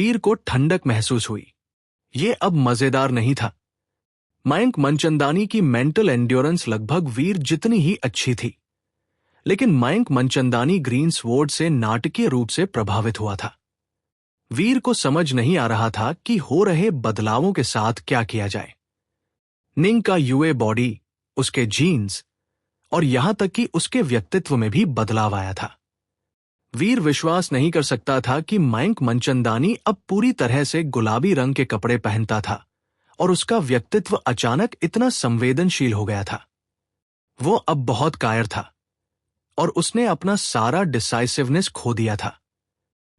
वीर को ठंडक महसूस हुई। ये अब मजेदार नहीं था। मयंक मनचंदानी की मेंटल एंड्योरेंस लगभग वीर जितनी ही अच्छी थी, लेकिन मयंक मनचंदानी ग्रीन स्वॉर्ड से नाटकीय रूप से प्रभावित हुआ था। वीर को समझ नहीं आ रहा था कि हो रहे बदलावों के साथ क्या किया जाए। निंग का यूए बॉडी, उसके जीन्स और यहां तक कि उसके व्यक्तित्व में भी बदलाव आया था। वीर विश्वास नहीं कर सकता था कि मयंक मनचंदानी अब पूरी तरह से गुलाबी रंग के कपड़े पहनता था और उसका व्यक्तित्व अचानक इतना संवेदनशील हो गया था। वो अब बहुत कायर था और उसने अपना सारा डिसाइसिवनेस खो दिया था।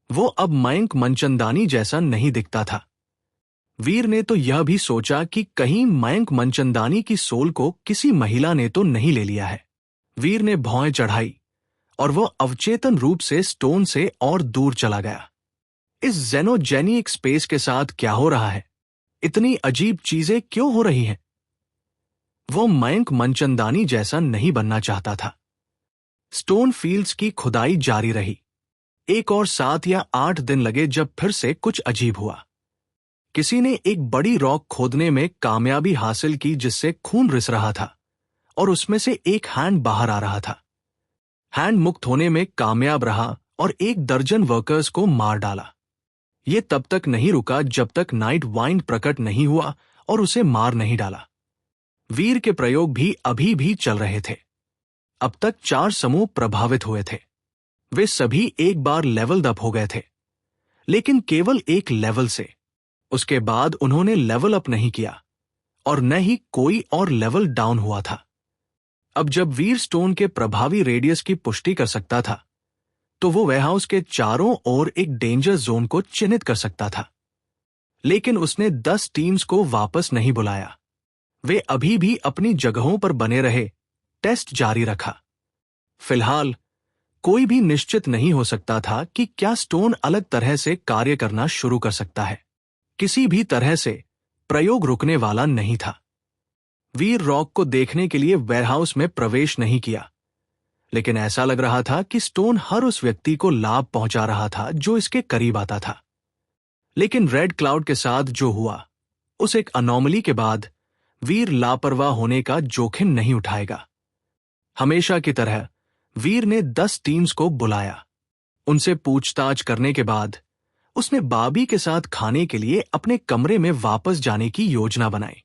वो अब मयंक मनचंदानी जैसा नहीं दिखता था। वीर ने तो यह भी सोचा कि कहीं मयंक मनचंदानी की सोल को किसी महिला ने तो नहीं ले लिया है। वीर ने भौं चढ़ाई और वो अवचेतन रूप से स्टोन से और दूर चला गया। इस जेनोजेनिक स्पेस के साथ क्या हो रहा है? इतनी अजीब चीजें क्यों हो रही हैं? वो मयंक मनचंदानी जैसा नहीं बनना चाहता था। स्टोन फील्ड्स की खुदाई जारी रही। 1 और 7 या 8 दिन लगे जब फिर से कुछ अजीब हुआ। किसी ने एक बड़ी रॉक खोदने में कामयाबी हासिल की जिससे खून रिस रहा था और उसमें से एक हैंड बाहर आ रहा था। हैंड मुक्त होने में कामयाब रहा और 1 दर्जन वर्कर्स को मार डाला। ये तब तक नहीं रुका जब तक नाइट वाइंड प्रकट नहीं हुआ और उसे मार नहीं डाला। वीर के प्रयोग भी अभी भी चल रहे थे। अब तक 4 समूह प्रभावित हुए थे। वे सभी एक बार लेवल अप हो गए थे, लेकिन केवल एक लेवल से। उसके बाद उन्होंने लेवल अप नहीं किया और न ही कोई और लेवल डाउन हुआ था। अब जब वीर स्टोन के प्रभावी रेडियस की पुष्टि कर सकता था, तो वो वेयरहाउस के चारों ओर एक डेंजर जोन को चिन्हित कर सकता था। लेकिन उसने 10 टीम्स को वापस नहीं बुलाया। वे अभी भी अपनी जगहों पर बने रहे, टेस्ट जारी रखा। फिलहाल कोई भी निश्चित नहीं हो सकता था कि क्या स्टोन अलग तरह से कार्य करना शुरू कर सकता है। किसी भी तरह से प्रयोग रुकने वाला नहीं था। वीर रॉक को देखने के लिए वेयरहाउस में प्रवेश नहीं किया, लेकिन ऐसा लग रहा था कि स्टोन हर उस व्यक्ति को लाभ पहुंचा रहा था जो इसके करीब आता था। लेकिन रेड क्लाउड के साथ जो हुआ, उस एक अनोमली के बाद वीर लापरवाह होने का जोखिम नहीं उठाएगा। हमेशा की तरह वीर ने 10 टीम्स को बुलाया। उनसे पूछताछ करने के बाद उसने बाबी के साथ खाने के लिए अपने कमरे में वापस जाने की योजना बनाई।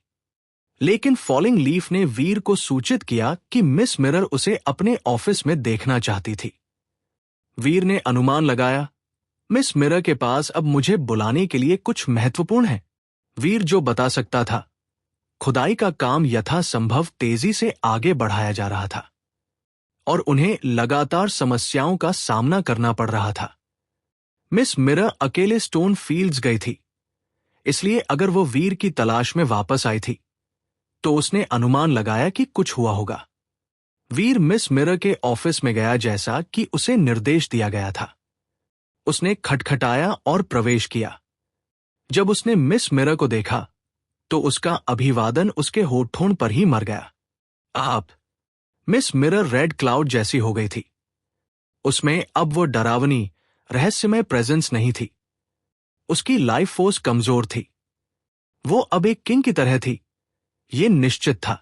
लेकिन फॉलिंग लीफ ने वीर को सूचित किया कि मिस मिरर उसे अपने ऑफिस में देखना चाहती थी। वीर ने अनुमान लगाया, मिस मिरर के पास अब मुझे बुलाने के लिए कुछ महत्वपूर्ण है। वीर जो बता सकता था, खुदाई का काम यथासंभव तेजी से आगे बढ़ाया जा रहा था और उन्हें लगातार समस्याओं का सामना करना पड़ रहा था। मिस मिरर अकेले स्टोन फील्ड्स गई थी, इसलिए अगर वो वीर की तलाश में वापस आई थी तो उसने अनुमान लगाया कि कुछ हुआ होगा। वीर मिस मिरर के ऑफिस में गया जैसा कि उसे निर्देश दिया गया था। उसने खटखटाया और प्रवेश किया। जब उसने मिस मिरर को देखा तो उसका अभिवादन उसके होठों पर ही मर गया। आप। मिस मिरर रेड क्लाउड जैसी हो गई थी। उसमें अब वो डरावनी, रहस्यमय प्रेजेंस नहीं थी। उसकी लाइफ फोर्स कमजोर थी। वो अब एक किंग की तरह थी, ये निश्चित था।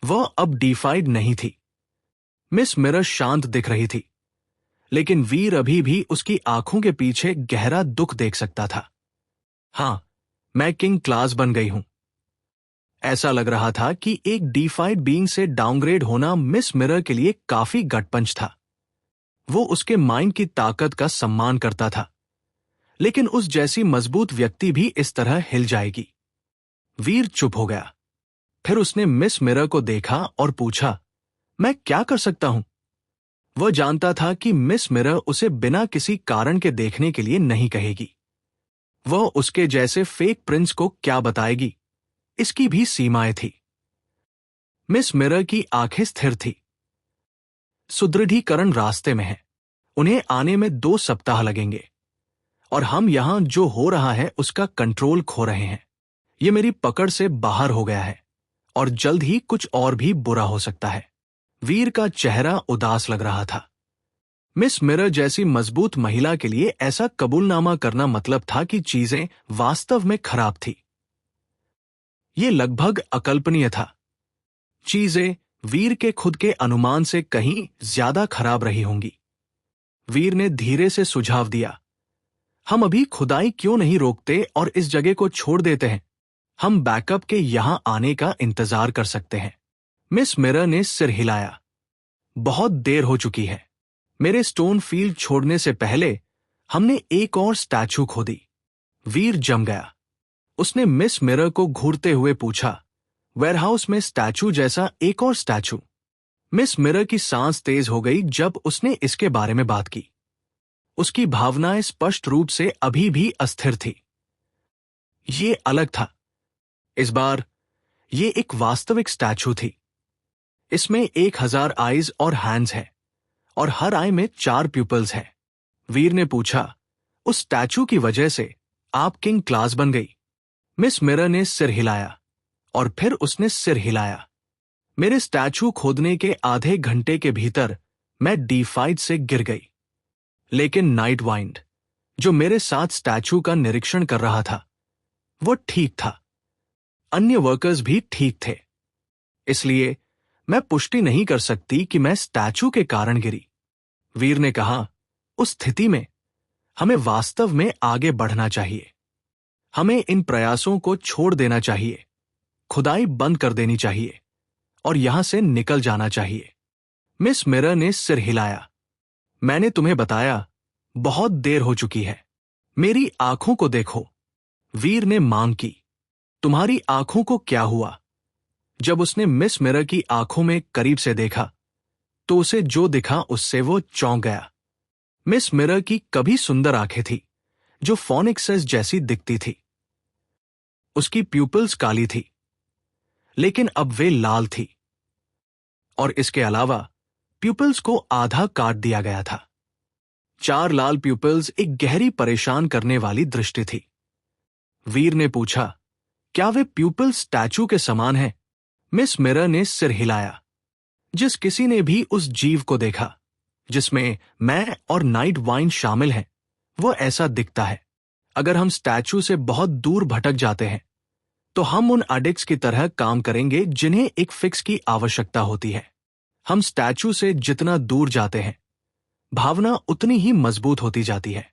वह अब डिफाइड नहीं थी। मिस मिरर शांत दिख रही थी, लेकिन वीर अभी भी उसकी आंखों के पीछे गहरा दुख देख सकता था। हां, मैं किंग क्लास बन गई हूं। ऐसा लग रहा था कि एक डिफाइड बीइंग से डाउनग्रेड होना मिस मिरर के लिए काफी गट पंच था। वो उसके माइंड की ताकत का सम्मान करता था, लेकिन उस जैसी मजबूत व्यक्ति भी इस तरह हिल जाएगी। वीर चुप हो गया। फिर उसने मिस मिरर को देखा और पूछा, मैं क्या कर सकता हूं? वह जानता था कि मिस मिरर उसे बिना किसी कारण के देखने के लिए नहीं कहेगी। वह उसके जैसे फेक प्रिंस को क्या बताएगी, इसकी भी सीमाएं थी। मिस मिरर की आंखें स्थिर थी। सुदृढ़ीकरण रास्ते में है। उन्हें आने में 2 सप्ताह लगेंगे और हम यहां जो हो रहा है उसका कंट्रोल खो रहे हैं। यह मेरी पकड़ से बाहर हो गया है और जल्द ही कुछ और भी बुरा हो सकता है। वीर का चेहरा उदास लग रहा था। मिस मिरर जैसी मजबूत महिला के लिए ऐसा कबूलनामा करना मतलब था कि चीजें वास्तव में खराब थी। ये लगभग अकल्पनीय था। चीजें वीर के खुद के अनुमान से कहीं ज्यादा खराब रही होंगी। वीर ने धीरे से सुझाव दिया, हम अभी खुदाई क्यों नहीं रोकते और इस जगह को छोड़ देते हैं? हम बैकअप के यहां आने का इंतजार कर सकते हैं। मिस मिरर ने सिर हिलाया। बहुत देर हो चुकी है। मेरे स्टोन फील्ड छोड़ने से पहले हमने एक और स्टैचू खोदी। वीर जम गया। उसने मिस मिरर को घूरते हुए पूछा, वेयरहाउस में स्टैचू जैसा एक और स्टैचू? मिस मिरर की सांस तेज हो गई जब उसने इसके बारे में बात की। उसकी भावनाएं स्पष्ट रूप से अभी भी अस्थिर थी। ये अलग था। इस बार ये एक वास्तविक स्टैचू थी। इसमें 1000 आईज और हैंड्स है और हर आई में 4 प्यूपल्स हैं। वीर ने पूछा, उस स्टैचू की वजह से आप किंग क्लास बन गई? मिस मिरर ने सिर हिलाया और फिर उसने सिर हिलाया। मेरे स्टैचू खोदने के आधे घंटे के भीतर मैं D5 से गिर गई। लेकिन नाइट वाइंड, जो मेरे साथ स्टैचू का निरीक्षण कर रहा था, वो ठीक था। अन्य वर्कर्स भी ठीक थे। इसलिए मैं पुष्टि नहीं कर सकती कि मैं स्टैचू के कारण गिरी। वीर ने कहा, उस स्थिति में हमें वास्तव में आगे बढ़ना चाहिए। हमें इन प्रयासों को छोड़ देना चाहिए, खुदाई बंद कर देनी चाहिए और यहां से निकल जाना चाहिए। मिस मिरर ने सिर हिलाया। मैंने तुम्हें बताया, बहुत देर हो चुकी है। मेरी आंखों को देखो। वीर ने मांग की। तुम्हारी आंखों को क्या हुआ? जब उसने मिस मिरर की आंखों में करीब से देखा तो उसे जो दिखा उससे वो चौंक गया। मिस मिरर की कभी सुंदर आंखें थी जो फोनिक्सेस जैसी दिखती थी। उसकी प्यूपल्स काली थी, लेकिन अब वे लाल थी और इसके अलावा प्यूपल्स को आधा काट दिया गया था। 4 लाल प्यूपल्स एक गहरी परेशान करने वाली दृष्टि थी। वीर ने पूछा, क्या वे प्यूपल्स स्टैचू के समान हैं? मिस मिरर ने सिर हिलाया। जिस किसी ने भी उस जीव को देखा, जिसमें मैं और नाइट वाइंड शामिल हैं, वो ऐसा दिखता है। अगर हम स्टैचू से बहुत दूर भटक जाते हैं तो हम उन एडिक्ट्स की तरह काम करेंगे जिन्हें एक फिक्स की आवश्यकता होती है। हम स्टैचू से जितना दूर जाते हैं, भावना उतनी ही मजबूत होती जाती है।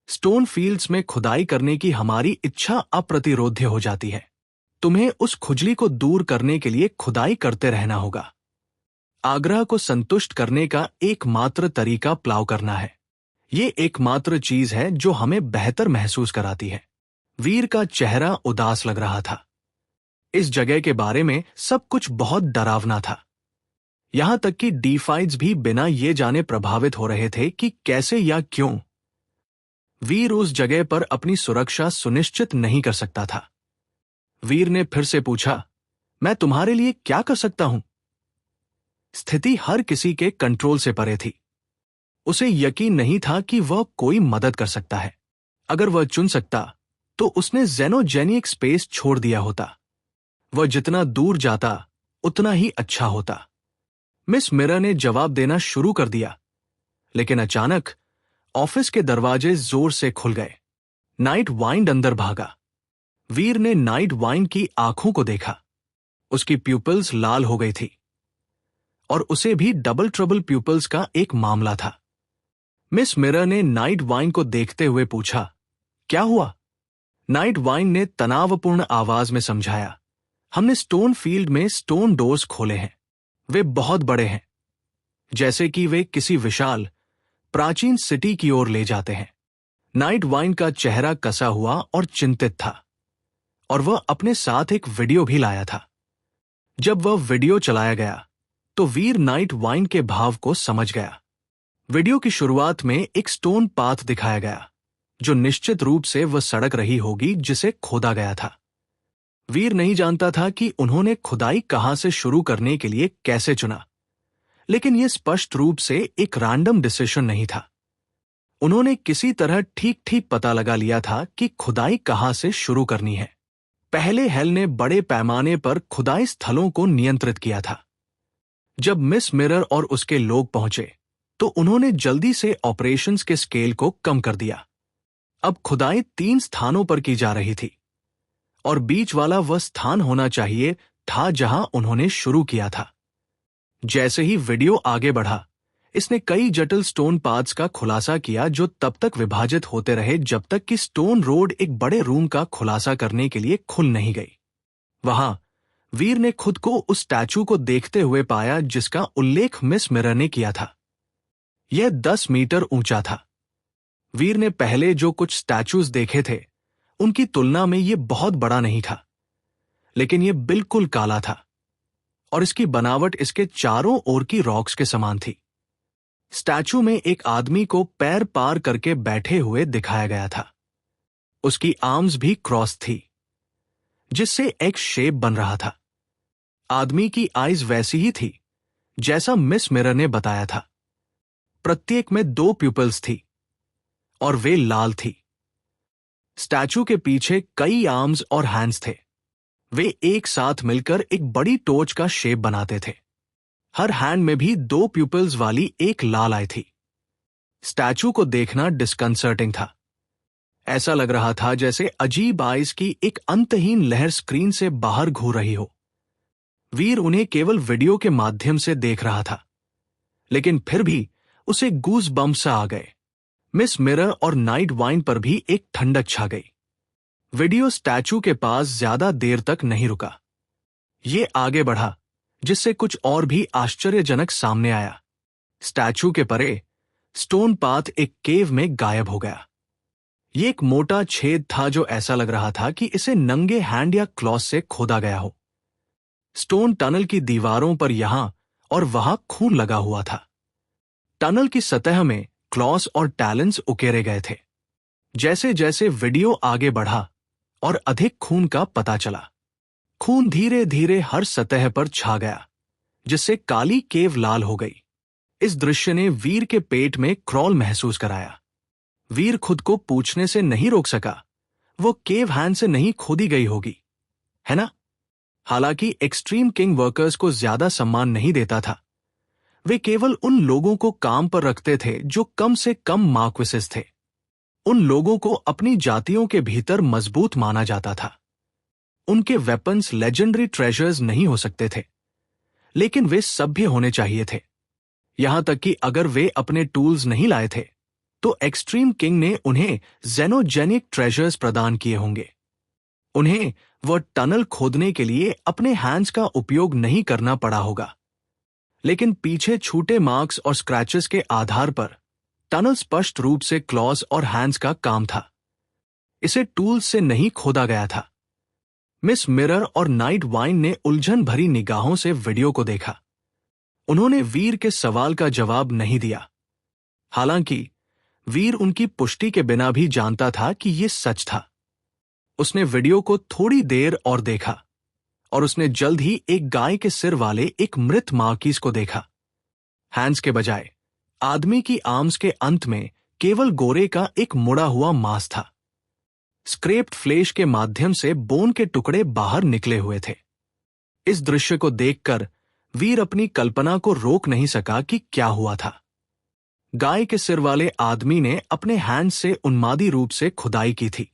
स्टोन फील्ड्स में खुदाई करने की हमारी इच्छा अप्रतिरोध्य हो जाती है। तुम्हें उस खुजली को दूर करने के लिए खुदाई करते रहना होगा। आग्रह को संतुष्ट करने का एकमात्र तरीका प्लाव करना है। ये एकमात्र चीज है जो हमें बेहतर महसूस कराती है। वीर का चेहरा उदास लग रहा था। इस जगह के बारे में सब कुछ बहुत डरावना था। यहां तक कि D5 भी बिना ये जाने प्रभावित हो रहे थे कि कैसे या क्यों। वीर उस जगह पर अपनी सुरक्षा सुनिश्चित नहीं कर सकता था। वीर ने फिर से पूछा, मैं तुम्हारे लिए क्या कर सकता हूं? स्थिति हर किसी के कंट्रोल से परे थी। उसे यकीन नहीं था कि वह कोई मदद कर सकता है। अगर वह चुन सकता तो उसने जेनोजेनिक स्पेस छोड़ दिया होता। वह जितना दूर जाता उतना ही अच्छा होता। मिस मिरर ने जवाब देना शुरू कर दिया, लेकिन अचानक ऑफिस के दरवाजे जोर से खुल गए। नाइट वाइंड अंदर भागा। वीर ने नाइट वाइंड की आंखों को देखा। उसकी प्यूपल्स लाल हो गई थी और उसे भी डबल ट्रबल प्यूपल्स का एक मामला था। मिस मिरर ने नाइट वाइंड को देखते हुए पूछा, क्या हुआ? नाइट वाइंड ने तनावपूर्ण आवाज में समझाया, हमने स्टोन फील्ड में स्टोन डोर्स खोले हैं। वे बहुत बड़े हैं, जैसे कि वे किसी विशाल प्राचीन सिटी की ओर ले जाते हैं। नाइट वाइंड का चेहरा कसा हुआ और चिंतित था और वह अपने साथ एक वीडियो भी लाया था। जब वह वीडियो चलाया गया तो वीर नाइट वाइंड के भाव को समझ गया। वीडियो की शुरुआत में एक स्टोन पाथ दिखाया गया जो निश्चित रूप से वह सड़क रही होगी जिसे खोदा गया था। वीर नहीं जानता था कि उन्होंने खुदाई कहां से शुरू करने के लिए कैसे चुना, लेकिन यह स्पष्ट रूप से एक रैंडम डिसीजन नहीं था। उन्होंने किसी तरह ठीक ठीक पता लगा लिया था कि खुदाई कहां से शुरू करनी है। पहले हेल ने बड़े पैमाने पर खुदाई स्थलों को नियंत्रित किया था। जब मिस मिरर और उसके लोग पहुंचे तो उन्होंने जल्दी से ऑपरेशंस के स्केल को कम कर दिया। अब खुदाई 3 स्थानों पर की जा रही थी और बीच वाला वह स्थान होना चाहिए था जहां उन्होंने शुरू किया था। जैसे ही वीडियो आगे बढ़ा, इसने कई जटिल स्टोन पाथ्स का खुलासा किया जो तब तक विभाजित होते रहे जब तक कि स्टोन रोड एक बड़े रूम का खुलासा करने के लिए खुल नहीं गई। वहां वीर ने खुद को उस स्टैचू को देखते हुए पाया जिसका उल्लेख मिस मिरर ने किया था। यह 10 मीटर ऊंचा था। वीर ने पहले जो कुछ स्टैचूज देखे थे उनकी तुलना में यह बहुत बड़ा नहीं था, लेकिन यह बिल्कुल काला था और इसकी बनावट इसके चारों ओर की रॉक्स के समान थी। स्टैचू में एक आदमी को पैर पार करके बैठे हुए दिखाया गया था। उसकी आर्म्स भी क्रॉस थी, जिससे एक शेप बन रहा था। आदमी की आईज वैसी ही थी जैसा मिस मिरर ने बताया था। प्रत्येक में 2 प्यूपल्स थी और वे लाल थी। स्टैचू के पीछे कई आर्म्स और हैंड्स थे। वे एक साथ मिलकर एक बड़ी टॉर्च का शेप बनाते थे। हर हैंड में भी 2 प्यूपल्स वाली एक लाल आई थी। स्टैचू को देखना डिस्कंसर्टिंग था। ऐसा लग रहा था जैसे अजीब आइज की एक अंतहीन लहर स्क्रीन से बाहर घूर रही हो। वीर उन्हें केवल वीडियो के माध्यम से देख रहा था, लेकिन फिर भी उसे गूज बम्प सा आ गए। मिस मिरर और नाइट वाइन पर भी एक ठंडक छा गई। वीडियो स्टैचू के पास ज्यादा देर तक नहीं रुका। ये आगे बढ़ा, जिससे कुछ और भी आश्चर्यजनक सामने आया। स्टैचू के परे स्टोन पाथ एक केव में गायब हो गया। ये एक मोटा छेद था जो ऐसा लग रहा था कि इसे नंगे हैंड या क्लॉथ से खोदा गया हो। स्टोन टनल की दीवारों पर यहां और वहां खून लगा हुआ था। टनल की सतह में क्लॉस और टैलेंस उकेरे गए थे। जैसे जैसे वीडियो आगे बढ़ा और अधिक खून का पता चला, खून धीरे धीरे हर सतह पर छा गया, जिससे काली केव लाल हो गई। इस दृश्य ने वीर के पेट में क्रॉल महसूस कराया। वीर खुद को पूछने से नहीं रोक सका, वो केव हैंड से नहीं खोदी गई होगी, है ना? हालांकि एक्सट्रीम किंग वर्कर्स को ज्यादा सम्मान नहीं देता था। वे केवल उन लोगों को काम पर रखते थे जो कम से कम मार्क्विसेस थे। उन लोगों को अपनी जातियों के भीतर मजबूत माना जाता था। उनके वेपन्स लेजेंडरी ट्रेजर्स नहीं हो सकते थे, लेकिन वे सभ्य होने चाहिए थे। यहां तक कि अगर वे अपने टूल्स नहीं लाए थे, तो एक्सट्रीम किंग ने उन्हें जेनोजेनिक ट्रेजर्स प्रदान किए होंगे। उन्हें वह टनल खोदने के लिए अपने हैंड्स का उपयोग नहीं करना पड़ा होगा, लेकिन पीछे छूटे मार्क्स और स्क्रैचेस के आधार पर टनल स्पष्ट रूप से क्लॉज और हैंड्स का काम था। इसे टूल्स से नहीं खोदा गया था। मिस मिरर और नाइट वाइन ने उलझन भरी निगाहों से वीडियो को देखा। उन्होंने वीर के सवाल का जवाब नहीं दिया। हालांकि वीर उनकी पुष्टि के बिना भी जानता था कि यह सच था। उसने वीडियो को थोड़ी देर और देखा और उसने जल्द ही एक गाय के सिर वाले एक मृत मार्कीस को देखा। हैंड्स के बजाय आदमी की आर्म्स के अंत में केवल गोरे का एक मुड़ा हुआ मांस था। स्क्रेप्ड फ्लेश के माध्यम से बोन के टुकड़े बाहर निकले हुए थे। इस दृश्य को देखकर वीर अपनी कल्पना को रोक नहीं सका कि क्या हुआ था। गाय के सिर वाले आदमी ने अपने हैंड से उन्मादी रूप से खुदाई की थी,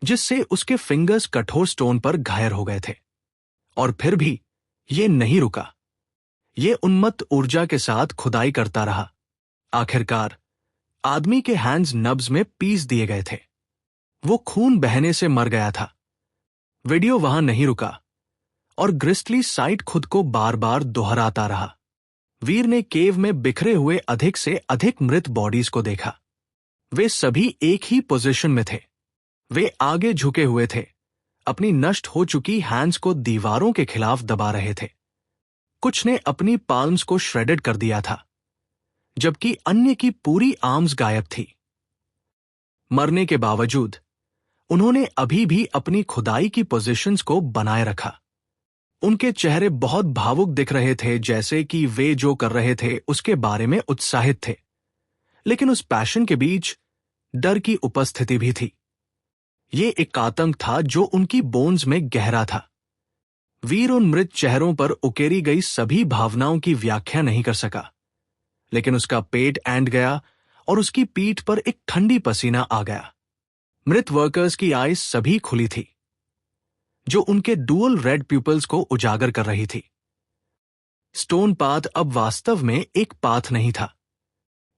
जिससे उसके फिंगर्स कठोर स्टोन पर घायल हो गए थे। और फिर भी यह नहीं रुका। यह उन्मत्त ऊर्जा के साथ खुदाई करता रहा। आखिरकार आदमी के हैंड्स नब्ज में पीस दिए गए थे। वो खून बहने से मर गया था। वीडियो वहां नहीं रुका और ग्रिस्टली साइट खुद को बार बार दोहराता रहा। वीर ने केव में बिखरे हुए अधिक से अधिक मृत बॉडीज को देखा। वे सभी एक ही पोजीशन में थे। वे आगे झुके हुए थे, अपनी नष्ट हो चुकी हैंड्स को दीवारों के खिलाफ दबा रहे थे। कुछ ने अपनी पाल्म्स को श्रेडेड कर दिया था, जबकि अन्य की पूरी आर्म्स गायब थी। मरने के बावजूद उन्होंने अभी भी अपनी खुदाई की पोजीशंस को बनाए रखा। उनके चेहरे बहुत भावुक दिख रहे थे, जैसे कि वे जो कर रहे थे उसके बारे में उत्साहित थे, लेकिन उस पैशन के बीच डर की उपस्थिति भी थी। ये एक आतंक था जो उनकी बोन्स में गहरा था। वीर उन मृत चेहरों पर उकेरी गई सभी भावनाओं की व्याख्या नहीं कर सका, लेकिन उसका पेट ऐंठ गया और उसकी पीठ पर एक ठंडी पसीना आ गया। मृत वर्कर्स की आईज सभी खुली थी, जो उनके डुअल रेड प्यूपल्स को उजागर कर रही थी। स्टोन पाथ अब वास्तव में एक पाथ नहीं था,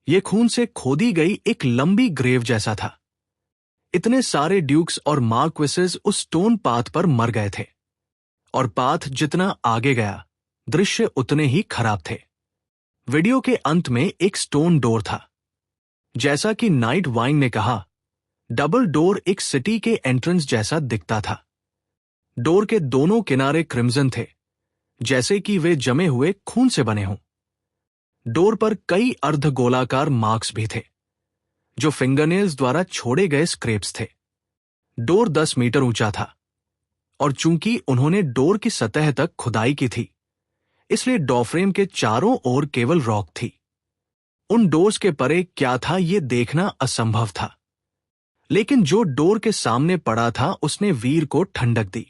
यह खून से खोदी गई एक लंबी ग्रेव जैसा था। इतने सारे ड्यूक्स और मार्क्विसेस उस स्टोन पाथ पर मर गए थे, और पाथ जितना आगे गया दृश्य उतने ही खराब थे। वीडियो के अंत में एक स्टोन डोर था। जैसा कि नाइट वाइन ने कहा, डबल डोर एक सिटी के एंट्रेंस जैसा दिखता था। डोर के दोनों किनारे क्रिम्सन थे, जैसे कि वे जमे हुए खून से बने हों। डोर पर कई अर्धगोलाकार मार्क्स भी थे, जो फिंगरनेल्स द्वारा छोड़े गए स्क्रैप्स थे। डोर 10 मीटर ऊंचा था, और चूंकि उन्होंने डोर की सतह तक खुदाई की थी, इसलिए डॉफ्रेम के चारों ओर केवल रॉक थी। उन डोर्स के परे क्या था यह देखना असंभव था, लेकिन जो डोर के सामने पड़ा था उसने वीर को ठंडक दी।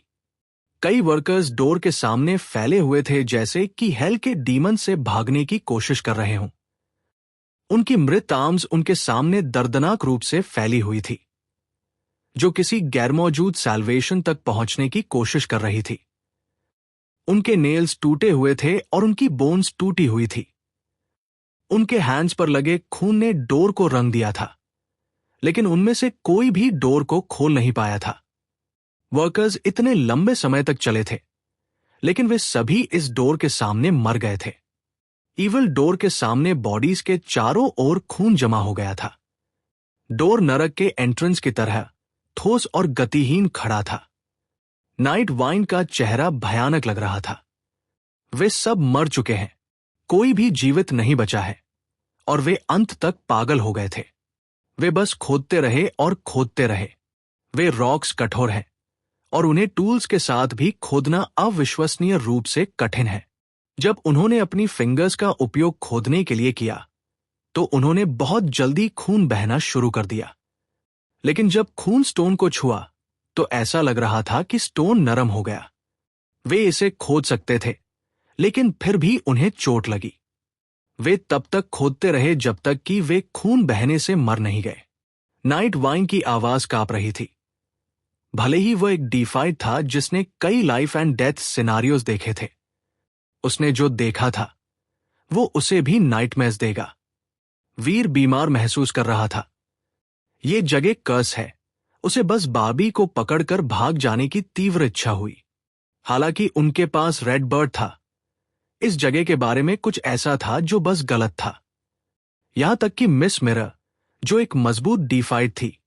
कई वर्कर्स डोर के सामने फैले हुए थे, जैसे कि हेल के डीमन से भागने की कोशिश कर रहे हों। उनकी मृत आर्म्स उनके सामने दर्दनाक रूप से फैली हुई थी, जो किसी गैरमौजूद सैल्वेशन तक पहुंचने की कोशिश कर रही थी। उनके नेल्स टूटे हुए थे और उनकी बोन्स टूटी हुई थी। उनके हैंड्स पर लगे खून ने डोर को रंग दिया था, लेकिन उनमें से कोई भी डोर को खोल नहीं पाया था। वर्कर्स इतने लंबे समय तक चले थे, लेकिन वे सभी इस डोर के सामने मर गए थे। ईवल डोर के सामने बॉडीज के चारों ओर खून जमा हो गया था। डोर नरक के एंट्रेंस की तरह ठोस और गतिहीन खड़ा था। नाइट वाइन का चेहरा भयानक लग रहा था। वे सब मर चुके हैं, कोई भी जीवित नहीं बचा है, और वे अंत तक पागल हो गए थे। वे बस खोदते रहे और खोदते रहे। वे रॉक्स कठोर हैं, और उन्हें टूल्स के साथ भी खोदना अविश्वसनीय रूप से कठिन है। जब उन्होंने अपनी फिंगर्स का उपयोग खोदने के लिए किया, तो उन्होंने बहुत जल्दी खून बहना शुरू कर दिया। लेकिन जब खून स्टोन को छुआ, तो ऐसा लग रहा था कि स्टोन नरम हो गया। वे इसे खोद सकते थे, लेकिन फिर भी उन्हें चोट लगी। वे तब तक खोदते रहे जब तक कि वे खून बहने से मर नहीं गए। नाइट वाइन की आवाज कांप रही थी। भले ही वह एक डीफाइड था जिसने कई लाइफ एंड डेथ सिनारियोज देखे थे, उसने जो देखा था वो उसे भी नाइटमेयर्स देगा। वीर बीमार महसूस कर रहा था। ये जगह कर्स है। उसे बस बार्बी को पकड़कर भाग जाने की तीव्र इच्छा हुई। हालांकि उनके पास रेड बर्ड था, इस जगह के बारे में कुछ ऐसा था जो बस गलत था। यहां तक कि मिस मिरर, जो एक मजबूत डीफाइड थी,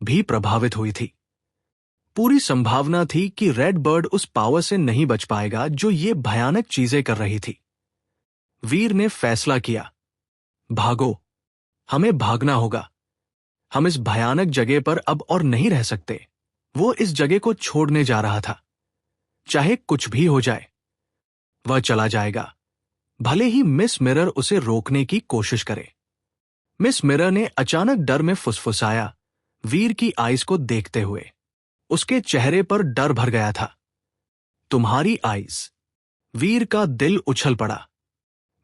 भी प्रभावित हुई थी। पूरी संभावना थी कि रेड बर्ड उस पावर से नहीं बच पाएगा जो ये भयानक चीजें कर रही थी। वीर ने फैसला किया, भागो, हमें भागना होगा। हम इस भयानक जगह पर अब और नहीं रह सकते। वो इस जगह को छोड़ने जा रहा था। चाहे कुछ भी हो जाए, वह चला जाएगा, भले ही मिस मिरर उसे रोकने की कोशिश करे। मिस मिरर ने अचानक डर में फुसफुसाया, वीर की आईज को देखते हुए। उसके चेहरे पर डर भर गया था। तुम्हारी आईज। वीर का दिल उछल पड़ा।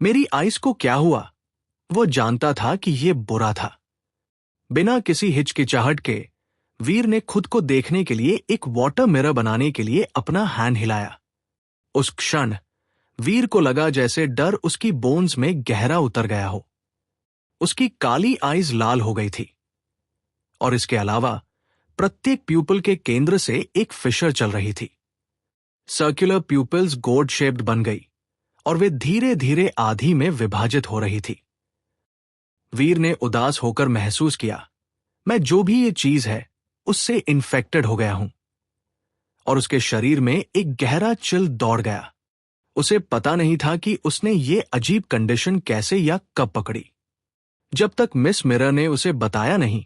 मेरी आईज को क्या हुआ? वो जानता था कि यह बुरा था। बिना किसी हिचकिचाहट के वीर ने खुद को देखने के लिए एक वाटर मिरर बनाने के लिए अपना हैंड हिलाया। उस क्षण वीर को लगा जैसे डर उसकी बोन्स में गहरा उतर गया हो। उसकी काली आईज लाल हो गई थी, और इसके अलावा प्रत्येक प्यूपल के केंद्र से एक फिशर चल रही थी। सर्कुलर प्यूपल्स गोर्ड शेप्ड बन गई, और वे धीरे धीरे आधी में विभाजित हो रही थी। वीर ने उदास होकर महसूस किया, मैं जो भी ये चीज है उससे इन्फेक्टेड हो गया हूं। और उसके शरीर में एक गहरा चिल दौड़ गया। उसे पता नहीं था कि उसने ये अजीब कंडीशन कैसे या कब पकड़ी। जब तक मिस मिरर ने उसे बताया नहीं,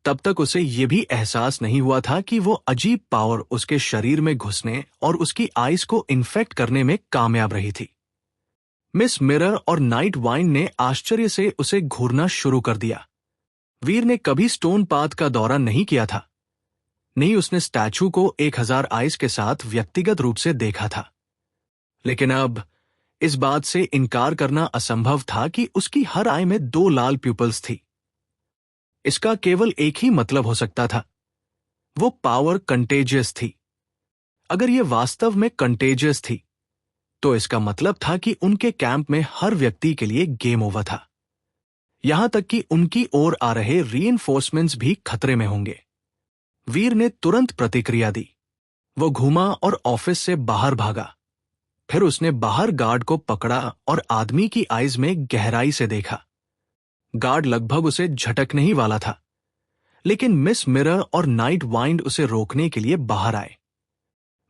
तब तक उसे यह भी एहसास नहीं हुआ था कि वो अजीब पावर उसके शरीर में घुसने और उसकी आईज को इन्फेक्ट करने में कामयाब रही थी। मिस मिरर और नाइट वाइन ने आश्चर्य से उसे घूरना शुरू कर दिया। वीर ने कभी स्टोन पाथ का दौरा नहीं किया था, नहीं उसने स्टैचू को 1000 आईज के साथ व्यक्तिगत रूप से देखा था। लेकिन अब इस बात से इनकार करना असंभव था कि उसकी हर आई में 2 लाल प्यूपल्स थी। इसका केवल एक ही मतलब हो सकता था, वो पावर कंटेजियस थी। अगर ये वास्तव में कंटेजियस थी, तो इसका मतलब था कि उनके कैंप में हर व्यक्ति के लिए गेम ओवर था। यहां तक कि उनकी ओर आ रहे रीइंफोर्समेंट्स भी खतरे में होंगे। वीर ने तुरंत प्रतिक्रिया दी। वो घूमा और ऑफिस से बाहर भागा। फिर उसने बाहर गार्ड को पकड़ा और आदमी की आईज में गहराई से देखा। गार्ड लगभग उसे झटकने ही वाला था, लेकिन मिस मिरर और नाइट वाइंड उसे रोकने के लिए बाहर आए।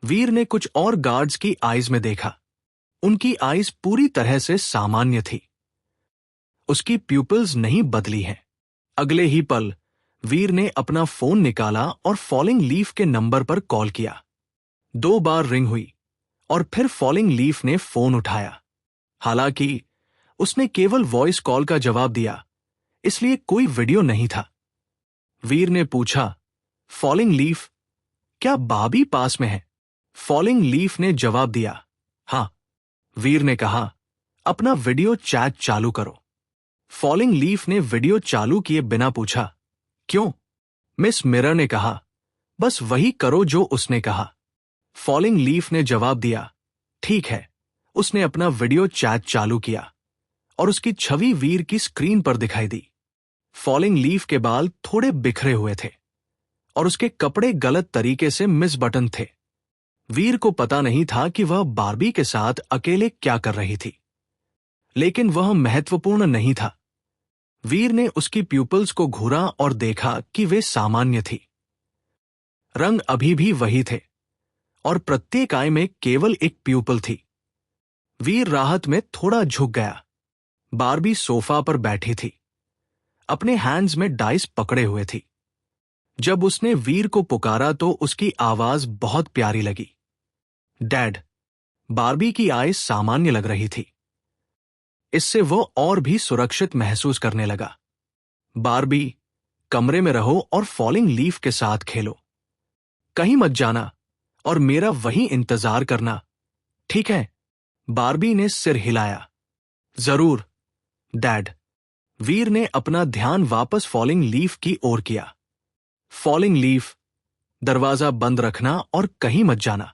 वीर ने कुछ और गार्ड्स की आईज में देखा। उनकी आईज पूरी तरह से सामान्य थी। उसकी प्यूपिल्स नहीं बदली हैं। अगले ही पल वीर ने अपना फोन निकाला और फॉलिंग लीफ के नंबर पर कॉल किया। 2 बार रिंग हुई और फिर फॉलिंग लीफ ने फोन उठाया। हालांकि उसने केवल वॉइस कॉल का जवाब दिया, इसलिए कोई वीडियो नहीं था। वीर ने पूछा, फॉलिंग लीफ, क्या बाबी पास में है? फॉलिंग लीफ ने जवाब दिया, हाँ। वीर ने कहा, अपना वीडियो चैट चालू करो। फॉलिंग लीफ ने वीडियो चालू किए बिना पूछा, क्यों? मिस मिरर ने कहा, बस वही करो जो उसने कहा। फॉलिंग लीफ ने जवाब दिया, ठीक है। उसने अपना वीडियो चैट चालू किया और उसकी छवि वीर की स्क्रीन पर दिखाई दी। फॉलिंग लीफ के बाल थोड़े बिखरे हुए थे और उसके कपड़े गलत तरीके से मिस बटन थे। वीर को पता नहीं था कि वह बार्बी के साथ अकेले क्या कर रही थी, लेकिन वह महत्वपूर्ण नहीं था। वीर ने उसकी प्यूपल्स को घूरा और देखा कि वे सामान्य थी। रंग अभी भी वही थे और प्रत्येक आई में केवल एक प्यूपल थी। वीर राहत में थोड़ा झुक गया। बार्बी सोफा पर बैठी थी, अपने हैंड्स में डाइस पकड़े हुए थी। जब उसने वीर को पुकारा तो उसकी आवाज बहुत प्यारी लगी, डैड। बार्बी की आय सामान्य लग रही थी। इससे वो और भी सुरक्षित महसूस करने लगा। बार्बी, कमरे में रहो और फॉलिंग लीफ के साथ खेलो। कहीं मत जाना और मेरा वही इंतजार करना, ठीक है? बार्बी ने सिर हिलाया। जरूर, डैड। वीर ने अपना ध्यान वापस फॉलिंग लीफ की ओर किया। फॉलिंग लीफ, दरवाजा बंद रखना और कहीं मत जाना।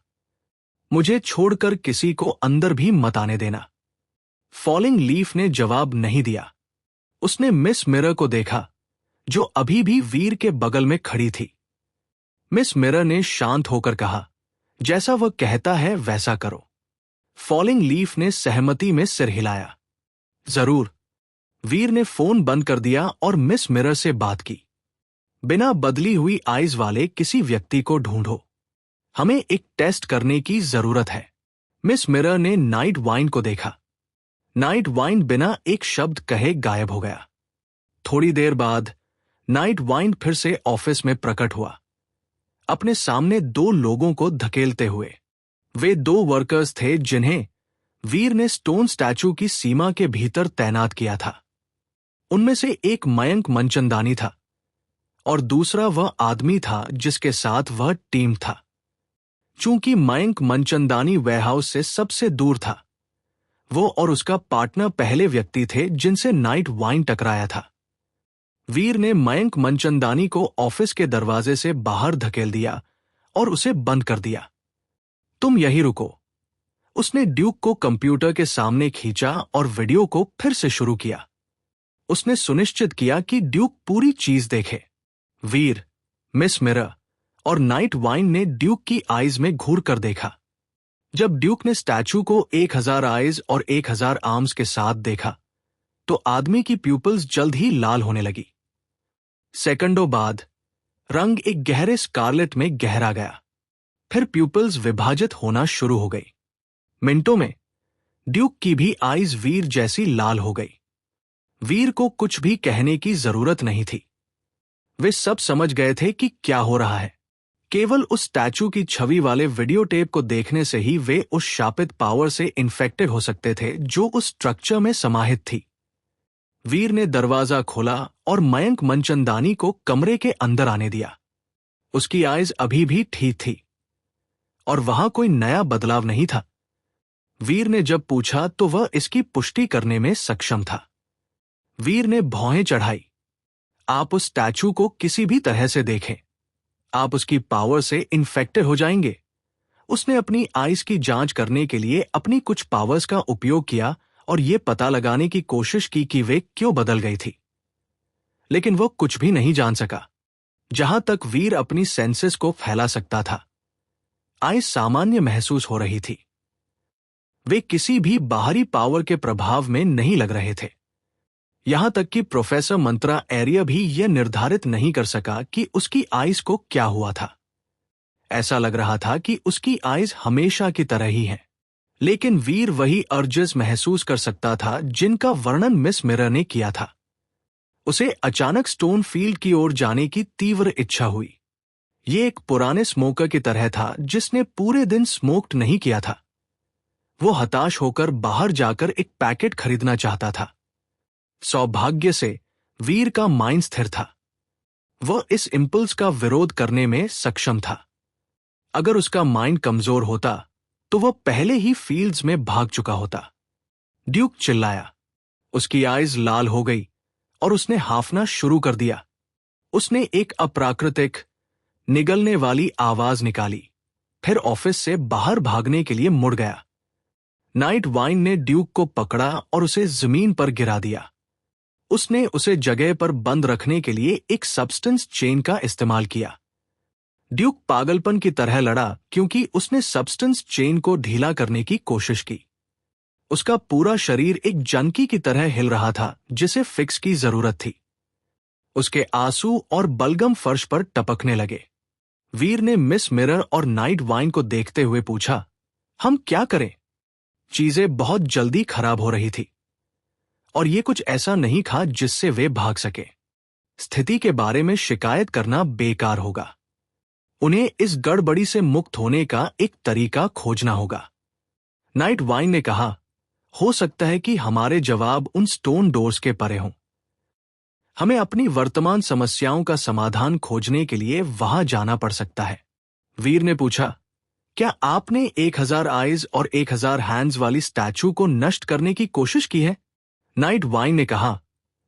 मुझे छोड़कर किसी को अंदर भी मत आने देना। फॉलिंग लीफ ने जवाब नहीं दिया। उसने मिस मिरर को देखा, जो अभी भी वीर के बगल में खड़ी थी। मिस मिरर ने शांत होकर कहा, जैसा वह कहता है वैसा करो। फॉलिंग लीफ ने सहमति में सिर हिलाया। जरूर। वीर ने फोन बंद कर दिया और मिस मिरर से बात की। बिना बदली हुई आईज वाले किसी व्यक्ति को ढूंढो। हमें एक टेस्ट करने की जरूरत है। मिस मिरर ने नाइट वाइंड को देखा। नाइट वाइंड बिना एक शब्द कहे गायब हो गया। थोड़ी देर बाद नाइट वाइंड फिर से ऑफिस में प्रकट हुआ, अपने सामने 2 लोगों को धकेलते हुए। वे 2 वर्कर्स थे जिन्हें वीर ने स्टोन स्टैचू की सीमा के भीतर तैनात किया था। उनमें से एक मयंक मनचंदानी था और दूसरा वह आदमी था जिसके साथ वह टीम था। चूंकि मयंक मनचंदानी वेयरहाउस से सबसे दूर था, वो और उसका पार्टनर पहले व्यक्ति थे जिनसे नाइट वाइंड टकराया था। वीर ने मयंक मनचंदानी को ऑफिस के दरवाजे से बाहर धकेल दिया और उसे बंद कर दिया। तुम यहीं रुको। उसने ड्यूक को कंप्यूटर के सामने खींचा और वीडियो को फिर से शुरू किया। उसने सुनिश्चित किया कि ड्यूक पूरी चीज देखे। वीर, मिस मिरर और नाइट वाइंड ने ड्यूक की आईज में घूर कर देखा। जब ड्यूक ने स्टैचू को 1000 आईज और 1000 आर्म्स के साथ देखा, तो आदमी की प्यूपल्स जल्द ही लाल होने लगी। सेकंडों बाद रंग एक गहरे स्कारलेट में गहरा गया। फिर प्यूपल्स विभाजित होना शुरू हो गई। मिनटों में ड्यूक की भी आईज वीर जैसी लाल हो गई। वीर को कुछ भी कहने की जरूरत नहीं थी। वे सब समझ गए थे कि क्या हो रहा है। केवल उस स्टैचू की छवि वाले वीडियो टेप को देखने से ही वे उस शापित पावर से इन्फेक्टेड हो सकते थे जो उस स्ट्रक्चर में समाहित थी। वीर ने दरवाजा खोला और मयंक मनचंदानी को कमरे के अंदर आने दिया। उसकी आईज अभी भी ठीक थी और वहां कोई नया बदलाव नहीं था। वीर ने जब पूछा तो वह इसकी पुष्टि करने में सक्षम था। वीर ने भौहें चढ़ाई। आप उस स्टैचू को किसी भी तरह से देखें, आप उसकी पावर से इन्फेक्टेड हो जाएंगे। उसने अपनी आइज की जांच करने के लिए अपनी कुछ पावर्स का उपयोग किया और यह पता लगाने की कोशिश की कि वे क्यों बदल गई थी, लेकिन वो कुछ भी नहीं जान सका। जहां तक वीर अपनी सेंसेस को फैला सकता था, आइज सामान्य महसूस हो रही थी। वे किसी भी बाहरी पावर के प्रभाव में नहीं लग रहे थे। यहां तक कि प्रोफेसर मंत्रा एरिया भी यह निर्धारित नहीं कर सका कि उसकी आइज को क्या हुआ था। ऐसा लग रहा था कि उसकी आइज हमेशा की तरह ही हैं, लेकिन वीर वही अर्जेस महसूस कर सकता था जिनका वर्णन मिस मिरर ने किया था। उसे अचानक स्टोन फील्ड की ओर जाने की तीव्र इच्छा हुई। ये एक पुराने स्मोकर की तरह था जिसने पूरे दिन स्मोक्ड नहीं किया था। वो हताश होकर बाहर जाकर एक पैकेट खरीदना चाहता था। सौभाग्य से वीर का माइंड स्थिर था। वह इस इंपल्स का विरोध करने में सक्षम था। अगर उसका माइंड कमजोर होता तो वह पहले ही फील्ड्स में भाग चुका होता। ड्यूक चिल्लाया। उसकी आइज लाल हो गई और उसने हाफना शुरू कर दिया। उसने एक अप्राकृतिक, निगलने वाली आवाज निकाली, फिर ऑफिस से बाहर भागने के लिए मुड़ गया। नाइट वाइन ने ड्यूक को पकड़ा और उसे जमीन पर गिरा दिया। उसने उसे जगह पर बंद रखने के लिए एक सब्सटेंस चेन का इस्तेमाल किया। ड्यूक पागलपन की तरह लड़ा क्योंकि उसने सब्सटेंस चेन को ढीला करने की कोशिश की। उसका पूरा शरीर एक जनकी की तरह हिल रहा था जिसे फिक्स की जरूरत थी। उसके आंसू और बलगम फर्श पर टपकने लगे। वीर ने मिस मिरर और नाइट वाइन को देखते हुए पूछा, हम क्या करें? चीजें बहुत जल्दी खराब हो रही थी और ये कुछ ऐसा नहीं था जिससे वे भाग सके। स्थिति के बारे में शिकायत करना बेकार होगा। उन्हें इस गड़बड़ी से मुक्त होने का एक तरीका खोजना होगा। नाइट वाइन ने कहा, हो सकता है कि हमारे जवाब उन स्टोन डोर्स के परे हों। हमें अपनी वर्तमान समस्याओं का समाधान खोजने के लिए वहां जाना पड़ सकता है। वीर ने पूछा, क्या आपने 1000 आइज और 1000 हैंड्स वाली स्टैचू को नष्ट करने की कोशिश की है? नाइट वाइन ने कहा,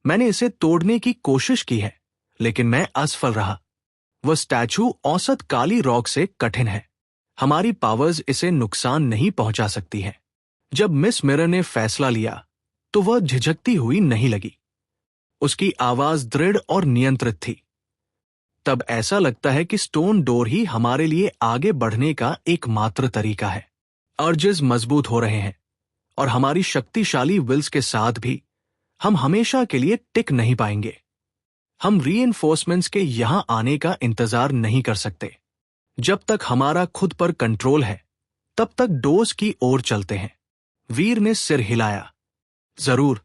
मैंने इसे तोड़ने की कोशिश की है, लेकिन मैं असफल रहा। वह स्टैचू औसत काली रॉक से कठिन है। हमारी पावर्स इसे नुकसान नहीं पहुंचा सकती है। जब मिस मिरर ने फैसला लिया तो वह झिझकती हुई नहीं लगी। उसकी आवाज दृढ़ और नियंत्रित थी। तब ऐसा लगता है कि स्टोन डोर ही हमारे लिए आगे बढ़ने का एकमात्र तरीका है। अर्जेस मजबूत हो रहे हैं और हमारी शक्तिशाली विल्स के साथ भी हम हमेशा के लिए टिक नहीं पाएंगे। हम रीइंफोर्समेंट्स के यहां आने का इंतजार नहीं कर सकते। जब तक हमारा खुद पर कंट्रोल है, तब तक डोर्स की ओर चलते हैं। वीर ने सिर हिलाया। जरूर,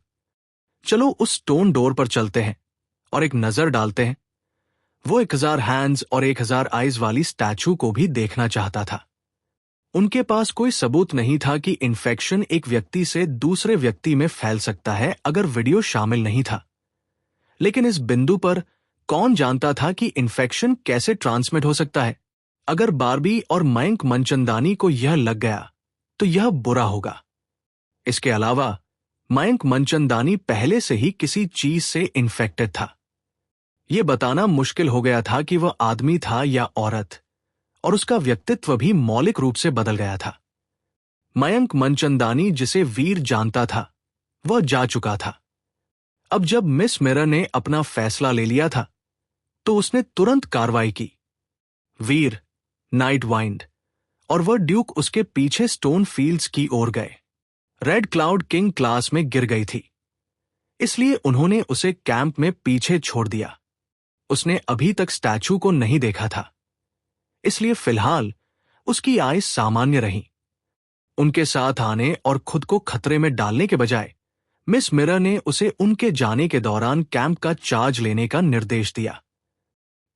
चलो उस स्टोन डोर पर चलते हैं और एक नजर डालते हैं। वो 1000 हैंड्स और 1000 आइज वाली स्टैचू को भी देखना चाहता था। उनके पास कोई सबूत नहीं था कि इन्फेक्शन एक व्यक्ति से दूसरे व्यक्ति में फैल सकता है अगर वीडियो शामिल नहीं था। लेकिन इस बिंदु पर कौन जानता था कि इन्फेक्शन कैसे ट्रांसमिट हो सकता है? अगर बार्बी और मयंक मनचंदानी को यह लग गया तो यह बुरा होगा। इसके अलावा मयंक मनचंदानी पहले से ही किसी चीज से इन्फेक्टेड था। यह बताना मुश्किल हो गया था कि वह आदमी था या औरत, और उसका व्यक्तित्व भी मौलिक रूप से बदल गया था। मयंक मनचंदानी जिसे वीर जानता था, वह जा चुका था। अब जब मिस मिरर ने अपना फैसला ले लिया था तो उसने तुरंत कार्रवाई की। वीर, नाइट वाइंड और वह ड्यूक उसके पीछे स्टोन फील्ड्स की ओर गए। रेड क्लाउड किंग क्लास में गिर गई थी, इसलिए उन्होंने उसे कैंप में पीछे छोड़ दिया। उसने अभी तक स्टैचू को नहीं देखा था, इसलिए फिलहाल उसकी आय सामान्य रही। उनके साथ आने और खुद को खतरे में डालने के बजाय मिस मिरर ने उसे उनके जाने के दौरान कैंप का चार्ज लेने का निर्देश दिया।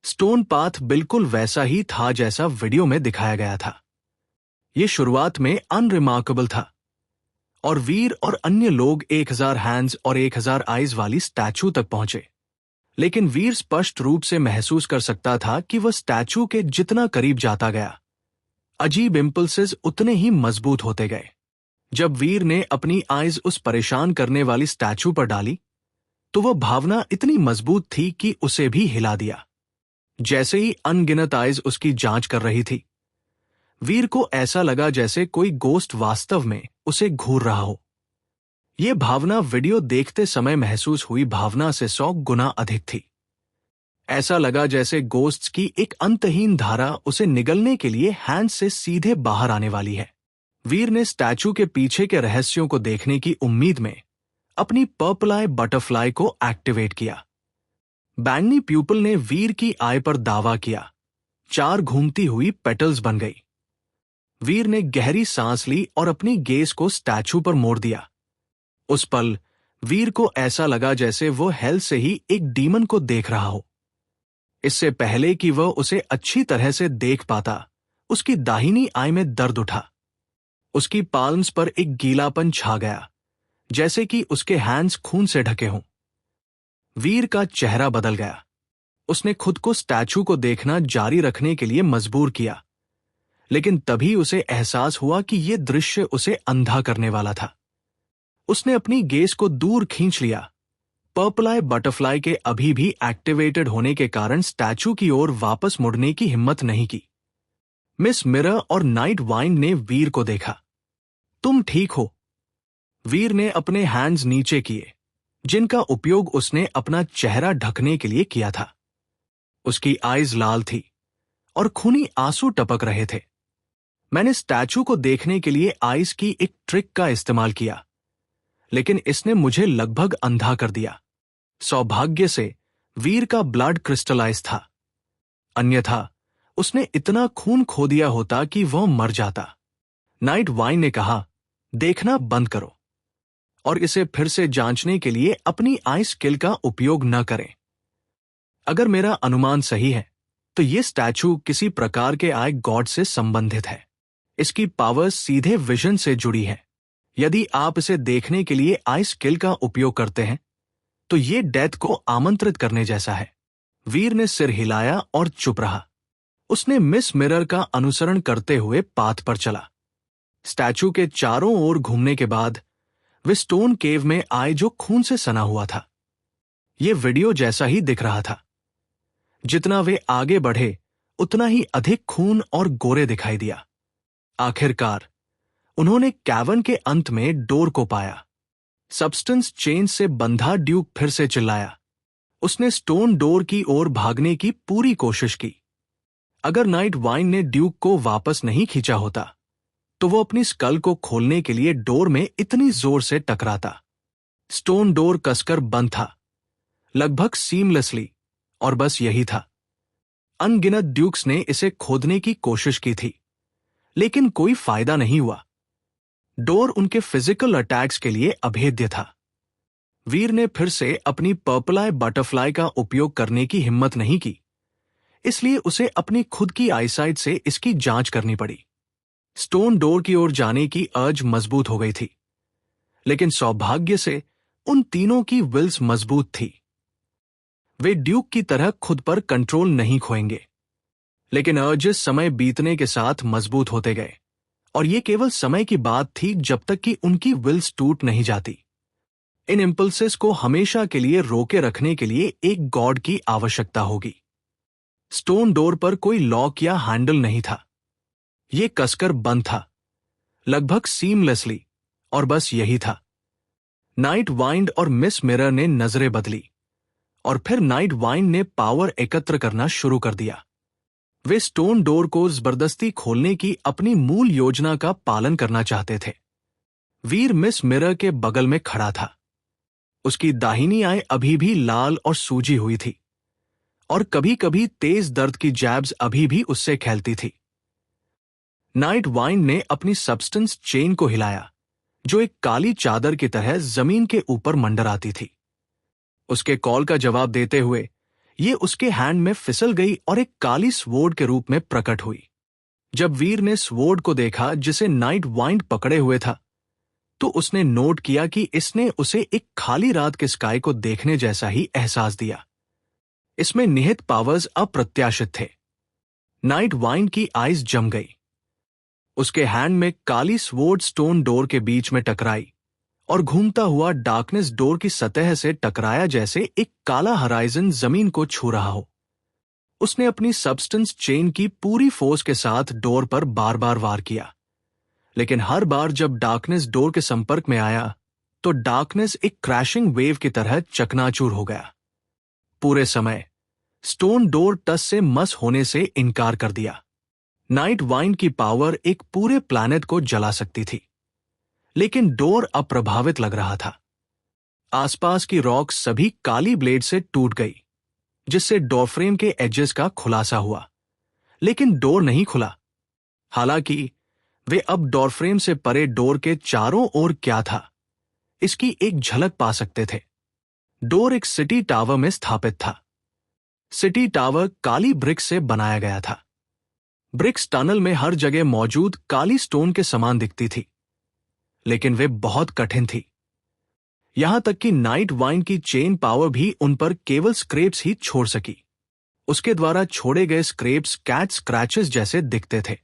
स्टोन पाथ बिल्कुल वैसा ही था जैसा वीडियो में दिखाया गया था। यह शुरुआत में अनरिमार्केबल था और वीर और अन्य लोग 1000 हैंड्स और 1000 आइज वाली स्टैचू तक पहुंचे। लेकिन वीर स्पष्ट रूप से महसूस कर सकता था कि वह स्टैचू के जितना करीब जाता गया, अजीब इंपल्सेस उतने ही मजबूत होते गए। जब वीर ने अपनी आइज उस परेशान करने वाली स्टैचू पर डाली तो वह भावना इतनी मजबूत थी कि उसे भी हिला दिया। जैसे ही अनगिनत आइज उसकी जांच कर रही थी, वीर को ऐसा लगा जैसे कोई गोस्ट वास्तव में उसे घूर रहा हो। यह भावना वीडियो देखते समय महसूस हुई भावना से 100 गुना अधिक थी। ऐसा लगा जैसे गोस्ट्स की एक अंतहीन धारा उसे निगलने के लिए हैंड से सीधे बाहर आने वाली है। वीर ने स्टैचू के पीछे के रहस्यों को देखने की उम्मीद में अपनी पर्पल आई बटरफ्लाई को एक्टिवेट किया। बैंगनी प्यूपल ने वीर की आई पर दावा किया। 4 घूमती हुई पेटल्स बन गई। वीर ने गहरी सांस ली और अपनी गेज को स्टैचू पर मोड़ दिया। उस पल वीर को ऐसा लगा जैसे वो हेल से ही एक डीमन को देख रहा हो। इससे पहले कि वह उसे अच्छी तरह से देख पाता, उसकी दाहिनी आई में दर्द उठा। उसकी पाल्म्स पर एक गीलापन छा गया, जैसे कि उसके हैंड्स खून से ढके हों। वीर का चेहरा बदल गया। उसने खुद को स्टैचू को देखना जारी रखने के लिए मजबूर किया, लेकिन तभी उसे एहसास हुआ कि यह दृश्य उसे अंधा करने वाला था। उसने अपनी गेज को दूर खींच लिया। पर्पल आई बटरफ्लाई के अभी भी एक्टिवेटेड होने के कारण स्टैचू की ओर वापस मुड़ने की हिम्मत नहीं की। मिस मिरर और नाइट वाइंड ने वीर को देखा। तुम ठीक हो? वीर ने अपने हैंड्स नीचे किए, जिनका उपयोग उसने अपना चेहरा ढकने के लिए किया था। उसकी आइज लाल थी और खूनी आंसू टपक रहे थे। मैंने स्टैचू को देखने के लिए आइज की एक ट्रिक का इस्तेमाल किया, लेकिन इसने मुझे लगभग अंधा कर दिया। सौभाग्य से वीर का ब्लड क्रिस्टलाइज था, अन्यथा उसने इतना खून खो दिया होता कि वह मर जाता। नाइट वाइन ने कहा, देखना बंद करो और इसे फिर से जांचने के लिए अपनी आई स्किल का उपयोग न करें। अगर मेरा अनुमान सही है तो यह स्टैचू किसी प्रकार के आई गॉड से संबंधित है। इसकी पावर सीधे विजन से जुड़ी है। यदि आप इसे देखने के लिए आई स्किल का उपयोग करते हैं तो यह डेथ को आमंत्रित करने जैसा है। वीर ने सिर हिलाया और चुप रहा। उसने मिस मिरर का अनुसरण करते हुए पाथ पर चला। स्टैचू के चारों ओर घूमने के बाद वे स्टोन केव में आए जो खून से सना हुआ था। यह वीडियो जैसा ही दिख रहा था। जितना वे आगे बढ़े उतना ही अधिक खून और गोरे दिखाई दिया। आखिरकार उन्होंने कैवर्न के अंत में डोर को पाया। सब्सटेंस चेन से बंधा ड्यूक फिर से चिल्लाया। उसने स्टोन डोर की ओर भागने की पूरी कोशिश की। अगर नाइट वाइन ने ड्यूक को वापस नहीं खींचा होता तो वो अपनी स्कल को खोलने के लिए डोर में इतनी जोर से टकराता। स्टोन डोर कसकर बंद था, लगभग सीमलेसली, और बस यही था। अनगिनत ड्यूक्स ने इसे खोदने की कोशिश की थी, लेकिन कोई फायदा नहीं हुआ। डोर उनके फिजिकल अटैक्स के लिए अभेद्य था। वीर ने फिर से अपनी पर्पल आई बटरफ्लाई का उपयोग करने की हिम्मत नहीं की, इसलिए उसे अपनी खुद की आईसाइट से इसकी जांच करनी पड़ी। स्टोन डोर की ओर जाने की अर्ज मजबूत हो गई थी, लेकिन सौभाग्य से उन तीनों की विल्स मजबूत थी। वे ड्यूक की तरह खुद पर कंट्रोल नहीं खोएंगे, लेकिन अर्जेस समय बीतने के साथ मजबूत होते गए, और ये केवल समय की बात थी जब तक कि उनकी विल्स टूट नहीं जाती। इन इंपल्सेस को हमेशा के लिए रोके रखने के लिए एक गॉड की आवश्यकता होगी। स्टोन डोर पर कोई लॉक या हैंडल नहीं था। यह कसकर बंद था, लगभग सीमलेसली, और बस यही था। नाइट वाइंड और मिस मिरर ने नजरें बदली, और फिर नाइट वाइंड ने पावर एकत्र करना शुरू कर दिया। वे स्टोन डोर को जबरदस्ती खोलने की अपनी मूल योजना का पालन करना चाहते थे। वीर मिस मिरर के बगल में खड़ा था। उसकी दाहिनी आंख अभी भी लाल और सूजी हुई थी, और कभी कभी तेज दर्द की जैब्स अभी भी उससे खेलती थी। नाइट वाइंड ने अपनी सब्सटेंस चेन को हिलाया, जो एक काली चादर की तरह जमीन के ऊपर मंडराती थी। उसके कॉल का जवाब देते हुए ये उसके हैंड में फिसल गई और एक काली स्वॉर्ड के रूप में प्रकट हुई। जब वीर ने स्वॉर्ड को देखा जिसे नाइट वाइंड पकड़े हुए था, तो उसने नोट किया कि इसने उसे एक खाली रात के स्काई को देखने जैसा ही एहसास दिया। इसमें निहित पावर्स अप्रत्याशित थे। नाइट वाइंड की आइज जम गई। उसके हैंड में काली स्वॉर्ड स्टोन डोर के बीच में टकराई और घूमता हुआ डार्कनेस डोर की सतह से टकराया जैसे एक काला हराइजन जमीन को छू रहा हो। उसने अपनी सब्सटेंस चेन की पूरी फोर्स के साथ डोर पर बार बार वार किया, लेकिन हर बार जब डार्कनेस डोर के संपर्क में आया तो डार्कनेस एक क्रैशिंग वेव की तरह चकनाचूर हो गया। पूरे समय स्टोन डोर टस से मस होने से इनकार कर दिया। नाइट वाइन की पावर एक पूरे प्लैनेट को जला सकती थी, लेकिन डोर अप्रभावित लग रहा था। आसपास की रॉक सभी काली ब्लेड से टूट गई, जिससे डोर फ्रेम के एजेस का खुलासा हुआ, लेकिन डोर नहीं खुला। हालांकि वे अब डोर फ्रेम से परे डोर के चारों ओर क्या था, इसकी एक झलक पा सकते थे। डोर एक सिटी टावर में स्थापित था। सिटी टावर काली ब्रिक्स से बनाया गया था। ब्रिक्स टनल में हर जगह मौजूद काली स्टोन के समान दिखती थी, लेकिन वे बहुत कठिन थी। यहां तक कि नाइट वाइन की चेन पावर भी उन पर केवल स्क्रेप्स ही छोड़ सकी। उसके द्वारा छोड़े गए स्क्रेप्स कैट स्क्रैचेस जैसे दिखते थे।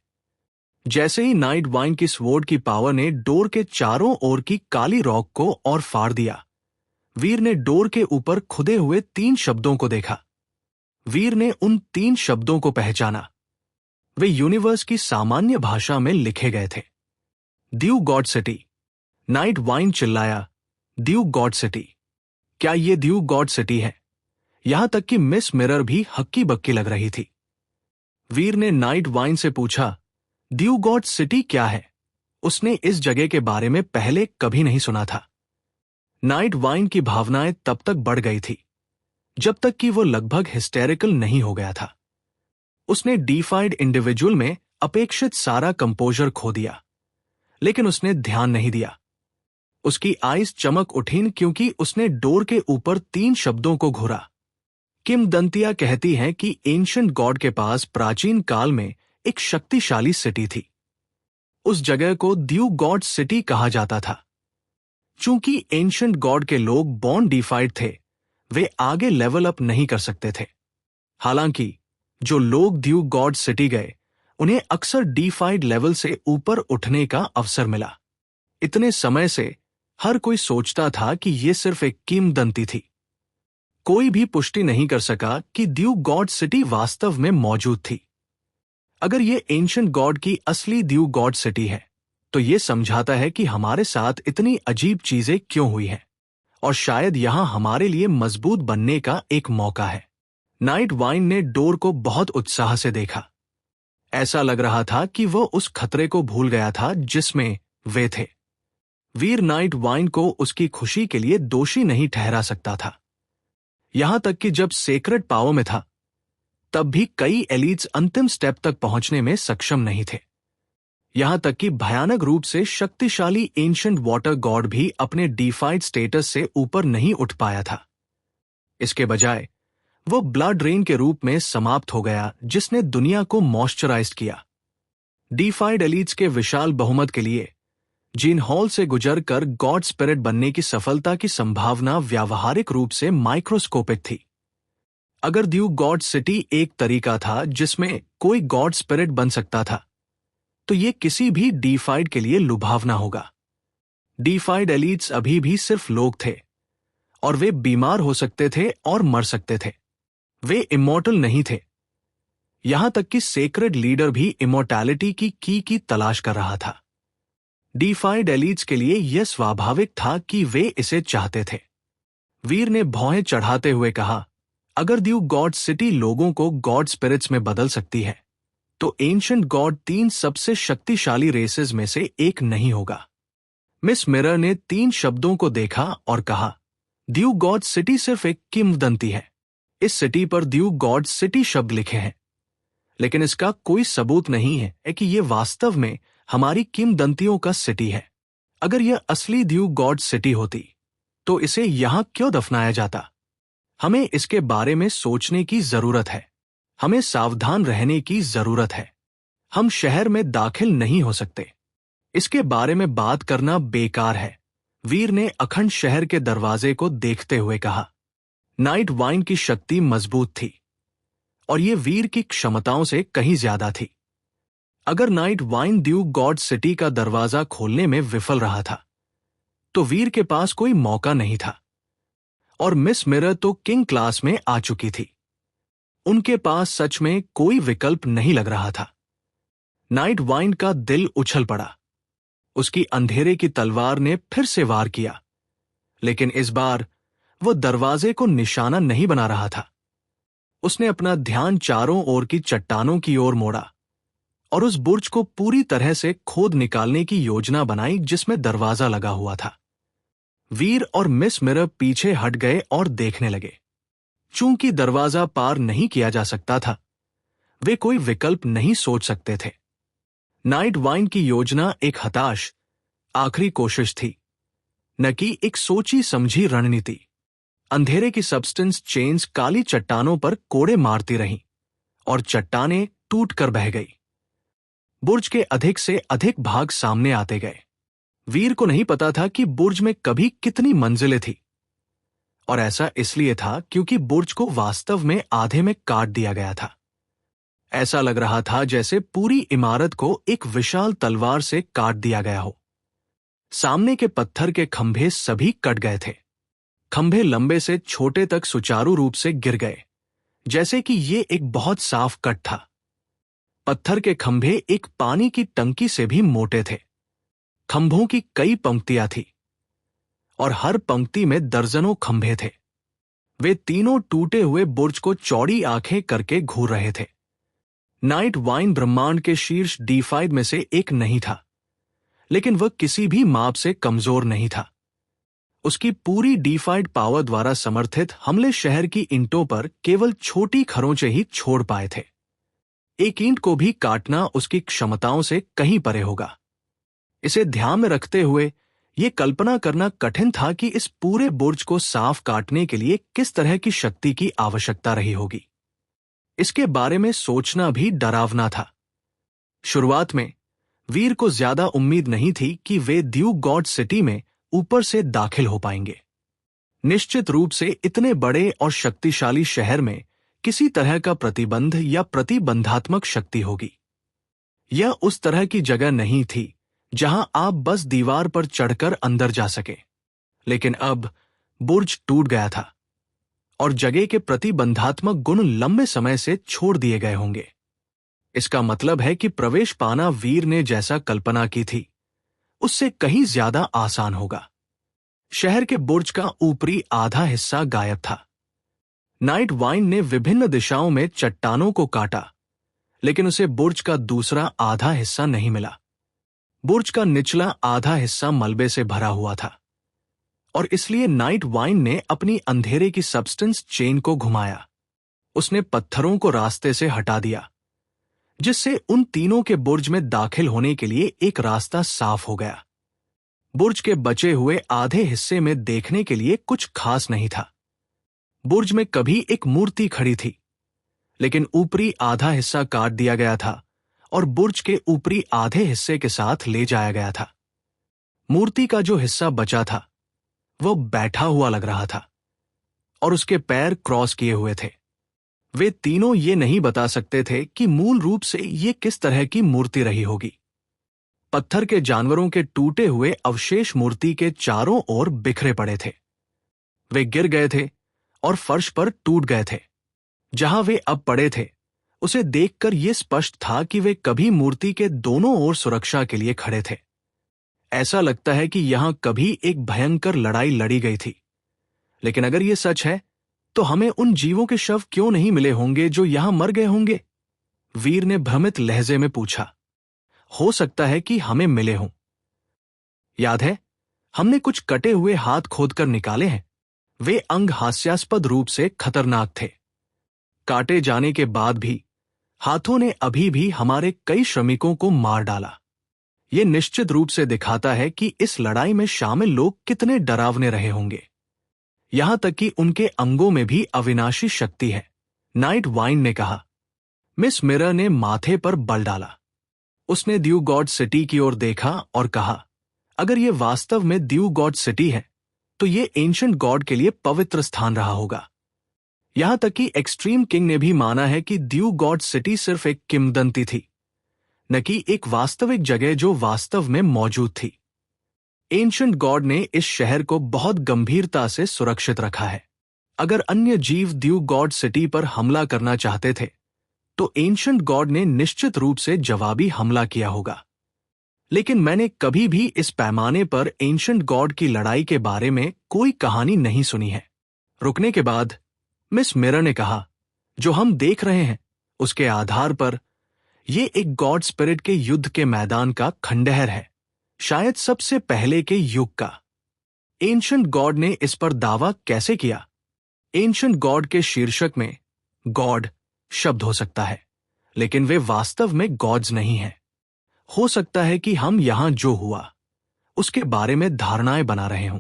जैसे ही नाइट वाइन की स्वॉर्ड की पावर ने डोर के चारों ओर की काली रॉक को और फाड़ दिया, वीर ने डोर के ऊपर खुदे हुए 3 शब्दों को देखा। वीर ने उन 3 शब्दों को पहचाना। वे यूनिवर्स की सामान्य भाषा में लिखे गए थे। Due God city. Night wine चिल्लाया, ड्यू गॉड सिटी। क्या ये ड्यू गॉड सिटी है? यहां तक कि मिस मिरर भी हक्की बक्की लग रही थी। वीर ने नाइट वाइन से पूछा, ड्यू गॉड सिटी क्या है? उसने इस जगह के बारे में पहले कभी नहीं सुना था। नाइट वाइन की भावनाएं तब तक बढ़ गई थी जब तक कि वो लगभग हिस्टेरिकल नहीं हो गया था। उसने डीफाइड इंडिविजुअल में अपेक्षित सारा कंपोजर खो दिया, लेकिन उसने ध्यान नहीं दिया। उसकी आईज चमक उठीं क्योंकि उसने डोर के ऊपर 3 शब्दों को घुरा। किंवदंतियां कहती हैं कि एंशिएंट गॉड के पास प्राचीन काल में एक शक्तिशाली सिटी थी। उस जगह को ड्यू गॉड सिटी कहा जाता था। चूंकि एंशिएंट गॉड के लोग बॉर्न डीफाइड थे, वे आगे लेवल अप नहीं कर सकते थे। हालांकि जो लोग ड्यू गॉड सिटी गए, उन्हें अक्सर डीफाइड लेवल से ऊपर उठने का अवसर मिला। इतने समय से हर कोई सोचता था कि यह सिर्फ एक किंवदंती थी। कोई भी पुष्टि नहीं कर सका कि ड्यू गॉड सिटी वास्तव में मौजूद थी। अगर यह एंशिएंट गॉड की असली ड्यू गॉड सिटी है, तो यह समझाता है कि हमारे साथ इतनी अजीब चीजें क्यों हुई हैं, और शायद यहां हमारे लिए मजबूत बनने का एक मौका है। नाइट वाइन ने डोर को बहुत उत्साह से देखा। ऐसा लग रहा था कि वह उस खतरे को भूल गया था जिसमें वे थे। वीर नाइट वाइन को उसकी खुशी के लिए दोषी नहीं ठहरा सकता था। यहां तक कि जब सेक्रेड पावर में था, तब भी कई एलीट्स अंतिम स्टेप तक पहुंचने में सक्षम नहीं थे। यहां तक कि भयानक रूप से शक्तिशाली एंशिएंट वाटर गॉड भी अपने डीफाइड स्टेटस से ऊपर नहीं उठ पाया था। इसके बजाय वो ब्लड रेन के रूप में समाप्त हो गया, जिसने दुनिया को मॉइस्चराइज किया। डीफाइड एलीट्स के विशाल बहुमत के लिए जीन हॉल से गुजरकर गॉड स्पिरिट बनने की सफलता की संभावना व्यावहारिक रूप से माइक्रोस्कोपिक थी। अगर ड्यू गॉड सिटी एक तरीका था जिसमें कोई गॉड स्पिरिट बन सकता था, तो ये किसी भी डीफाइड के लिए लुभावना होगा। डीफाइड एलीट्स अभी भी सिर्फ लोग थे, और वे बीमार हो सकते थे और मर सकते थे। वे इमॉर्टल नहीं थे। यहां तक कि सेक्रेड लीडर भी इमॉर्टैलिटी की तलाश कर रहा था। डीफाइड एलीट्स के लिए यह स्वाभाविक था कि वे इसे चाहते थे। वीर ने भौहें चढ़ाते हुए कहा, अगर ड्यू गॉड सिटी लोगों को गॉड स्पिरिट्स में बदल सकती है, तो एंशिएंट गॉड 3 सबसे शक्तिशाली रेसेस में से एक नहीं होगा। मिस मिरर ने 3 शब्दों को देखा और कहा, ड्यू गॉड सिटी सिर्फ एक किंवदंती है। इस सिटी पर ड्यू गॉड सिटी शब्द लिखे हैं, लेकिन इसका कोई सबूत नहीं है कि यह वास्तव में हमारी किंवदंतियों का सिटी है। अगर यह असली ड्यू गॉड सिटी होती, तो इसे यहां क्यों दफनाया जाता? हमें इसके बारे में सोचने की जरूरत है। हमें सावधान रहने की जरूरत है। हम शहर में दाखिल नहीं हो सकते। इसके बारे में बात करना बेकार है। वीर ने अखंड शहर के दरवाजे को देखते हुए कहा। नाइट वाइन की शक्ति मजबूत थी, और यह वीर की क्षमताओं से कहीं ज्यादा थी। अगर night wine Duke God city का दरवाजा खोलने में विफल रहा था तो वीर के पास कोई मौका नहीं था, और मिस मिरर तो किंग क्लास में आ चुकी थी। उनके पास सच में कोई विकल्प नहीं लग रहा था। नाइट वाइन का दिल उछल पड़ा। उसकी अंधेरे की तलवार ने फिर से वार किया, लेकिन इस बार वो दरवाजे को निशाना नहीं बना रहा था। उसने अपना ध्यान चारों ओर की चट्टानों की ओर मोड़ा और उस बुर्ज को पूरी तरह से खोद निकालने की योजना बनाई जिसमें दरवाजा लगा हुआ था। वीर और मिस मिरर पीछे हट गए और देखने लगे। चूंकि दरवाजा पार नहीं किया जा सकता था, वे कोई विकल्प नहीं सोच सकते थे। नाइट वाइन की योजना एक हताश आखिरी कोशिश थी, न कि एक सोची समझी रणनीति। अंधेरे की सब्सटेंस चेन्स काली चट्टानों पर कोड़े मारती रहीं और चट्टानें टूट कर बह गई। बुर्ज के अधिक से अधिक भाग सामने आते गए। वीर को नहीं पता था कि बुर्ज में कभी कितनी मंजिलें थी, और ऐसा इसलिए था क्योंकि बुर्ज को वास्तव में आधे में काट दिया गया था। ऐसा लग रहा था जैसे पूरी इमारत को एक विशाल तलवार से काट दिया गया हो। सामने के पत्थर के खंभे सभी कट गए थे। खंभे लंबे से छोटे तक सुचारू रूप से गिर गए, जैसे कि ये एक बहुत साफ कट था। पत्थर के खंभे एक पानी की टंकी से भी मोटे थे। खंभों की कई पंक्तियां थी और हर पंक्ति में दर्जनों खंभे थे। वे तीनों टूटे हुए बुर्ज को चौड़ी आंखें करके घूर रहे थे। नाइट वाइन ब्रह्मांड के शीर्ष D5 में से एक नहीं था, लेकिन वह किसी भी माप से कमजोर नहीं था। उसकी पूरी D5 पावर द्वारा समर्थित हमले शहर की ईंटों पर केवल छोटी खरोंचें ही छोड़ पाए थे। एक ईंट को भी काटना उसकी क्षमताओं से कहीं परे होगा। इसे ध्यान में रखते हुए यह कल्पना करना कठिन था कि इस पूरे बुर्ज को साफ काटने के लिए किस तरह की शक्ति की आवश्यकता रही होगी। इसके बारे में सोचना भी डरावना था। शुरुआत में वीर को ज्यादा उम्मीद नहीं थी कि वे ड्यूक गॉड सिटी में ऊपर से दाखिल हो पाएंगे। निश्चित रूप से इतने बड़े और शक्तिशाली शहर में किसी तरह का प्रतिबंध या प्रतिबंधात्मक शक्ति होगी। यह उस तरह की जगह नहीं थी जहां आप बस दीवार पर चढ़कर अंदर जा सके। लेकिन अब बुर्ज टूट गया था और जगह के प्रतिबंधात्मक गुण लंबे समय से छोड़ दिए गए होंगे। इसका मतलब है कि प्रवेश पाना वीर ने जैसा कल्पना की थी उससे कहीं ज्यादा आसान होगा। शहर के बुर्ज का ऊपरी आधा हिस्सा गायब था। नाइट वाइन ने विभिन्न दिशाओं में चट्टानों को काटा, लेकिन उसे बुर्ज का दूसरा आधा हिस्सा नहीं मिला। बुर्ज का निचला आधा हिस्सा मलबे से भरा हुआ था, और इसलिए नाइट वाइन ने अपनी अंधेरे की सब्सटेंस चेन को घुमाया। उसने पत्थरों को रास्ते से हटा दिया, जिससे उन तीनों के बुर्ज में दाखिल होने के लिए एक रास्ता साफ हो गया। बुर्ज के बचे हुए आधे हिस्से में देखने के लिए कुछ खास नहीं था। बुर्ज में कभी एक मूर्ति खड़ी थी, लेकिन ऊपरी आधा हिस्सा काट दिया गया था और बुर्ज के ऊपरी आधे हिस्से के साथ ले जाया गया था। मूर्ति का जो हिस्सा बचा था वो बैठा हुआ लग रहा था और उसके पैर क्रॉस किए हुए थे। वे तीनों ये नहीं बता सकते थे कि मूल रूप से ये किस तरह की मूर्ति रही होगी। पत्थर के जानवरों के टूटे हुए अवशेष मूर्ति के चारों ओर बिखरे पड़े थे। वे गिर गए थे और फर्श पर टूट गए थे। जहां वे अब पड़े थे उसे देखकर यह स्पष्ट था कि वे कभी मूर्ति के दोनों ओर सुरक्षा के लिए खड़े थे। ऐसा लगता है कि यहां कभी एक भयंकर लड़ाई लड़ी गई थी। लेकिन अगर यह सच है तो हमें उन जीवों के शव क्यों नहीं मिले होंगे जो यहां मर गए होंगे? वीर ने भ्रमित लहजे में पूछा। हो सकता है कि हमें मिले हों। याद है, हमने कुछ कटे हुए हाथ खोदकर निकाले हैं। वे अंग हास्यास्पद रूप से खतरनाक थे। काटे जाने के बाद भी हाथों ने अभी भी हमारे कई श्रमिकों को मार डाला। यह निश्चित रूप से दिखाता है कि इस लड़ाई में शामिल लोग कितने डरावने रहे होंगे। यहां तक कि उनके अंगों में भी अविनाशी शक्ति है, नाइट वाइन ने कहा। मिस मिरर ने माथे पर बल डाला। उसने ड्यूक गॉड सिटी की ओर देखा और कहा, अगर यह वास्तव में ड्यूक गॉड सिटी है तो यह एंशिएंट गॉड के लिए पवित्र स्थान रहा होगा। यहां तक कि एक्सट्रीम किंग ने भी माना है कि ड्यूक गॉड सिटी सिर्फ एक किंवदंती थी। न कि एक वास्तविक जगह जो वास्तव में मौजूद थी। एंशिएंट गॉड ने इस शहर को बहुत गंभीरता से सुरक्षित रखा है। अगर अन्य जीव ड्यू गॉड सिटी पर हमला करना चाहते थे तो एंशिएंट गॉड ने निश्चित रूप से जवाबी हमला किया होगा। लेकिन मैंने कभी भी इस पैमाने पर एंशिएंट गॉड की लड़ाई के बारे में कोई कहानी नहीं सुनी है। रुकने के बाद मिस मिरर ने कहा, जो हम देख रहे हैं उसके आधार पर यह एक गॉड स्पिरिट के युद्ध के मैदान का खंडहर है, शायद सबसे पहले के युग का। एंशिएंट गॉड ने इस पर दावा कैसे किया? एंशिएंट गॉड के शीर्षक में गॉड शब्द हो सकता है, लेकिन वे वास्तव में गॉड्स नहीं हैं। हो सकता है कि हम यहां जो हुआ उसके बारे में धारणाएं बना रहे हों।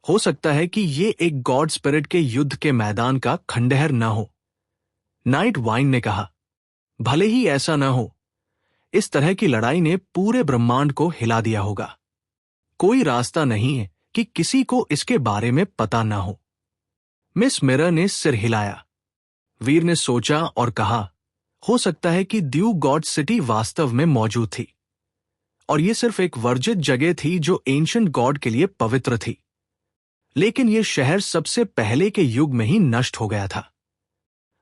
हो सकता है कि ये एक गॉड स्पिरिट के युद्ध के मैदान का खंडहर न हो। नाइट वाइन ने कहा, भले ही ऐसा न हो, इस तरह की लड़ाई ने पूरे ब्रह्मांड को हिला दिया होगा। कोई रास्ता नहीं है कि किसी को इसके बारे में पता न हो। मिस मिरर ने सिर हिलाया। वीर ने सोचा और कहा, हो सकता है कि ड्यू गॉड सिटी वास्तव में मौजूद थी और यह सिर्फ एक वर्जित जगह थी जो एंशिएंट गॉड के लिए पवित्र थी। लेकिन यह शहर सबसे पहले के युग में ही नष्ट हो गया था।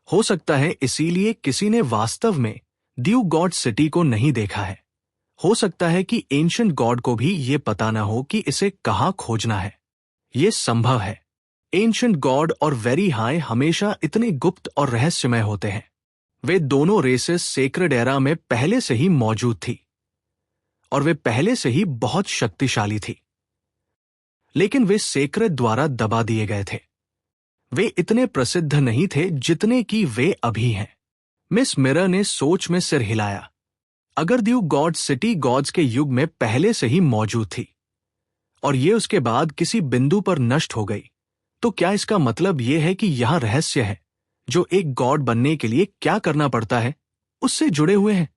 हो सकता है इसीलिए किसी ने वास्तव में ड्यू गॉड सिटी को नहीं देखा है। हो सकता है कि एंशिएंट गॉड को भी यह पता न हो कि इसे कहां खोजना है। यह संभव है। एंशिएंट गॉड और वेरी हाई हमेशा इतने गुप्त और रहस्यमय होते हैं। वे दोनों रेसेस सेक्रेड एरा में पहले से ही मौजूद थी और वे पहले से ही बहुत शक्तिशाली थी, लेकिन वे सेक्रेड द्वारा दबा दिए गए थे। वे इतने प्रसिद्ध नहीं थे जितने कि वे अभी हैं। मिस मिरर ने सोच में सिर हिलाया। अगर ड्यू गॉड सिटी गॉड्स के युग में पहले से ही मौजूद थी और ये उसके बाद किसी बिंदु पर नष्ट हो गई, तो क्या इसका मतलब यह है कि यहां रहस्य है जो एक गॉड बनने के लिए क्या करना पड़ता है उससे जुड़े हुए हैं?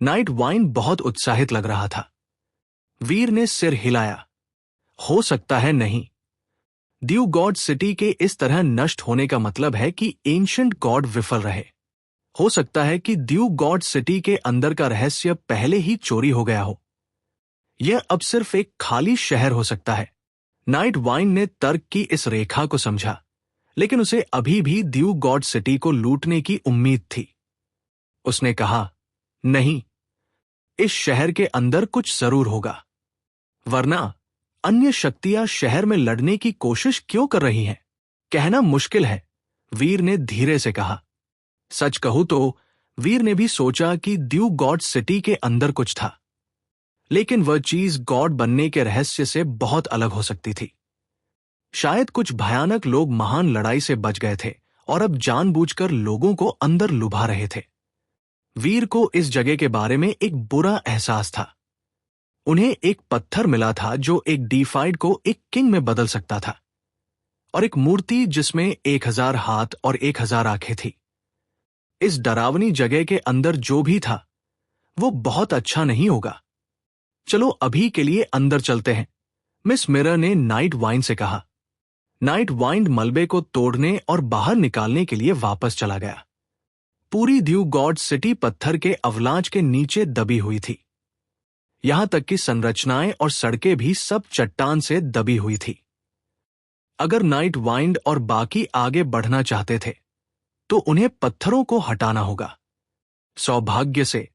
नाइट वाइन बहुत उत्साहित लग रहा था। वीर ने सिर हिलाया। हो सकता है नहीं। ड्यू गॉड सिटी के इस तरह नष्ट होने का मतलब है कि एंशिएंट गॉड विफल रहे। हो सकता है कि ड्यू गॉड सिटी के अंदर का रहस्य पहले ही चोरी हो गया हो। यह अब सिर्फ एक खाली शहर हो सकता है। नाइट वाइन ने तर्क की इस रेखा को समझा, लेकिन उसे अभी भी ड्यू गॉड सिटी को लूटने की उम्मीद थी। उसने कहा, नहीं, इस शहर के अंदर कुछ जरूर होगा, वरना अन्य शक्तियां शहर में लड़ने की कोशिश क्यों कर रही हैं? कहना मुश्किल है, वीर ने धीरे से कहा। सच कहूं तो वीर ने भी सोचा कि ड्यू गॉड सिटी के अंदर कुछ था, लेकिन वह चीज गॉड बनने के रहस्य से बहुत अलग हो सकती थी। शायद कुछ भयानक लोग महान लड़ाई से बच गए थे और अब जानबूझकर लोगों को अंदर लुभा रहे थे। वीर को इस जगह के बारे में एक बुरा एहसास था। उन्हें एक पत्थर मिला था जो एक डीफाइड को एक किंग में बदल सकता था, और एक मूर्ति जिसमें 1000 हाथ और 1000 आंखें थी। इस डरावनी जगह के अंदर जो भी था वो बहुत अच्छा नहीं होगा। चलो अभी के लिए अंदर चलते हैं, मिस मिरर ने नाइट वाइन से कहा। नाइट वाइन मलबे को तोड़ने और बाहर निकालने के लिए वापस चला गया। पूरी ड्यू गॉड सिटी पत्थर के अवलांच के नीचे दबी हुई थी। यहां तक कि संरचनाएं और सड़कें भी सब चट्टान से दबी हुई थी। अगर नाइट वाइंड और बाकी आगे बढ़ना चाहते थे तो उन्हें पत्थरों को हटाना होगा। सौभाग्य से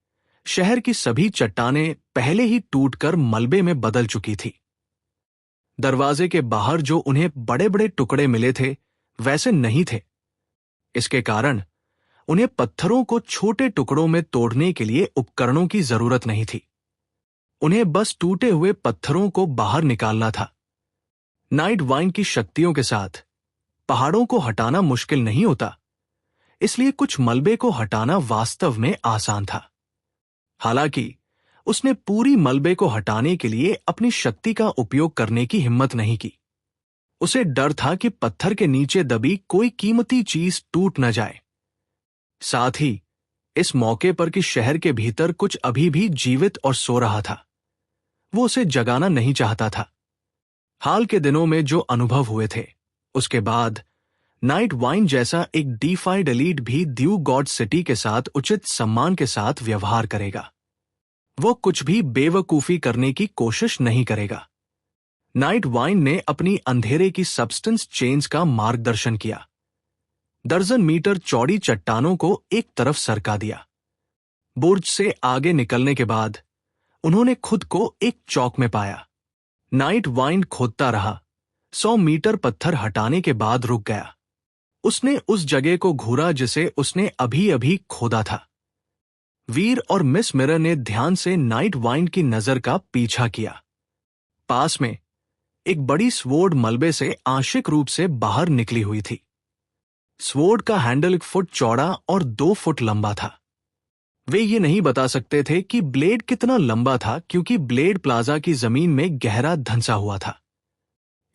शहर की सभी चट्टानें पहले ही टूटकर मलबे में बदल चुकी थी। दरवाजे के बाहर जो उन्हें बड़े बड़े टुकड़े मिले थे वैसे नहीं थे। इसके कारण उन्हें पत्थरों को छोटे टुकड़ों में तोड़ने के लिए उपकरणों की जरूरत नहीं थी। उन्हें बस टूटे हुए पत्थरों को बाहर निकालना था। नाइट वाइन की शक्तियों के साथ पहाड़ों को हटाना मुश्किल नहीं होता, इसलिए कुछ मलबे को हटाना वास्तव में आसान था। हालांकि उसने पूरी मलबे को हटाने के लिए अपनी शक्ति का उपयोग करने की हिम्मत नहीं की। उसे डर था कि पत्थर के नीचे दबी कोई कीमती चीज टूट न जाए। साथ ही इस मौके पर कि शहर के भीतर कुछ अभी भी जीवित और सो रहा था, वो उसे जगाना नहीं चाहता था। हाल के दिनों में जो अनुभव हुए थे उसके बाद नाइट वाइन जैसा एक डीफाइड एलीट भी ड्यू गॉड सिटी के साथ उचित सम्मान के साथ व्यवहार करेगा। वो कुछ भी बेवकूफी करने की कोशिश नहीं करेगा। नाइट वाइंड ने अपनी अंधेरे की सब्सटेंस चेन्स का मार्गदर्शन किया। दर्जन मीटर चौड़ी चट्टानों को एक तरफ सरका दिया। बुर्ज से आगे निकलने के बाद उन्होंने खुद को एक चौक में पाया। नाइट वाइंड खोदता रहा। 100 मीटर पत्थर हटाने के बाद रुक गया। उसने उस जगह को घूरा जिसे उसने अभी अभी खोदा था। वीर और मिस मिरर ने ध्यान से नाइट वाइंड की नजर का पीछा किया। पास में एक बड़ी स्वॉर्ड मलबे से आंशिक रूप से बाहर निकली हुई थी। स्वॉर्ड का हैंडल 1 फुट चौड़ा और 2 फुट लंबा था। वे ये नहीं बता सकते थे कि ब्लेड कितना लंबा था क्योंकि ब्लेड प्लाजा की जमीन में गहरा धंसा हुआ था।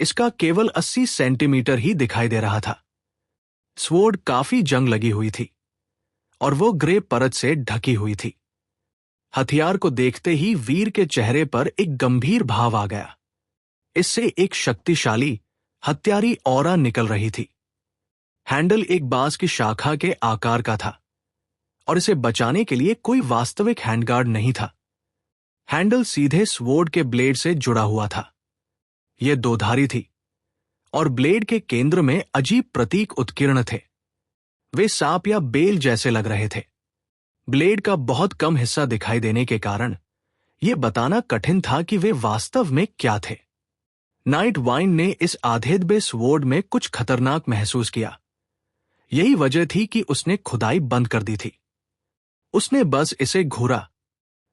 इसका केवल 80 सेंटीमीटर ही दिखाई दे रहा था। स्वॉर्ड काफी जंग लगी हुई थी और वो ग्रे परत से ढकी हुई थी। हथियार को देखते ही वीर के चेहरे पर एक गंभीर भाव आ गया। इससे एक शक्तिशाली हत्यारी ऑरा निकल रही थी। हैंडल एक बांस की शाखा के आकार का था और इसे बचाने के लिए कोई वास्तविक हैंडगार्ड नहीं था। हैंडल सीधे स्वॉर्ड के ब्लेड से जुड़ा हुआ था। यह दोधारी थी और ब्लेड के केंद्र में अजीब प्रतीक उत्कीर्ण थे। वे सांप या बेल जैसे लग रहे थे। ब्लेड का बहुत कम हिस्सा दिखाई देने के कारण यह बताना कठिन था कि वे वास्तव में क्या थे। नाइट वाइंड ने इस आधेधबे स्वॉर्ड में कुछ खतरनाक महसूस किया। यही वजह थी कि उसने खुदाई बंद कर दी थी। उसने बस इसे घूरा।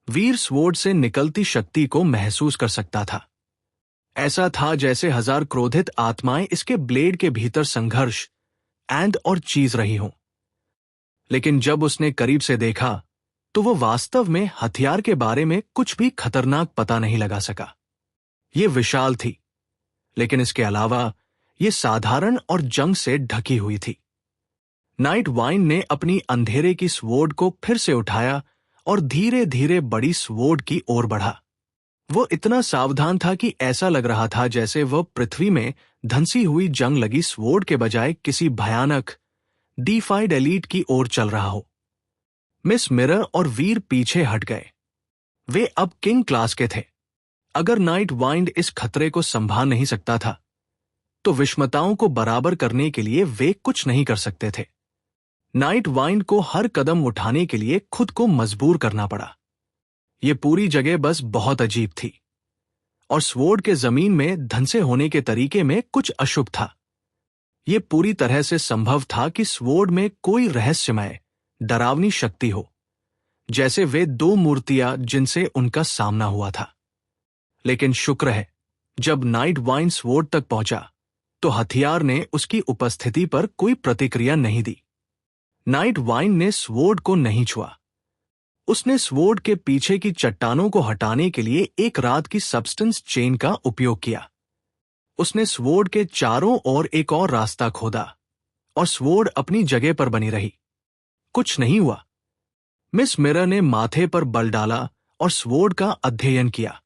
वीर स्वॉर्ड से निकलती शक्ति को महसूस कर सकता था। ऐसा था जैसे 1000 क्रोधित आत्माएं इसके ब्लेड के भीतर संघर्ष एंड और चीज रही हों। लेकिन जब उसने करीब से देखा तो वो वास्तव में हथियार के बारे में कुछ भी खतरनाक पता नहीं लगा सका। ये विशाल थी, लेकिन इसके अलावा ये साधारण और जंग से ढकी हुई थी। नाइट वाइंड ने अपनी अंधेरे की स्वॉर्ड को फिर से उठाया और धीरे धीरे बड़ी स्वॉर्ड की ओर बढ़ा। वो इतना सावधान था कि ऐसा लग रहा था जैसे वह पृथ्वी में धंसी हुई जंग लगी स्वॉर्ड के बजाय किसी भयानक डीफाइड एलीट की ओर चल रहा हो। मिस मिरर और वीर पीछे हट गए। वे अब किंग क्लास के थे। अगर नाइट वाइंड इस खतरे को संभाल नहीं सकता था तो विषमताओं को बराबर करने के लिए वे कुछ नहीं कर सकते थे। नाइट वाइंड को हर कदम उठाने के लिए खुद को मजबूर करना पड़ा। यह पूरी जगह बस बहुत अजीब थी और स्वॉर्ड के जमीन में धंसे होने के तरीके में कुछ अशुभ था। यह पूरी तरह से संभव था कि स्वॉर्ड में कोई रहस्यमय डरावनी शक्ति हो, जैसे वे 2 मूर्तियां जिनसे उनका सामना हुआ था। लेकिन शुक्र है, जब नाइट वाइंड स्वॉर्ड तक पहुंचा तो हथियार ने उसकी उपस्थिति पर कोई प्रतिक्रिया नहीं दी। नाइट वाइंड ने स्वॉर्ड को नहीं छुआ। उसने स्वॉर्ड के पीछे की चट्टानों को हटाने के लिए एक रात की सब्सटेंस चेन का उपयोग किया। उसने स्वॉर्ड के चारों ओर एक और रास्ता खोदा और स्वॉर्ड अपनी जगह पर बनी रही। कुछ नहीं हुआ। मिस मिरर ने माथे पर बल डाला और स्वॉर्ड का अध्ययन किया।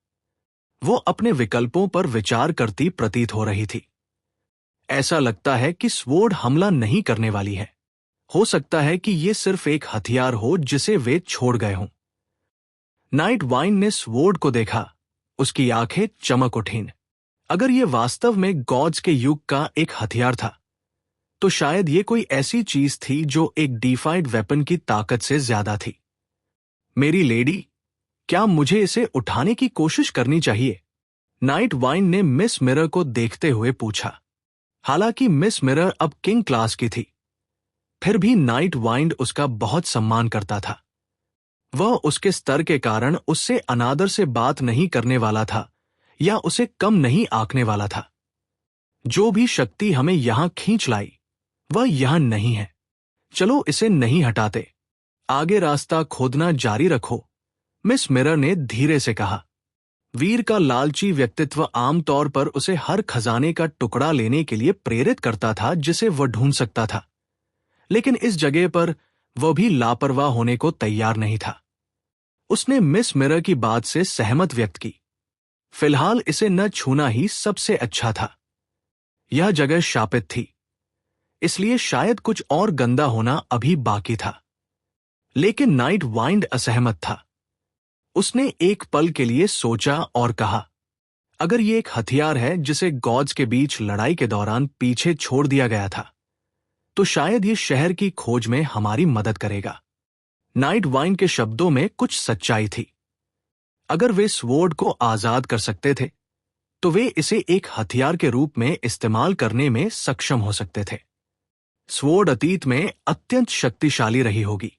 वो अपने विकल्पों पर विचार करती प्रतीत हो रही थी। ऐसा लगता है कि स्वॉर्ड हमला नहीं करने वाली है। हो सकता है कि यह सिर्फ एक हथियार हो जिसे वे छोड़ गए हों। नाइट वाइंड ने स्वॉर्ड को देखा। उसकी आंखें चमक उठीं। अगर यह वास्तव में गॉड्स के युग का एक हथियार था तो शायद ये कोई ऐसी चीज थी जो एक डीफाइड वेपन की ताकत से ज्यादा थी। मेरी लेडी, क्या मुझे इसे उठाने की कोशिश करनी चाहिए? नाइट वाइंड ने मिस मिरर को देखते हुए पूछा। हालांकि मिस मिरर अब किंग क्लास की थी, फिर भी नाइट वाइंड उसका बहुत सम्मान करता था। वह उसके स्तर के कारण उससे अनादर से बात नहीं करने वाला था या उसे कम नहीं आंकने वाला था। जो भी शक्ति हमें यहां खींच लाई वह यहां नहीं है। चलो इसे नहीं हटाते, आगे रास्ता खोदना जारी रखो, मिस मिरर ने धीरे से कहा। वीर का लालची व्यक्तित्व आमतौर पर उसे हर खजाने का टुकड़ा लेने के लिए प्रेरित करता था जिसे वह ढूंढ सकता था, लेकिन इस जगह पर वह भी लापरवाह होने को तैयार नहीं था। उसने मिस मिरर की बात से सहमत व्यक्त की। फिलहाल इसे न छूना ही सबसे अच्छा था। यह जगह शापित थी, इसलिए शायद कुछ और गंदा होना अभी बाकी था। लेकिन नाइट वाइंड असहमत था। उसने एक पल के लिए सोचा और कहा, अगर ये एक हथियार है जिसे गॉड्स के बीच लड़ाई के दौरान पीछे छोड़ दिया गया था, तो शायद ये शहर की खोज में हमारी मदद करेगा। नाइट वाइन के शब्दों में कुछ सच्चाई थी। अगर वे स्वॉर्ड को आजाद कर सकते थे, तो वे इसे एक हथियार के रूप में इस्तेमाल करने में सक्षम हो सकते थे। स्वॉर्ड अतीत में अत्यंत शक्तिशाली रही होगी।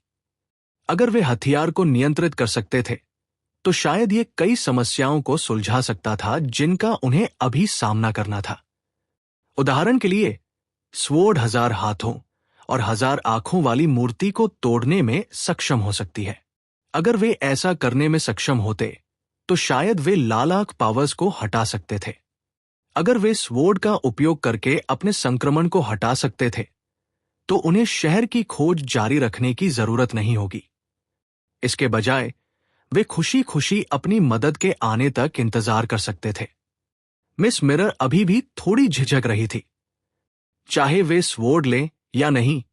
अगर वे हथियार को नियंत्रित कर सकते थे, तो शायद ये कई समस्याओं को सुलझा सकता था जिनका उन्हें अभी सामना करना था। उदाहरण के लिए, स्वॉर्ड 1000 हाथों और 1000 आंखों वाली मूर्ति को तोड़ने में सक्षम हो सकती है। अगर वे ऐसा करने में सक्षम होते, तो शायद वे लालाक पावर्स को हटा सकते थे। अगर वे स्वॉर्ड का उपयोग करके अपने संक्रमण को हटा सकते थे, तो उन्हें शहर की खोज जारी रखने की जरूरत नहीं होगी। इसके बजाय वे खुशी खुशी अपनी मदद के आने तक इंतजार कर सकते थे। मिस मिरर अभी भी थोड़ी झिझक रही थी। चाहे वे स्वॉर्ड लें या नहीं,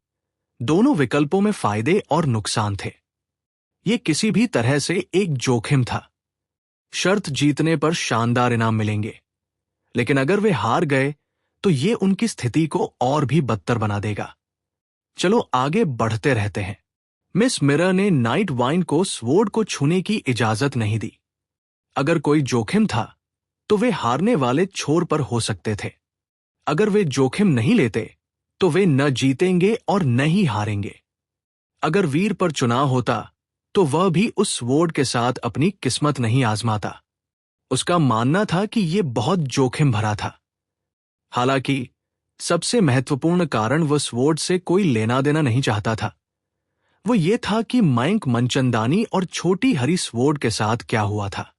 दोनों विकल्पों में फायदे और नुकसान थे। ये किसी भी तरह से एक जोखिम था। शर्त जीतने पर शानदार इनाम मिलेंगे, लेकिन अगर वे हार गए तो ये उनकी स्थिति को और भी बदतर बना देगा। चलो आगे बढ़ते रहते हैं। मिस मिरर ने नाइट वाइन को स्वॉर्ड को छूने की इजाजत नहीं दी। अगर कोई जोखिम था, तो वे हारने वाले छोर पर हो सकते थे। अगर वे जोखिम नहीं लेते, तो वे न जीतेंगे और न ही हारेंगे। अगर वीर पर चुनाव होता, तो वह भी उस स्वॉर्ड के साथ अपनी किस्मत नहीं आजमाता। उसका मानना था कि यह बहुत जोखिम भरा था। हालांकि सबसे महत्वपूर्ण कारण वह स्वॉर्ड से कोई लेना देना नहीं चाहता था। वो ये था कि मयंक मनचंदानी और छोटी हरी स्वॉर्ड के साथ क्या हुआ था।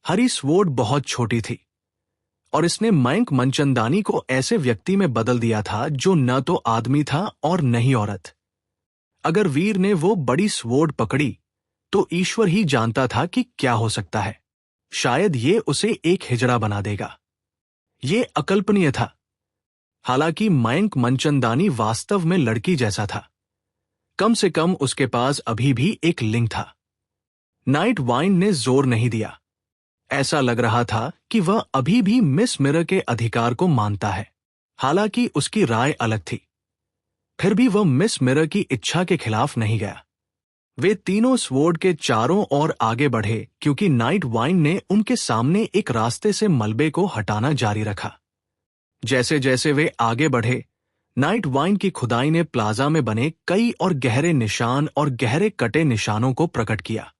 हरी स्वॉर्ड बहुत छोटी थी, और इसने मयंक मनचंदानी को ऐसे व्यक्ति में बदल दिया था जो न तो आदमी था और न ही औरत। अगर वीर ने वो बड़ी स्वॉर्ड पकड़ी, तो ईश्वर ही जानता था कि क्या हो सकता है। शायद ये उसे एक हिजड़ा बना देगा। ये अकल्पनीय था। हालांकि मयंक मनचंदानी वास्तव में लड़की जैसा था। कम से कम उसके पास अभी भी एक लिंग था। नाइट वाइन ने जोर नहीं दिया। ऐसा लग रहा था कि वह अभी भी मिस मिरर के अधिकार को मानता है। हालांकि उसकी राय अलग थी। फिर भी वह मिस मिरर की इच्छा के खिलाफ नहीं गया। वे तीनों स्वॉर्ड के चारों ओर आगे बढ़े क्योंकि नाइट वाइन ने उनके सामने एक रास्ते से मलबे को हटाना जारी रखा। जैसे जैसे वे आगे बढ़े, नाइट वाइन की खुदाई ने प्लाजा में बने कई और गहरे निशान और गहरे कटे निशानों को प्रकट किया।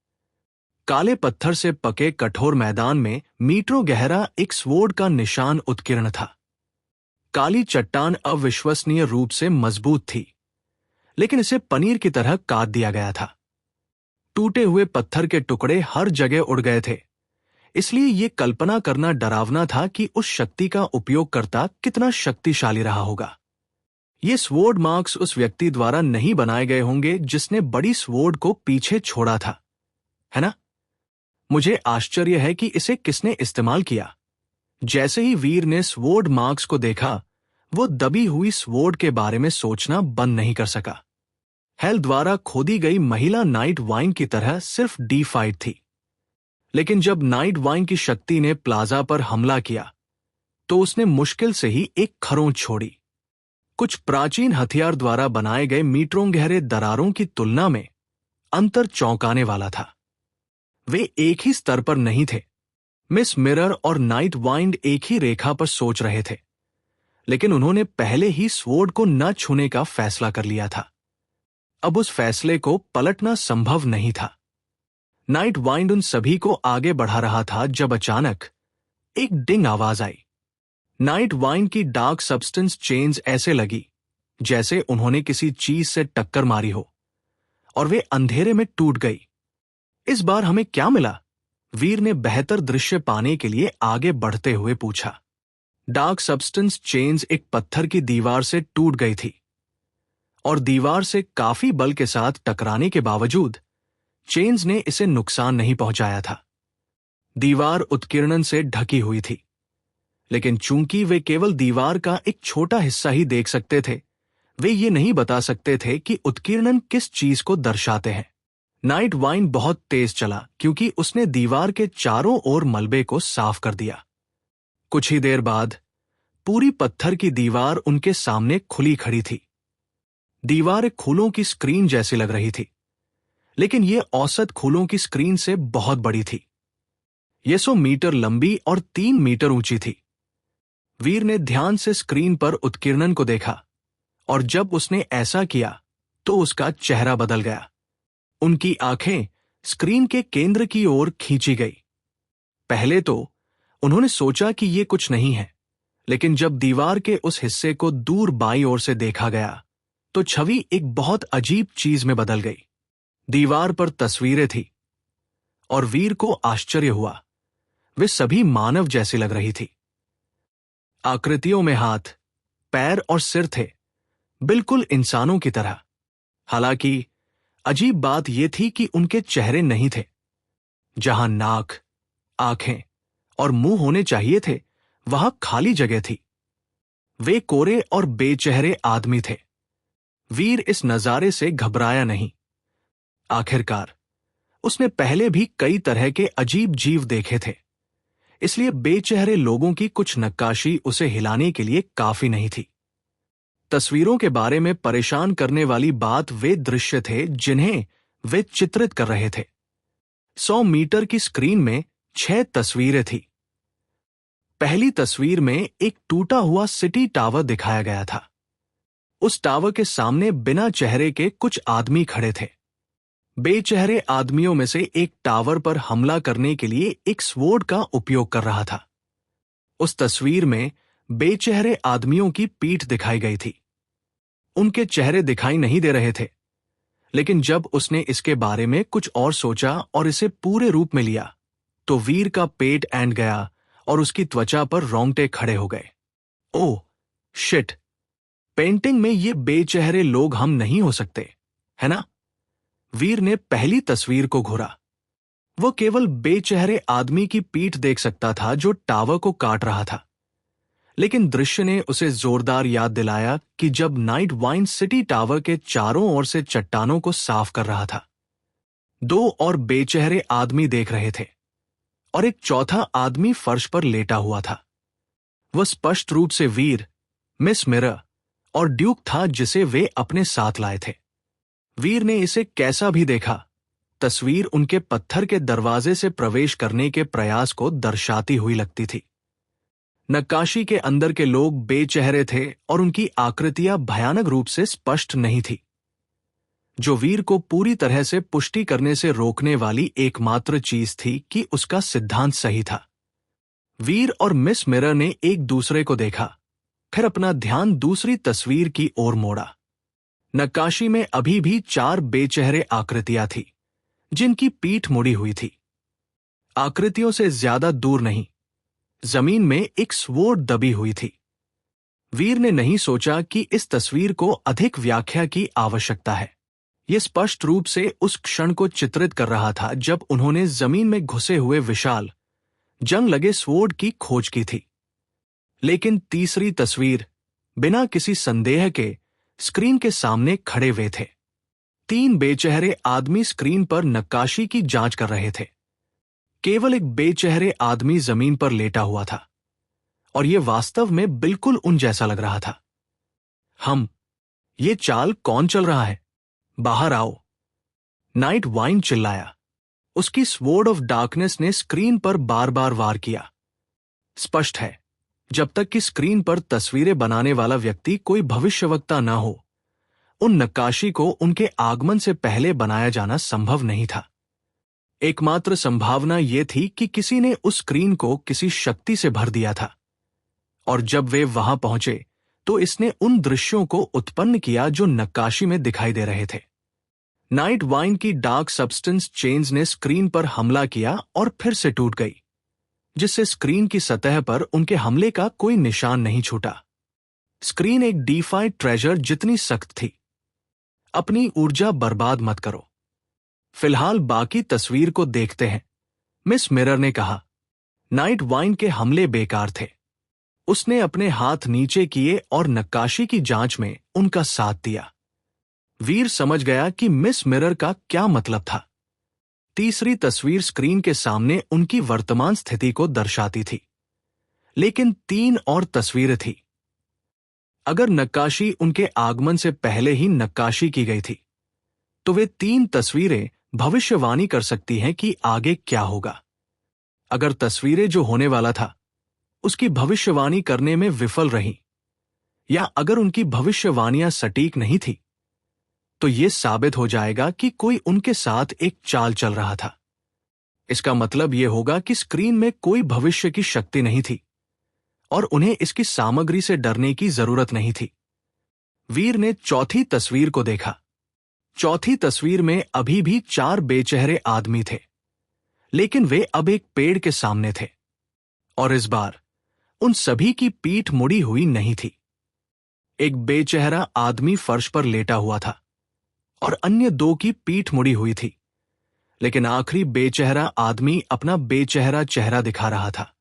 काले पत्थर से पके कठोर मैदान में मीटरों गहरा एक स्वॉर्ड का निशान उत्कीर्ण था। काली चट्टान अविश्वसनीय रूप से मजबूत थी, लेकिन इसे पनीर की तरह काट दिया गया था। टूटे हुए पत्थर के टुकड़े हर जगह उड़ गए थे, इसलिए यह कल्पना करना डरावना था कि उस शक्ति का उपयोगकर्ता कितना शक्तिशाली रहा होगा। ये स्वॉर्ड मार्क्स उस व्यक्ति द्वारा नहीं बनाए गए होंगे जिसने बड़ी स्वॉर्ड को पीछे छोड़ा था, है ना? मुझे आश्चर्य है कि इसे किसने इस्तेमाल किया। जैसे ही वीर ने स्वॉर्ड मार्क्स को देखा, वो दबी हुई स्वॉर्ड के बारे में सोचना बंद नहीं कर सका। हेल द्वारा खोदी गई महिला नाइट वाइन की तरह सिर्फ डीफाइड थी। लेकिन जब नाइट वाइन की शक्ति ने प्लाजा पर हमला किया, तो उसने मुश्किल से ही एक खरोंच छोड़ी। कुछ प्राचीन हथियार द्वारा बनाए गए मीटरों गहरे दरारों की तुलना में अंतर चौंकाने वाला था। वे एक ही स्तर पर नहीं थे। मिस मिरर और नाइट वाइन एक ही रेखा पर सोच रहे थे, लेकिन उन्होंने पहले ही स्वॉर्ड को न छूने का फैसला कर लिया था। अब उस फैसले को पलटना संभव नहीं था। नाइट वाइन उन सभी को आगे बढ़ा रहा था जब अचानक एक डिंग आवाज आई। नाइट वाइन की डार्क सब्सटेंस चेन्स ऐसे लगी जैसे उन्होंने किसी चीज से टक्कर मारी हो, और वे अंधेरे में टूट गई। इस बार हमें क्या मिला? वीर ने बेहतर दृश्य पाने के लिए आगे बढ़ते हुए पूछा। डार्क सब्सटेंस चेन्स एक पत्थर की दीवार से टूट गई थी, और दीवार से काफी बल के साथ टकराने के बावजूद चेन्स ने इसे नुकसान नहीं पहुंचाया था। दीवार उत्कीर्णन से ढकी हुई थी, लेकिन चूंकि वे केवल दीवार का एक छोटा हिस्सा ही देख सकते थे, वे ये नहीं बता सकते थे कि उत्कीर्णन किस चीज को दर्शाते हैं। नाइट वाइन बहुत तेज चला क्योंकि उसने दीवार के चारों ओर मलबे को साफ कर दिया। कुछ ही देर बाद पूरी पत्थर की दीवार उनके सामने खुली खड़ी थी। दीवार एक फूलों की स्क्रीन जैसी लग रही थी, लेकिन यह औसत फूलों की स्क्रीन से बहुत बड़ी थी। ये 100 मीटर लंबी और 3 मीटर ऊंची थी। वीर ने ध्यान से स्क्रीन पर उत्कीर्णन को देखा और जब उसने ऐसा किया तो उसका चेहरा बदल गया। उनकी आंखें स्क्रीन के केंद्र की ओर खींची गई। पहले तो उन्होंने सोचा कि यह कुछ नहीं है, लेकिन जब दीवार के उस हिस्से को दूर बाईं ओर से देखा गया तो छवि एक बहुत अजीब चीज में बदल गई। दीवार पर तस्वीरें थी और वीर को आश्चर्य हुआ। वे सभी मानव जैसी लग रही थी। आकृतियों में हाथ, पैर और सिर थे, बिल्कुल इंसानों की तरह। हालांकि अजीब बात यह थी कि उनके चेहरे नहीं थे। जहां नाक, आंखें और मुंह होने चाहिए थे, वहां खाली जगह थी। वे कोरे और बेचेहरे आदमी थे। वीर इस नजारे से घबराया नहीं। आखिरकार उसने पहले भी कई तरह के अजीब जीव देखे थे, इसलिए बेचेहरे लोगों की कुछ नक्काशी उसे हिलाने के लिए काफी नहीं थी। तस्वीरों के बारे में परेशान करने वाली बात वे दृश्य थे जिन्हें वे चित्रित कर रहे थे। 100 मीटर की स्क्रीन में 6 तस्वीरें थी। पहली तस्वीर में एक टूटा हुआ सिटी टावर दिखाया गया था। उस टावर के सामने बिना चेहरे के कुछ आदमी खड़े थे। बेचेहरे आदमियों में से एक टावर पर हमला करने के लिए एक स्वॉर्ड का उपयोग कर रहा था। उस तस्वीर में बेचेहरे आदमियों की पीठ दिखाई गई थी। उनके चेहरे दिखाई नहीं दे रहे थे, लेकिन जब उसने इसके बारे में कुछ और सोचा और इसे पूरे रूप में लिया तो वीर का पेट ऐंठ गया और उसकी त्वचा पर रोंगटे खड़े हो गए। ओह शिट, पेंटिंग में ये बेचेहरे लोग हम नहीं हो सकते, है ना? वीर ने पहली तस्वीर को घूरा। वो केवल बेचेहरे आदमी की पीठ देख सकता था जो टावर को काट रहा था, लेकिन दृश्य ने उसे जोरदार याद दिलाया कि जब नाइट वाइन सिटी टावर के चारों ओर से चट्टानों को साफ कर रहा था, 2 और बेचेहरे आदमी देख रहे थे और एक चौथा आदमी फर्श पर लेटा हुआ था। वह स्पष्ट रूप से वीर, मिस मिरर और ड्यूक था जिसे वे अपने साथ लाए थे। वीर ने इसे कैसा भी देखा, तस्वीर उनके पत्थर के दरवाजे से प्रवेश करने के प्रयास को दर्शाती हुई लगती थी। नक्काशी के अंदर के लोग बेचेहरे थे और उनकी आकृतियां भयानक रूप से स्पष्ट नहीं थी, जो वीर को पूरी तरह से पुष्टि करने से रोकने वाली एकमात्र चीज थी कि उसका सिद्धांत सही था। वीर और मिस मिरर ने एक दूसरे को देखा, फिर अपना ध्यान दूसरी तस्वीर की ओर मोड़ा। नक्काशी में अभी भी 4 बेचेहरे आकृतियां थी, जिनकी पीठ मुड़ी हुई थी। आकृतियों से ज्यादा दूर नहीं, जमीन में एक स्वॉर्ड दबी हुई थी। वीर ने नहीं सोचा कि इस तस्वीर को अधिक व्याख्या की आवश्यकता है। यह स्पष्ट रूप से उस क्षण को चित्रित कर रहा था जब उन्होंने जमीन में घुसे हुए विशाल, जंग लगे स्वॉर्ड की खोज की थी। लेकिन तीसरी तस्वीर बिना किसी संदेह के स्क्रीन के सामने खड़े हुए थे। 3 बेचेहरे आदमी स्क्रीन पर नक्काशी की जांच कर रहे थे। केवल एक बेचेहरे आदमी जमीन पर लेटा हुआ था और यह वास्तव में बिल्कुल उन जैसा लग रहा था। ये चाल कौन चल रहा है? बाहर आओ, नाइट वाइन चिल्लाया। उसकी स्वॉर्ड ऑफ डार्कनेस ने स्क्रीन पर बार बार वार किया। स्पष्ट है, जब तक कि स्क्रीन पर तस्वीरें बनाने वाला व्यक्ति कोई भविष्यवक्ता न हो, उन नक्काशी को उनके आगमन से पहले बनाया जाना संभव नहीं था। एकमात्र संभावना यह थी कि किसी ने उस स्क्रीन को किसी शक्ति से भर दिया था, और जब वे वहां पहुंचे तो इसने उन दृश्यों को उत्पन्न किया जो नक्काशी में दिखाई दे रहे थे। नाइट वाइन की डार्क सब्सटेंस चेन्स ने स्क्रीन पर हमला किया और फिर से टूट गई, जिससे स्क्रीन की सतह पर उनके हमले का कोई निशान नहीं छूटा। स्क्रीन एक डीफाइड ट्रेजर जितनी सख्त थी। अपनी ऊर्जा बर्बाद मत करो, फिलहाल बाकी तस्वीर को देखते हैं, मिस मिरर ने कहा। नाइट वाइन के हमले बेकार थे। उसने अपने हाथ नीचे किए और नक्काशी की जांच में उनका साथ दिया। वीर समझ गया कि मिस मिरर का क्या मतलब था। तीसरी तस्वीर स्क्रीन के सामने उनकी वर्तमान स्थिति को दर्शाती थी, लेकिन 3 और तस्वीरें थी। अगर नक्काशी उनके आगमन से पहले ही नक्काशी की गई थी, तो वे 3 तस्वीरें भविष्यवाणी कर सकती हैं कि आगे क्या होगा। अगर तस्वीरें जो होने वाला था उसकी भविष्यवाणी करने में विफल रहीं, या अगर उनकी भविष्यवाणियां सटीक नहीं थी, तो यह साबित हो जाएगा कि कोई उनके साथ एक चाल चल रहा था। इसका मतलब यह होगा कि स्क्रीन में कोई भविष्य की शक्ति नहीं थी और उन्हें इसकी सामग्री से डरने की जरूरत नहीं थी। वीर ने चौथी तस्वीर को देखा। चौथी तस्वीर में अभी भी 4 बेचेहरे आदमी थे, लेकिन वे अब एक पेड़ के सामने थे, और इस बार उन सभी की पीठ मुड़ी हुई नहीं थी। एक बेचेहरा आदमी फर्श पर लेटा हुआ था और अन्य 2 की पीठ मुड़ी हुई थी, लेकिन आखिरी बेचेहरा आदमी अपना बेचेहरा चेहरा दिखा रहा था।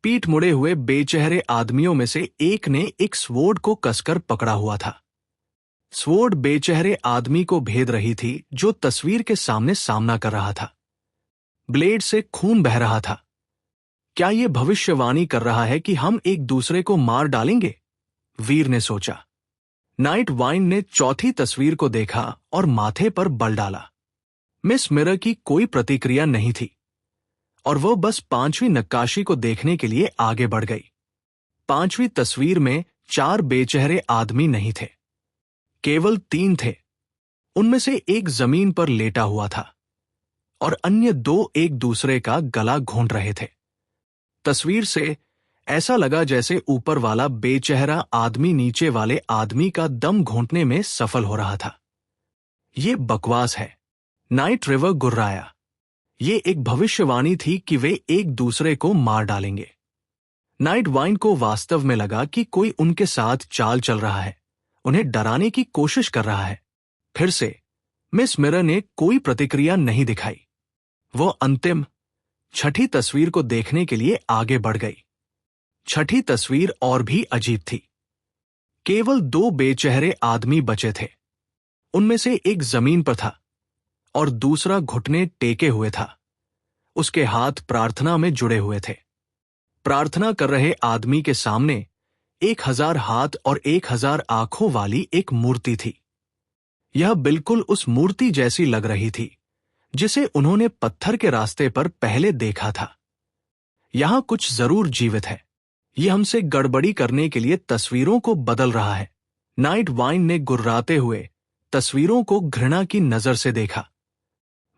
पीठ मुड़े हुए बेचेहरे आदमियों में से एक ने एक स्वॉर्ड को कसकर पकड़ा हुआ था। स्वॉर्ड बेचेहरे आदमी को भेद रही थी जो तस्वीर के सामने सामना कर रहा था। ब्लेड से खून बह रहा था। क्या यह भविष्यवाणी कर रहा है कि हम एक दूसरे को मार डालेंगे? वीर ने सोचा। नाइट वाइंड ने चौथी तस्वीर को देखा और माथे पर बल डाला। मिस मिरर की कोई प्रतिक्रिया नहीं थी और वह बस 5वीं नक्काशी को देखने के लिए आगे बढ़ गई। 5वीं तस्वीर में 4 बेचेहरे आदमी नहीं थे, केवल 3 थे। उनमें से एक जमीन पर लेटा हुआ था और अन्य 2 एक दूसरे का गला घोंट रहे थे। तस्वीर से ऐसा लगा जैसे ऊपर वाला बेचेहरा आदमी नीचे वाले आदमी का दम घोंटने में सफल हो रहा था। ये बकवास है, नाइट रिवर गुर्राया। ये एक भविष्यवाणी थी कि वे एक दूसरे को मार डालेंगे। नाइट वाइंड को वास्तव में लगा कि कोई उनके साथ चाल चल रहा है, उन्हें डराने की कोशिश कर रहा है। फिर से मिस मिरर ने कोई प्रतिक्रिया नहीं दिखाई। वो अंतिम 6ठी तस्वीर को देखने के लिए आगे बढ़ गई। 6ठी तस्वीर और भी अजीब थी। केवल 2 बेचेहरे आदमी बचे थे। उनमें से एक जमीन पर था और दूसरा घुटने टेके हुए था। उसके हाथ प्रार्थना में जुड़े हुए थे। प्रार्थना कर रहे आदमी के सामने 1000 हाथ और 1000 आंखों वाली एक मूर्ति थी। यह बिल्कुल उस मूर्ति जैसी लग रही थी जिसे उन्होंने पत्थर के रास्ते पर पहले देखा था। यहां कुछ जरूर जीवित है। यह हमसे गड़बड़ी करने के लिए तस्वीरों को बदल रहा है। नाइट वाइंड ने गुर्राते हुए तस्वीरों को घृणा की नजर से देखा।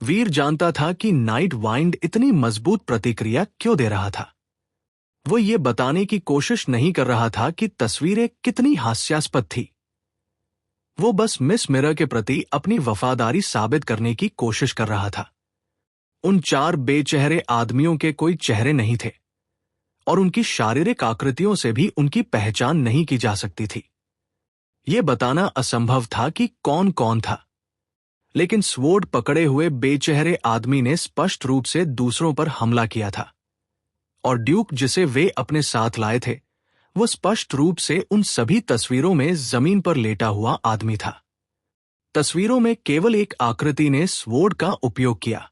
वीर जानता था कि नाइट वाइंड इतनी मजबूत प्रतिक्रिया क्यों दे रहा था। वो ये बताने की कोशिश नहीं कर रहा था कि तस्वीरें कितनी हास्यास्पद थी। वो बस मिस मिरर के प्रति अपनी वफादारी साबित करने की कोशिश कर रहा था। उन 4 बेचेहरे आदमियों के कोई चेहरे नहीं थे और उनकी शारीरिक आकृतियों से भी उनकी पहचान नहीं की जा सकती थी। यह बताना असंभव था कि कौन कौन था, लेकिन स्वॉर्ड पकड़े हुए बेचेहरे आदमी ने स्पष्ट रूप से दूसरों पर हमला किया था और ड्यूक जिसे वे अपने साथ लाए थे वो स्पष्ट रूप से उन सभी तस्वीरों में जमीन पर लेटा हुआ आदमी था। तस्वीरों में केवल एक आकृति ने स्वॉर्ड का उपयोग किया।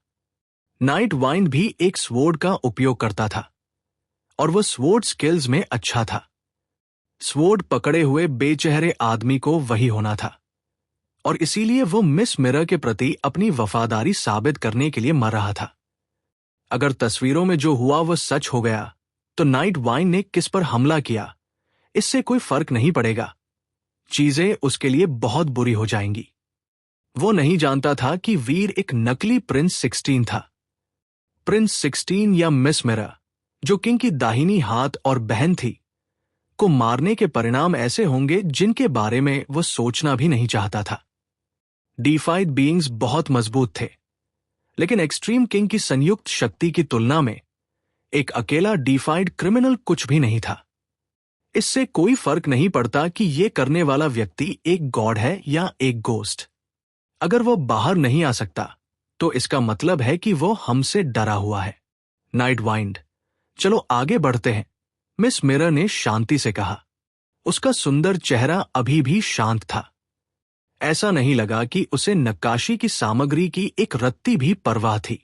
नाइट वाइंड भी एक स्वॉर्ड का उपयोग करता था और वह स्वॉर्ड स्किल्स में अच्छा था। स्वॉर्ड पकड़े हुए बेचेहरे आदमी को वही होना था और इसीलिए वो मिस मिरर के प्रति अपनी वफादारी साबित करने के लिए मर रहा था। अगर तस्वीरों में जो हुआ वह सच हो गया तो नाइट वाइंड ने किस पर हमला किया इससे कोई फर्क नहीं पड़ेगा। चीजें उसके लिए बहुत बुरी हो जाएंगी। वो नहीं जानता था कि वीर एक नकली प्रिंस 16 था। प्रिंस 16 या मिस मिरर, जो किंग की दाहिनी हाथ और बहन थी, को मारने के परिणाम ऐसे होंगे जिनके बारे में वो सोचना भी नहीं चाहता था। डिफाइड बीइंग्स बहुत मजबूत थे, लेकिन एक्सट्रीम किंग की संयुक्त शक्ति की तुलना में एक अकेला डिफाइड क्रिमिनल कुछ भी नहीं था। इससे कोई फर्क नहीं पड़ता कि यह करने वाला व्यक्ति एक गॉड है या एक गोस्ट। अगर वो बाहर नहीं आ सकता तो इसका मतलब है कि वो हमसे डरा हुआ है। नाइट वाइंड, चलो आगे बढ़ते हैं, मिस मिरर ने शांति से कहा। उसका सुंदर चेहरा अभी भी शांत था। ऐसा नहीं लगा कि उसे नक्काशी की सामग्री की एक रत्ती भी परवाह थी।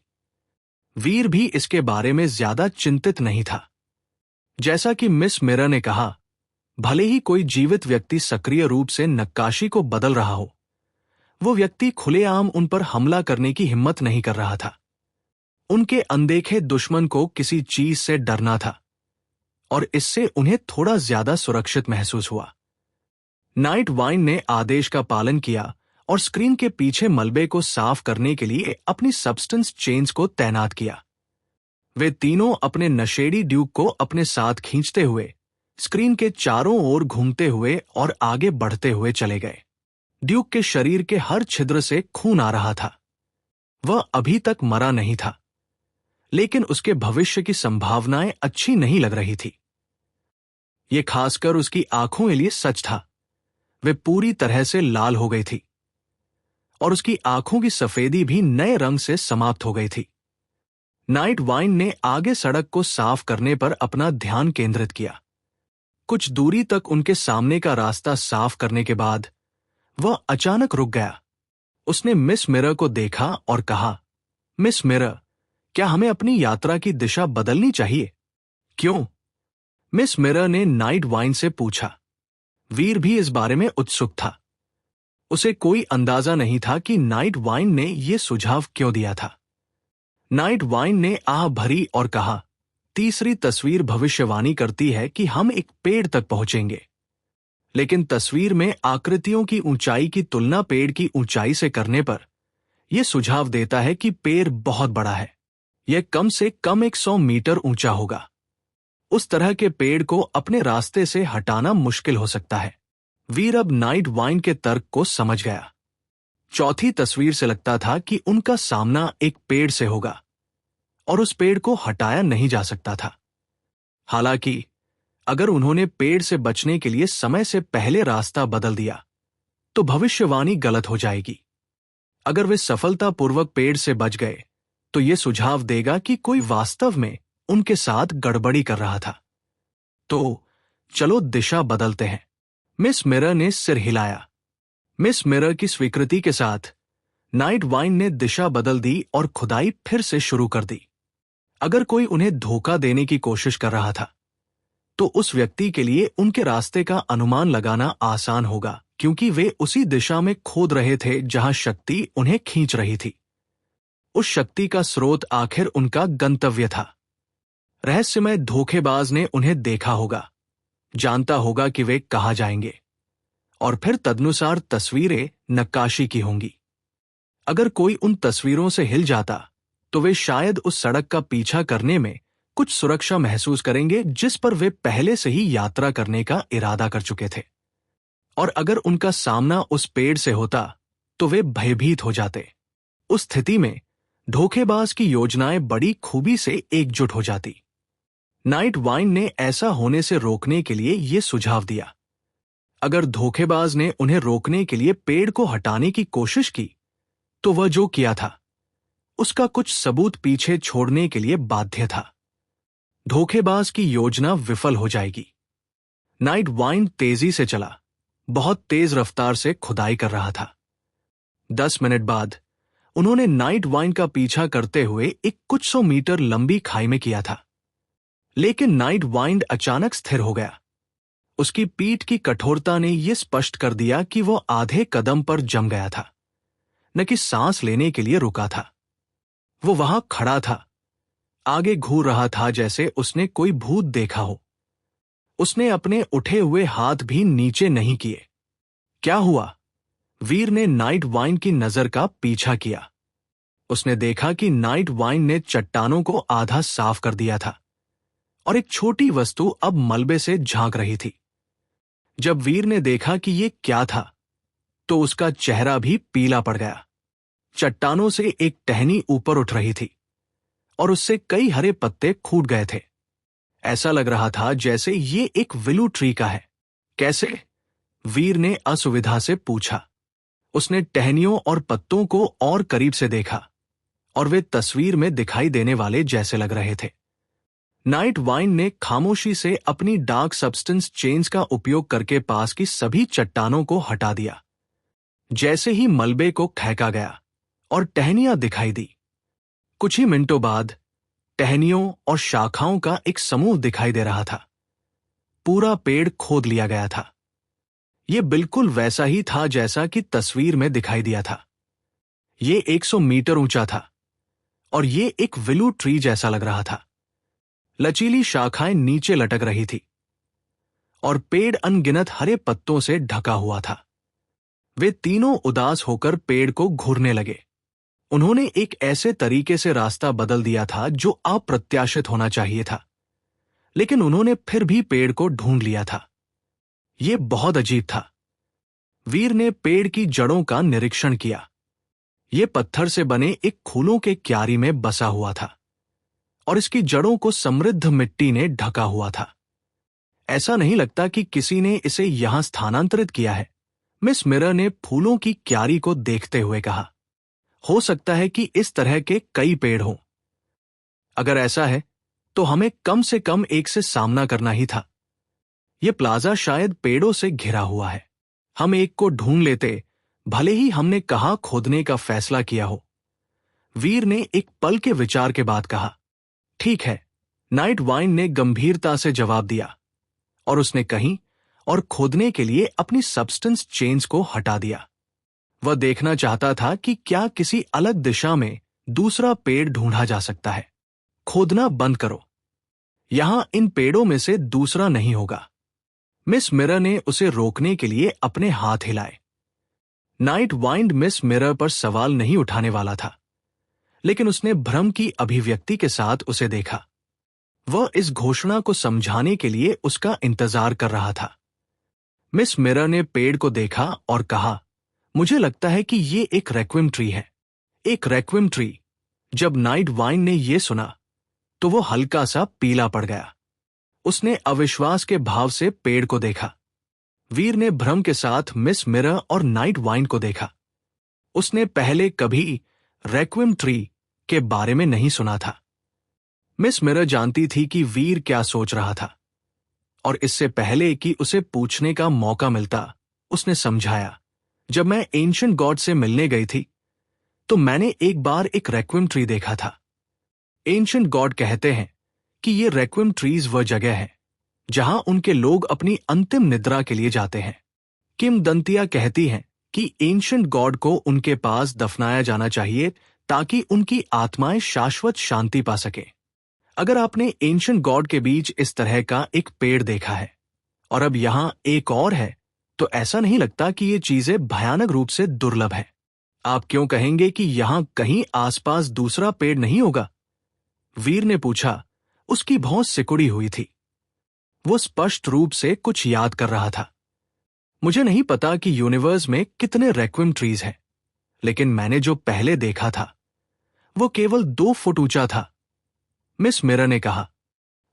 वीर भी इसके बारे में ज्यादा चिंतित नहीं था। जैसा कि मिस मिरर ने कहा, भले ही कोई जीवित व्यक्ति सक्रिय रूप से नक्काशी को बदल रहा हो, वो व्यक्ति खुलेआम उन पर हमला करने की हिम्मत नहीं कर रहा था। उनके अनदेखे दुश्मन को किसी चीज से डरना था और इससे उन्हें थोड़ा ज्यादा सुरक्षित महसूस हुआ। नाइट वाइन ने आदेश का पालन किया और स्क्रीन के पीछे मलबे को साफ करने के लिए अपनी सब्सटेंस चेन्स को तैनात किया। वे तीनों अपने नशेड़ी ड्यूक को अपने साथ खींचते हुए स्क्रीन के चारों ओर घूमते हुए और आगे बढ़ते हुए चले गए। ड्यूक के शरीर के हर छिद्र से खून आ रहा था। वह अभी तक मरा नहीं था, लेकिन उसके भविष्य की संभावनाएं अच्छी नहीं लग रही थी। यह खासकर उसकी आंखों के लिए सच था। वे पूरी तरह से लाल हो गई थी और उसकी आंखों की सफेदी भी नए रंग से समाप्त हो गई थी। नाइट वाइन ने आगे सड़क को साफ करने पर अपना ध्यान केंद्रित किया। कुछ दूरी तक उनके सामने का रास्ता साफ करने के बाद वह अचानक रुक गया। उसने मिस मिरर को देखा और कहा, मिस मिरर, क्या हमें अपनी यात्रा की दिशा बदलनी चाहिए? क्यों? मिस मिरर ने नाइट वाइन से पूछा। वीर भी इस बारे में उत्सुक था। उसे कोई अंदाजा नहीं था कि नाइट वाइन ने यह सुझाव क्यों दिया था। नाइट वाइन ने आह भरी और कहा, तीसरी तस्वीर भविष्यवाणी करती है कि हम एक पेड़ तक पहुंचेंगे, लेकिन तस्वीर में आकृतियों की ऊंचाई की तुलना पेड़ की ऊंचाई से करने पर यह सुझाव देता है कि पेड़ बहुत बड़ा है। यह कम से कम 100 मीटर ऊंचा होगा। उस तरह के पेड़ को अपने रास्ते से हटाना मुश्किल हो सकता है। वीर अब नाइट वाइन के तर्क को समझ गया। चौथी तस्वीर से लगता था कि उनका सामना एक पेड़ से होगा और उस पेड़ को हटाया नहीं जा सकता था। हालांकि अगर उन्होंने पेड़ से बचने के लिए समय से पहले रास्ता बदल दिया तो भविष्यवाणी गलत हो जाएगी। अगर वे सफलतापूर्वक पेड़ से बच गए तो यह सुझाव देगा कि कोई वास्तव में उनके साथ गड़बड़ी कर रहा था। तो चलो दिशा बदलते हैं। मिस मिरर ने सिर हिलाया। मिस मिरर की स्वीकृति के साथ नाइट वाइन ने दिशा बदल दी और खुदाई फिर से शुरू कर दी। अगर कोई उन्हें धोखा देने की कोशिश कर रहा था तो उस व्यक्ति के लिए उनके रास्ते का अनुमान लगाना आसान होगा, क्योंकि वे उसी दिशा में खोद रहे थे जहां शक्ति उन्हें खींच रही थी। उस शक्ति का स्रोत आखिर उनका गंतव्य था। रहस्यमय धोखेबाज ने उन्हें देखा होगा, जानता होगा कि वे कहां जाएंगे और फिर तदनुसार तस्वीरें नक्काशी की होंगी। अगर कोई उन तस्वीरों से हिल जाता तो वे शायद उस सड़क का पीछा करने में कुछ सुरक्षा महसूस करेंगे जिस पर वे पहले से ही यात्रा करने का इरादा कर चुके थे। और अगर उनका सामना उस पेड़ से होता तो वे भयभीत हो जाते। उस स्थिति में धोखेबाज की योजनाएं बड़ी खूबी से एकजुट हो जाती। नाइट वाइन ने ऐसा होने से रोकने के लिए यह सुझाव दिया। अगर धोखेबाज ने उन्हें रोकने के लिए पेड़ को हटाने की कोशिश की तो वह जो किया था उसका कुछ सबूत पीछे छोड़ने के लिए बाध्य था। धोखेबाज की योजना विफल हो जाएगी। नाइट वाइन तेजी से चला, बहुत तेज रफ्तार से खुदाई कर रहा था। 10 मिनट बाद उन्होंने नाइट वाइन का पीछा करते हुए एक कुछ 100 मीटर लंबी खाई में किया था। लेकिन नाइट वाइन अचानक स्थिर हो गया। उसकी पीठ की कठोरता ने यह स्पष्ट कर दिया कि वह आधे कदम पर जम गया था, न कि सांस लेने के लिए रुका था। वो वहां खड़ा था, आगे घूर रहा था जैसे उसने कोई भूत देखा हो। उसने अपने उठे हुए हाथ भी नीचे नहीं किए। क्या हुआ? वीर ने नाइट वाइन की नजर का पीछा किया। उसने देखा कि नाइट वाइन ने चट्टानों को आधा साफ कर दिया था और एक छोटी वस्तु अब मलबे से झांक रही थी। जब वीर ने देखा कि यह क्या था तो उसका चेहरा भी पीला पड़ गया। चट्टानों से एक टहनी ऊपर उठ रही थी और उससे कई हरे पत्ते फूट गए थे। ऐसा लग रहा था जैसे ये एक विलू ट्री का है। कैसे? वीर ने असुविधा से पूछा। उसने टहनियों और पत्तों को और करीब से देखा और वे तस्वीर में दिखाई देने वाले जैसे लग रहे थे। नाइट वाइन ने खामोशी से अपनी डार्क सब्सटेंस चेन्स का उपयोग करके पास की सभी चट्टानों को हटा दिया। जैसे ही मलबे को खहका गया और टहनियां दिखाई दी। कुछ ही मिनटों बाद टहनियों और शाखाओं का एक समूह दिखाई दे रहा था। पूरा पेड़ खोद लिया गया था। यह बिल्कुल वैसा ही था जैसा कि तस्वीर में दिखाई दिया था। ये 100 मीटर ऊंचा था और ये एक विलू ट्री जैसा लग रहा था। लचीली शाखाएं नीचे लटक रही थी और पेड़ अनगिनत हरे पत्तों से ढका हुआ था। वे तीनों उदास होकर पेड़ को घूरने लगे। उन्होंने एक ऐसे तरीके से रास्ता बदल दिया था जो अप्रत्याशित होना चाहिए था, लेकिन उन्होंने फिर भी पेड़ को ढूंढ लिया था। यह बहुत अजीब था। वीर ने पेड़ की जड़ों का निरीक्षण किया। यह पत्थर से बने एक फूलों के क्यारी में बसा हुआ था और इसकी जड़ों को समृद्ध मिट्टी ने ढका हुआ था। ऐसा नहीं लगता कि किसी ने इसे यहां स्थानांतरित किया है, मिस मिरर ने फूलों की क्यारी को देखते हुए कहा। हो सकता है कि इस तरह के कई पेड़ हों। अगर ऐसा है तो हमें कम से कम एक से सामना करना ही था। यह प्लाजा शायद पेड़ों से घिरा हुआ है। हम एक को ढूंढ लेते, भले ही हमने कहाँ खोदने का फैसला किया हो। वीर ने एक पल के विचार के बाद कहा, ठीक है। नाइट वाइंड ने गंभीरता से जवाब दिया और उसने कहीं और खोदने के लिए अपनी सब्सटेंस चेन्स को हटा दिया। वह देखना चाहता था कि क्या किसी अलग दिशा में दूसरा पेड़ ढूंढा जा सकता है। खोदना बंद करो। यहां इन पेड़ों में से दूसरा नहीं होगा। मिस मिरर ने उसे रोकने के लिए अपने हाथ हिलाए। नाइट वाइंड मिस मिरर पर सवाल नहीं उठाने वाला था, लेकिन उसने भ्रम की अभिव्यक्ति के साथ उसे देखा। वह इस घोषणा को समझाने के लिए उसका इंतजार कर रहा था। मिस मिरर ने पेड़ को देखा और कहा, मुझे लगता है कि ये एक रेक्विम ट्री है। एक रेक्विम ट्री। जब नाइट वाइंड ने यह सुना तो वो हल्का सा पीला पड़ गया। उसने अविश्वास के भाव से पेड़ को देखा। वीर ने भ्रम के साथ मिस मिरर और नाइट वाइंड को देखा। उसने पहले कभी रेक्विम ट्री के बारे में नहीं सुना था। मिस मिरर जानती थी कि वीर क्या सोच रहा था और इससे पहले कि उसे पूछने का मौका मिलता, उसने समझाया, जब मैं एंशिएंट गॉड से मिलने गई थी तो मैंने एक बार एक रेक्विम ट्री देखा था। एंशिएंट गॉड कहते हैं कि ये रेक्विम ट्रीज वह जगह है जहां उनके लोग अपनी अंतिम निद्रा के लिए जाते हैं। किंवदंतियां कहती हैं कि एंशिएंट गॉड को उनके पास दफनाया जाना चाहिए ताकि उनकी आत्माएं शाश्वत शांति पा सके। अगर आपने एंशिएंट गॉड के बीच इस तरह का एक पेड़ देखा है और अब यहां एक और है, तो ऐसा नहीं लगता कि ये चीजें भयानक रूप से दुर्लभ है। आप क्यों कहेंगे कि यहां कहीं आसपास दूसरा पेड़ नहीं होगा? वीर ने पूछा। उसकी भौं सिकुड़ी हुई थी। वो स्पष्ट रूप से कुछ याद कर रहा था। मुझे नहीं पता कि यूनिवर्स में कितने रेक्विम ट्रीज हैं, लेकिन मैंने जो पहले देखा था वो केवल 2 फुट ऊंचा था। मिस मिरर ने कहा।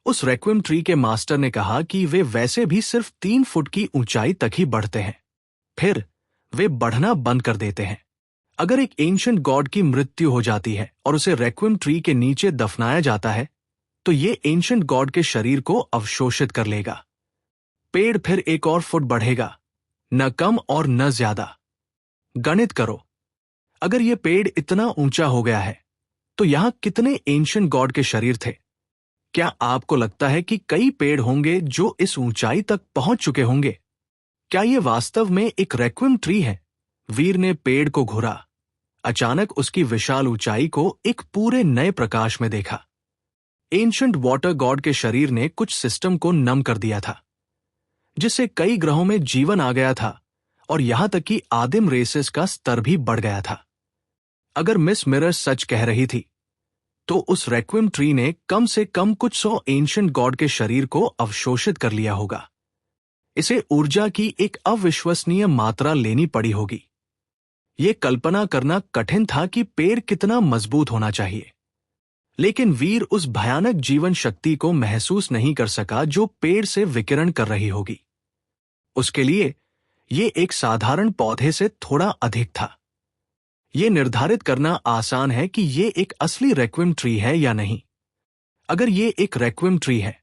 उस रेक्विम ट्री के मास्टर ने कहा कि वे वैसे भी सिर्फ 3 फुट की ऊंचाई तक ही बढ़ते हैं, फिर वे बढ़ना बंद कर देते हैं। अगर एक एंशिएंट गॉड की मृत्यु हो जाती है और उसे रेक्विम ट्री के नीचे दफनाया जाता है, तो ये एंशिएंट गॉड के शरीर को अवशोषित कर लेगा। पेड़ फिर 1 और फुट बढ़ेगा, न कम और न ज्यादा। गणित करो। अगर यह पेड़ इतना ऊंचा हो गया है तो यहां कितने एंशिएंट गॉड के शरीर थे? क्या आपको लगता है कि कई पेड़ होंगे जो इस ऊंचाई तक पहुंच चुके होंगे? क्या यह वास्तव में एक रेक्विम ट्री है? वीर ने पेड़ को घूरा। अचानक उसकी विशाल ऊंचाई को एक पूरे नए प्रकाश में देखा। एंशिएंट वाटर गॉड के शरीर ने कुछ सिस्टम को नम कर दिया था, जिससे कई ग्रहों में जीवन आ गया था और यहां तक कि आदिम रेसेस का स्तर भी बढ़ गया था। अगर मिस मिरर सच कह रही थी तो उस रेक्विम ट्री ने कम से कम कुछ 100 एंशिएंट गॉड के शरीर को अवशोषित कर लिया होगा। इसे ऊर्जा की एक अविश्वसनीय मात्रा लेनी पड़ी होगी। यह कल्पना करना कठिन था कि पेड़ कितना मजबूत होना चाहिए, लेकिन वीर उस भयानक जीवन शक्ति को महसूस नहीं कर सका जो पेड़ से विकिरण कर रही होगी। उसके लिए यह एक साधारण पौधे से थोड़ा अधिक था। यह निर्धारित करना आसान है कि यह एक असली रेक्विम ट्री है या नहीं। अगर यह एक रेक्विम ट्री है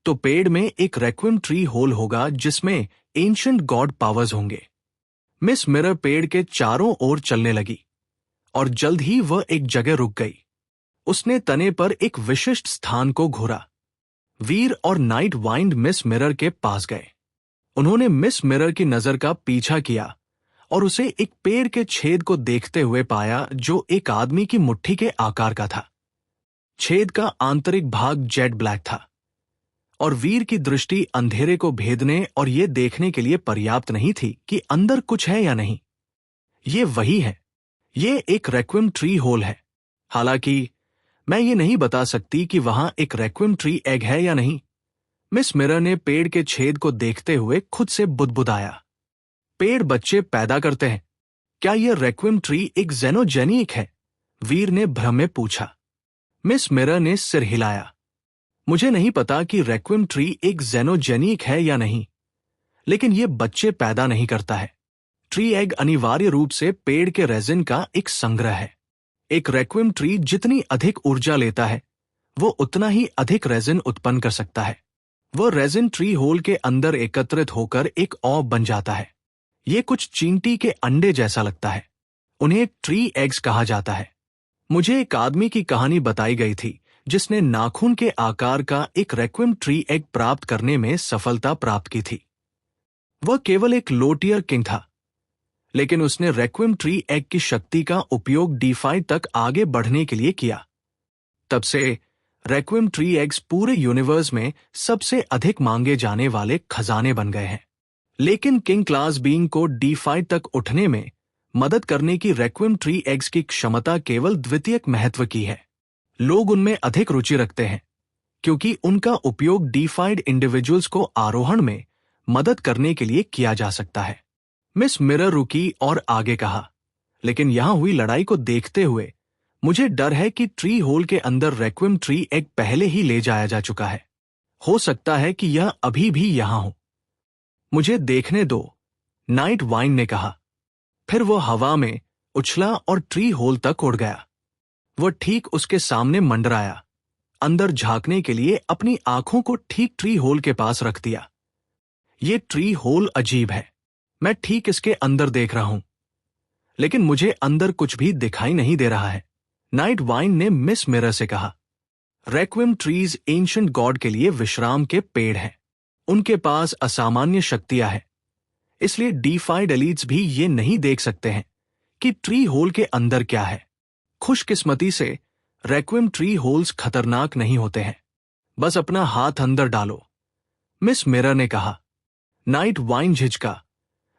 तो पेड़ में एक रेक्विम ट्री होल होगा जिसमें एंशिएंट गॉड पावर्स होंगे। मिस मिरर पेड़ के चारों ओर चलने लगी और जल्द ही वह एक जगह रुक गई। उसने तने पर एक विशिष्ट स्थान को घूरा। वीर और नाइट वाइंड मिस मिरर के पास गए। उन्होंने मिस मिरर की नजर का पीछा किया और उसे एक पेड़ के छेद को देखते हुए पाया जो एक आदमी की मुट्ठी के आकार का था। छेद का आंतरिक भाग जेट ब्लैक था और वीर की दृष्टि अंधेरे को भेदने और यह देखने के लिए पर्याप्त नहीं थी कि अंदर कुछ है या नहीं। ये वही है, ये एक रेक्विम ट्री होल है। हालांकि मैं ये नहीं बता सकती कि वहां एक रेक्विम ट्री एग है या नहीं। मिस मिरर ने पेड़ के छेद को देखते हुए खुद से बुदबुदाया। पेड़ बच्चे पैदा करते हैं, क्या यह रेक्विम ट्री एक जेनोजेनिक है? वीर ने भ्रम में पूछा। मिस मिरर ने सिर हिलाया। मुझे नहीं पता कि रेक्विम ट्री एक जेनोजेनिक है या नहीं, लेकिन यह बच्चे पैदा नहीं करता है। ट्री एग अनिवार्य रूप से पेड़ के रेजिन का एक संग्रह है। एक रेक्विम ट्री जितनी अधिक ऊर्जा लेता है, वो उतना ही अधिक रेजिन उत्पन्न कर सकता है। वह रेजिन ट्री होल के अंदर एकत्रित होकर एक ऑब बन जाता है। ये कुछ चींटी के अंडे जैसा लगता है। उन्हें ट्री एग्स कहा जाता है। मुझे एक आदमी की कहानी बताई गई थी जिसने नाखून के आकार का एक रेक्विम ट्री एग प्राप्त करने में सफलता प्राप्त की थी। वह केवल एक लोटियर किंग था, लेकिन उसने रेक्विम ट्री एग की शक्ति का उपयोग डीफाई तक आगे बढ़ने के लिए किया। तब से रेक्विम ट्री एग्स पूरे यूनिवर्स में सबसे अधिक मांगे जाने वाले खजाने बन गए हैं। लेकिन किंग क्लास बीइंग को डीफाई तक उठने में मदद करने की रेक्विम ट्री एग्स की क्षमता केवल द्वितीयक महत्व की है। लोग उनमें अधिक रुचि रखते हैं क्योंकि उनका उपयोग डीफाइड इंडिविजुअल्स को आरोहण में मदद करने के लिए किया जा सकता है। मिस मिरर रुकी और आगे कहा, लेकिन यहां हुई लड़ाई को देखते हुए मुझे डर है कि ट्री होल के अंदर रेक्विम ट्री एग पहले ही ले जाया जा चुका है। हो सकता है कि यह अभी भी यहां हो। मुझे देखने दो, नाइट वाइंड ने कहा। फिर वो हवा में उछला और ट्री होल तक उड़ गया। वह ठीक उसके सामने मंडराया, अंदर झांकने के लिए अपनी आंखों को ठीक ट्री होल के पास रख दिया। ये ट्री होल अजीब है। मैं ठीक इसके अंदर देख रहा हूं, लेकिन मुझे अंदर कुछ भी दिखाई नहीं दे रहा है। नाइट वाइंड ने मिस मिरर से कहा, रेक्विम ट्रीज एंशिएंट गॉड के लिए विश्राम के पेड़ हैं। उनके पास असामान्य शक्तियां हैं, इसलिए डीफाइड एलीट्स भी ये नहीं देख सकते हैं कि ट्री होल के अंदर क्या है। खुशकिस्मती से रेक्विम ट्री होल्स खतरनाक नहीं होते हैं। बस अपना हाथ अंदर डालो, मिस मिरर ने कहा। नाइट वाइंड झिझका,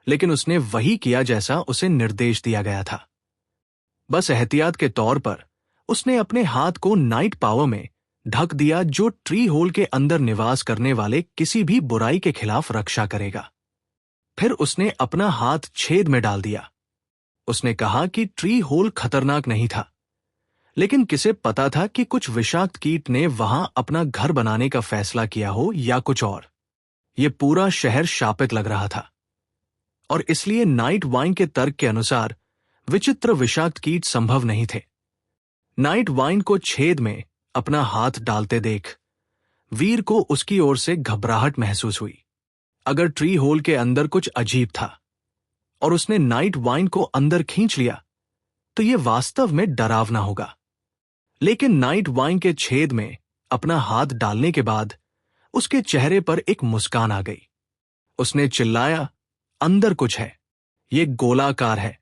लेकिन उसने वही किया जैसा उसे निर्देश दिया गया था। बस एहतियात के तौर पर उसने अपने हाथ को नाइट पावर में ढक दिया जो ट्री होल के अंदर निवास करने वाले किसी भी बुराई के खिलाफ रक्षा करेगा। फिर उसने अपना हाथ छेद में डाल दिया। उसने कहा कि ट्री होल खतरनाक नहीं था, लेकिन किसे पता था कि कुछ विषाक्त कीट ने वहां अपना घर बनाने का फैसला किया हो या कुछ और। यह पूरा शहर शापित लग रहा था और इसलिए नाइट वाइन के तर्क के अनुसार विचित्र विषाक्त कीट संभव नहीं थे। नाइट वाइन को छेद में अपना हाथ डालते देख वीर को उसकी ओर से घबराहट महसूस हुई। अगर ट्री होल के अंदर कुछ अजीब था और उसने नाइट वाइन को अंदर खींच लिया तो यह वास्तव में डरावना होगा। लेकिन नाइट वाइन के छेद में अपना हाथ डालने के बाद उसके चेहरे पर एक मुस्कान आ गई। उसने चिल्लाया, अंदर कुछ है। यह गोलाकार है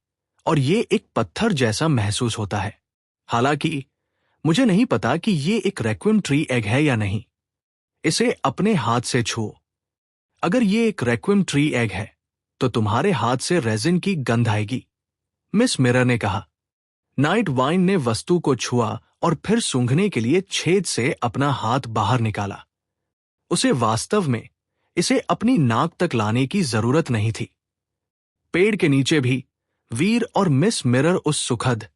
और यह एक पत्थर जैसा महसूस होता है। हालांकि मुझे नहीं पता कि यह एक रेक्विम ट्री एग है या नहीं। इसे अपने हाथ से छुओ। अगर यह एक रेक्विम ट्री एग है तो तुम्हारे हाथ से रेजिन की गंध आएगी, मिस मिरर ने कहा। नाइट वाइन ने वस्तु को छुआ और फिर सूंघने के लिए छेद से अपना हाथ बाहर निकाला। उसे वास्तव में इसे अपनी नाक तक लाने की जरूरत नहीं थी। पेड़ के नीचे भी वीर और मिस मिरर उस सुखद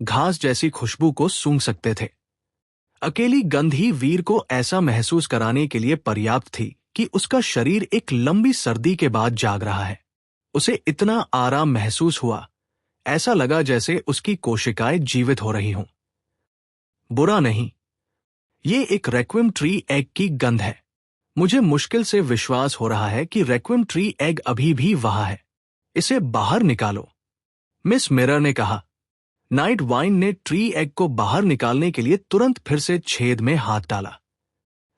घास जैसी खुशबू को सूंघ सकते थे। अकेली गंध ही वीर को ऐसा महसूस कराने के लिए पर्याप्त थी कि उसका शरीर एक लंबी सर्दी के बाद जाग रहा है। उसे इतना आराम महसूस हुआ, ऐसा लगा जैसे उसकी कोशिकाएं जीवित हो रही हों। बुरा नहीं, ये एक रेक्विम ट्री एग की गंध है। मुझे मुश्किल से विश्वास हो रहा है कि रेक्विम ट्री एग अभी भी वहां है। इसे बाहर निकालो, मिस मिरर ने कहा। नाइट वाइन ने ट्री एग को बाहर निकालने के लिए तुरंत फिर से छेद में हाथ डाला,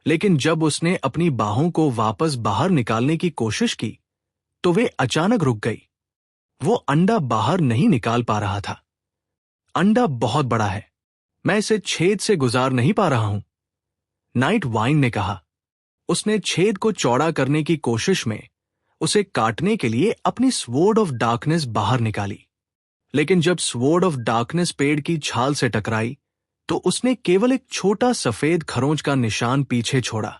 लेकिन जब उसने अपनी बाहों को वापस बाहर निकालने की कोशिश की तो वे अचानक रुक गई। वो अंडा बाहर नहीं निकाल पा रहा था। अंडा बहुत बड़ा है, मैं इसे छेद से गुजार नहीं पा रहा हूं, नाइट वाइन ने कहा। उसने छेद को चौड़ा करने की कोशिश में उसे काटने के लिए अपनी स्वॉर्ड ऑफ डार्कनेस बाहर निकाली, लेकिन जब स्वॉर्ड ऑफ डार्कनेस पेड़ की छाल से टकराई तो उसने केवल एक छोटा सफेद खरोंच का निशान पीछे छोड़ा।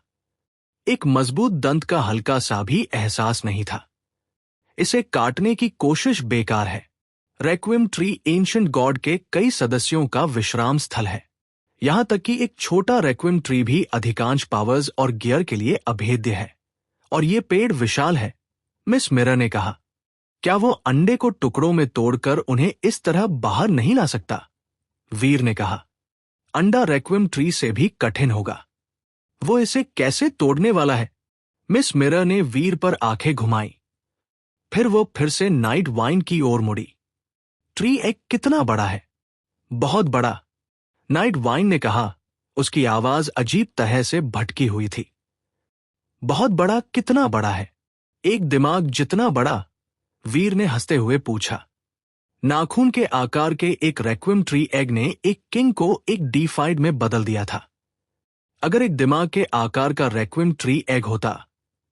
एक मजबूत दंत का हल्का सा भी एहसास नहीं था। इसे काटने की कोशिश बेकार है। रेक्विम ट्री एंशिएंट गॉड के कई सदस्यों का विश्राम स्थल है, यहां तक कि एक छोटा रेक्विम ट्री भी अधिकांश पावर्स और गियर के लिए अभेद्य है, और ये पेड़ विशाल है, मिस मिरर ने कहा। क्या वो अंडे को टुकड़ों में तोड़कर उन्हें इस तरह बाहर नहीं ला सकता? वीर ने कहा। अंडा रेक्विम ट्री से भी कठिन होगा। वो इसे कैसे तोड़ने वाला है? मिस मिरर ने वीर पर आंखें घुमाई। फिर वो फिर से नाइट वाइन की ओर मुड़ी। ट्री एग कितना बड़ा है? बहुत बड़ा, नाइट वाइन ने कहा। उसकी आवाज अजीब तरह से भटकी हुई थी। बहुत बड़ा कितना बड़ा है? एक दिमाग जितना बड़ा? वीर ने हंसते हुए पूछा। नाखून के आकार के एक रेक्विम ट्री एग ने एक किंग को एक डीफाइड में बदल दिया था। अगर एक दिमाग के आकार का रेक्विम ट्री एग होता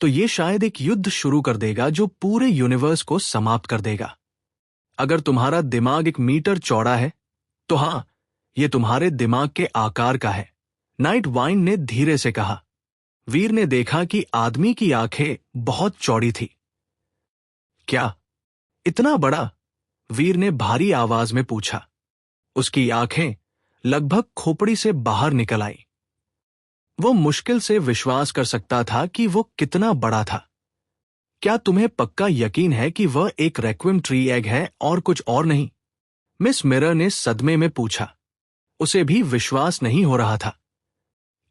तो ये शायद एक युद्ध शुरू कर देगा जो पूरे यूनिवर्स को समाप्त कर देगा। अगर तुम्हारा दिमाग 1 मीटर चौड़ा है तो हां, यह तुम्हारे दिमाग के आकार का है, नाइट वाइन ने धीरे से कहा। वीर ने देखा कि आदमी की आंखें बहुत चौड़ी थी। क्या इतना बड़ा? वीर ने भारी आवाज में पूछा। उसकी आंखें लगभग खोपड़ी से बाहर निकल आई। वो मुश्किल से विश्वास कर सकता था कि वो कितना बड़ा था। क्या तुम्हें पक्का यकीन है कि वह एक रेक्विम ट्री एग है और कुछ और नहीं? मिस मिरर ने सदमे में पूछा। उसे भी विश्वास नहीं हो रहा था।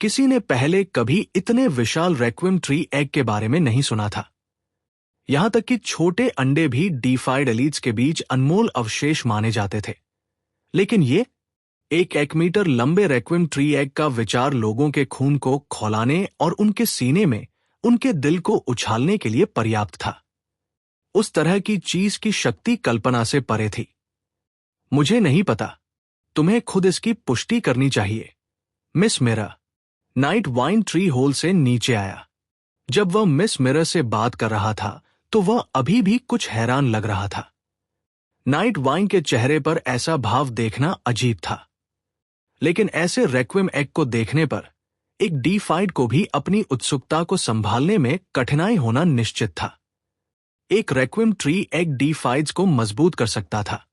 किसी ने पहले कभी इतने विशाल रेक्विम ट्री एग के बारे में नहीं सुना था। यहां तक कि छोटे अंडे भी डीफाइड एलीट्स के बीच अनमोल अवशेष माने जाते थे, लेकिन ये एक 1 मीटर लंबे रेक्विम ट्री एग का विचार लोगों के खून को खौलाने और उनके सीने में उनके दिल को उछालने के लिए पर्याप्त था। उस तरह की चीज की शक्ति कल्पना से परे थी। मुझे नहीं पता, तुम्हें खुद इसकी पुष्टि करनी चाहिए, miss mirror. Night wine tree hole से नीचे आया। जब वह मिस मिरर से बात कर रहा था तो वह अभी भी कुछ हैरान लग रहा था। नाइट वाइन के चेहरे पर ऐसा भाव देखना अजीब था, लेकिन ऐसे रेक्विम एग को देखने पर एक डीफाइड को भी अपनी उत्सुकता को संभालने में कठिनाई होना निश्चित था। एक रेक्विम ट्री एग डीफाइड्स को मजबूत कर सकता था।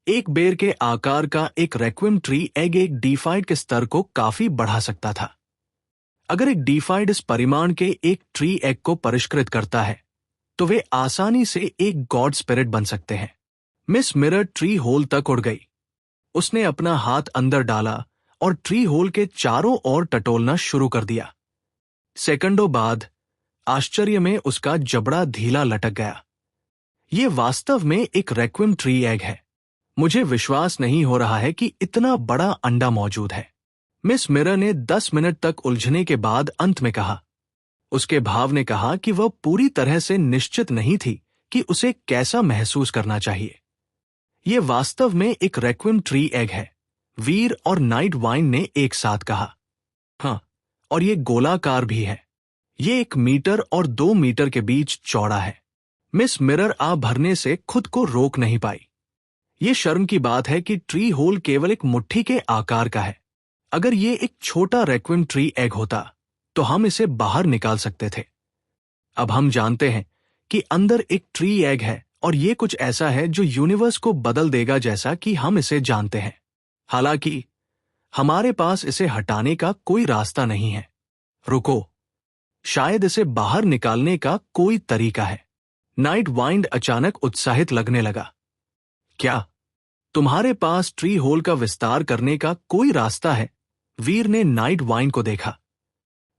एक बेर के आकार का एक रेक्विम ट्री एग एक डीफाइड के स्तर को काफी बढ़ा सकता था। अगर एक डीफाइड इस परिमाण के एक ट्री एग को परिष्कृत करता है तो वे आसानी से एक गॉड स्पिरिट बन सकते हैं। मिस मिरर ट्री होल तक उड़ गई। उसने अपना हाथ अंदर डाला और ट्री होल के चारों ओर टटोलना शुरू कर दिया। सेकंडों बाद आश्चर्य में उसका जबड़ा ढीला लटक गया। ये वास्तव में एक रेक्विम ट्री एग है। मुझे विश्वास नहीं हो रहा है कि इतना बड़ा अंडा मौजूद है, मिस मिरर ने 10 मिनट तक उलझने के बाद अंत में कहा। उसके भाव ने कहा कि वह पूरी तरह से निश्चित नहीं थी कि उसे कैसा महसूस करना चाहिए। यह वास्तव में एक रेक्विम ट्री एग है, वीर और नाइट वाइन ने एक साथ कहा। हाँ, और ये गोलाकार भी है। ये 1 मीटर और 2 मीटर के बीच चौड़ा है। मिस मिरर आ भरने से खुद को रोक नहीं पाई। ये शर्म की बात है कि ट्री होल केवल एक मुट्ठी के आकार का है। अगर ये एक छोटा रेक्विम ट्री एग होता तो हम इसे बाहर निकाल सकते थे। अब हम जानते हैं कि अंदर एक ट्री एग है और ये कुछ ऐसा है जो यूनिवर्स को बदल देगा जैसा कि हम इसे जानते हैं। हालांकि हमारे पास इसे हटाने का कोई रास्ता नहीं है। रुको, शायद इसे बाहर निकालने का कोई तरीका है। नाइट वाइंड अचानक उत्साहित लगने लगा। क्या तुम्हारे पास ट्री होल का विस्तार करने का कोई रास्ता है? वीर ने नाइट वाइन को देखा।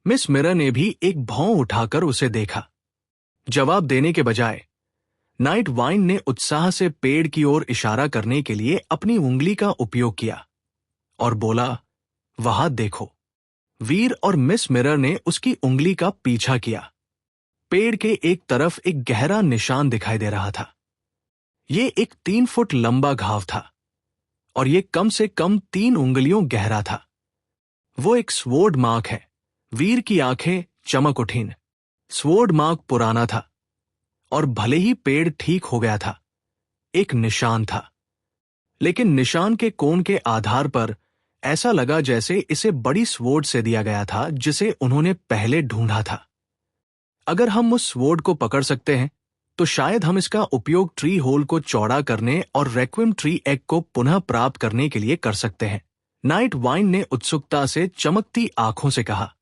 मिस मिरर ने भी एक भौं उठाकर उसे देखा। जवाब देने के बजाय नाइट वाइन ने उत्साह से पेड़ की ओर इशारा करने के लिए अपनी उंगली का उपयोग किया और बोला, वहां देखो। वीर और मिस मिरर ने उसकी उंगली का पीछा किया। पेड़ के एक तरफ एक गहरा निशान दिखाई दे रहा था। ये एक 3 फुट लंबा घाव था और ये कम से कम 3 उंगलियों गहरा था। वो एक स्वॉर्ड मार्क है। वीर की आंखें चमक उठीं। स्वॉर्ड मार्क पुराना था और भले ही पेड़ ठीक हो गया था, एक निशान था। लेकिन निशान के कोण के आधार पर ऐसा लगा जैसे इसे बड़ी स्वॉर्ड से दिया गया था जिसे उन्होंने पहले ढूंढा था। अगर हम उस स्वॉर्ड को पकड़ सकते हैं तो शायद हम इसका उपयोग ट्री होल को चौड़ा करने और रेक्विम ट्री एग को पुनः प्राप्त करने के लिए कर सकते हैं। नाइट वाइन ने उत्सुकता से चमकती आंखों से कहा,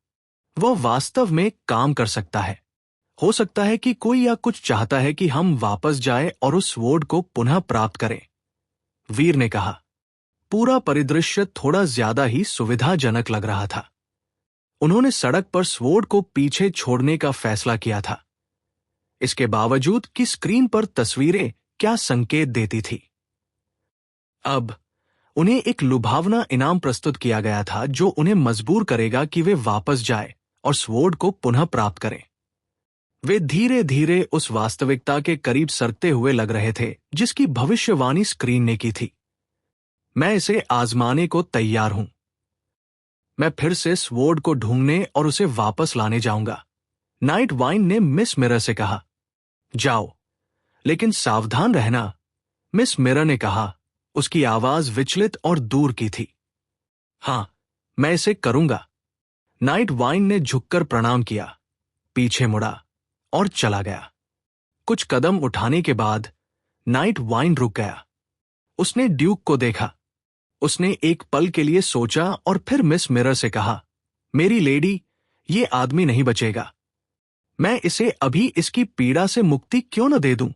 वह वास्तव में काम कर सकता है। हो सकता है कि कोई या कुछ चाहता है कि हम वापस जाएं और उस स्वॉर्ड को पुनः प्राप्त करें। वीर ने कहा। पूरा परिदृश्य थोड़ा ज्यादा ही सुविधाजनक लग रहा था। उन्होंने सड़क पर स्वॉर्ड को पीछे छोड़ने का फैसला किया था, इसके बावजूद कि स्क्रीन पर तस्वीरें क्या संकेत देती थी। अब उन्हें एक लुभावना इनाम प्रस्तुत किया गया था जो उन्हें मजबूर करेगा कि वे वापस जाएं और स्वॉर्ड को पुनः प्राप्त करें। वे धीरे धीरे उस वास्तविकता के करीब सरकते हुए लग रहे थे जिसकी भविष्यवाणी स्क्रीन ने की थी। मैं इसे आजमाने को तैयार हूं। मैं फिर से स्वॉर्ड को ढूंढने और उसे वापस लाने जाऊंगा। नाइट वाइन ने मिस मिरर से कहा। जाओ, लेकिन सावधान रहना, मिस मिरर ने कहा। उसकी आवाज विचलित और दूर की थी। हां, मैं इसे करूंगा। नाइट वाइन ने झुककर प्रणाम किया, पीछे मुड़ा और चला गया। कुछ कदम उठाने के बाद नाइट वाइन रुक गया। उसने ड्यूक को देखा। उसने एक पल के लिए सोचा और फिर मिस मिरर से कहा, मेरी लेडी, ये आदमी नहीं बचेगा। मैं इसे अभी इसकी पीड़ा से मुक्ति क्यों न दे दूं?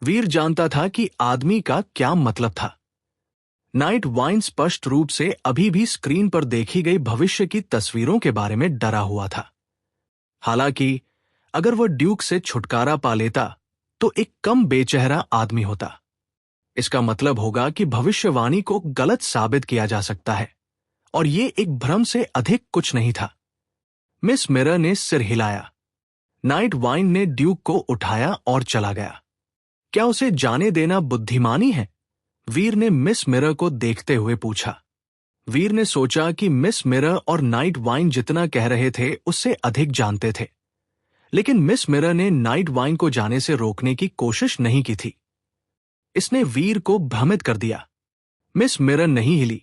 वीर जानता था कि आदमी का क्या मतलब था। नाइट वाइन स्पष्ट रूप से अभी भी स्क्रीन पर देखी गई भविष्य की तस्वीरों के बारे में डरा हुआ था। हालांकि अगर वह ड्यूक से छुटकारा पा लेता तो एक कम बेचेहरा आदमी होता। इसका मतलब होगा कि भविष्यवाणी को गलत साबित किया जा सकता है और ये एक भ्रम से अधिक कुछ नहीं था। मिस मिरर ने सिर हिलाया। नाइट वाइन ने ड्यूक को उठाया और चला गया। क्या उसे जाने देना बुद्धिमानी है? वीर ने मिस मिरर को देखते हुए पूछा। वीर ने सोचा कि मिस मिरर और नाइट वाइन जितना कह रहे थे उससे अधिक जानते थे, लेकिन मिस मिरर ने नाइट वाइन को जाने से रोकने की कोशिश नहीं की थी। इसने वीर को भ्रमित कर दिया। मिस मिरर नहीं हिली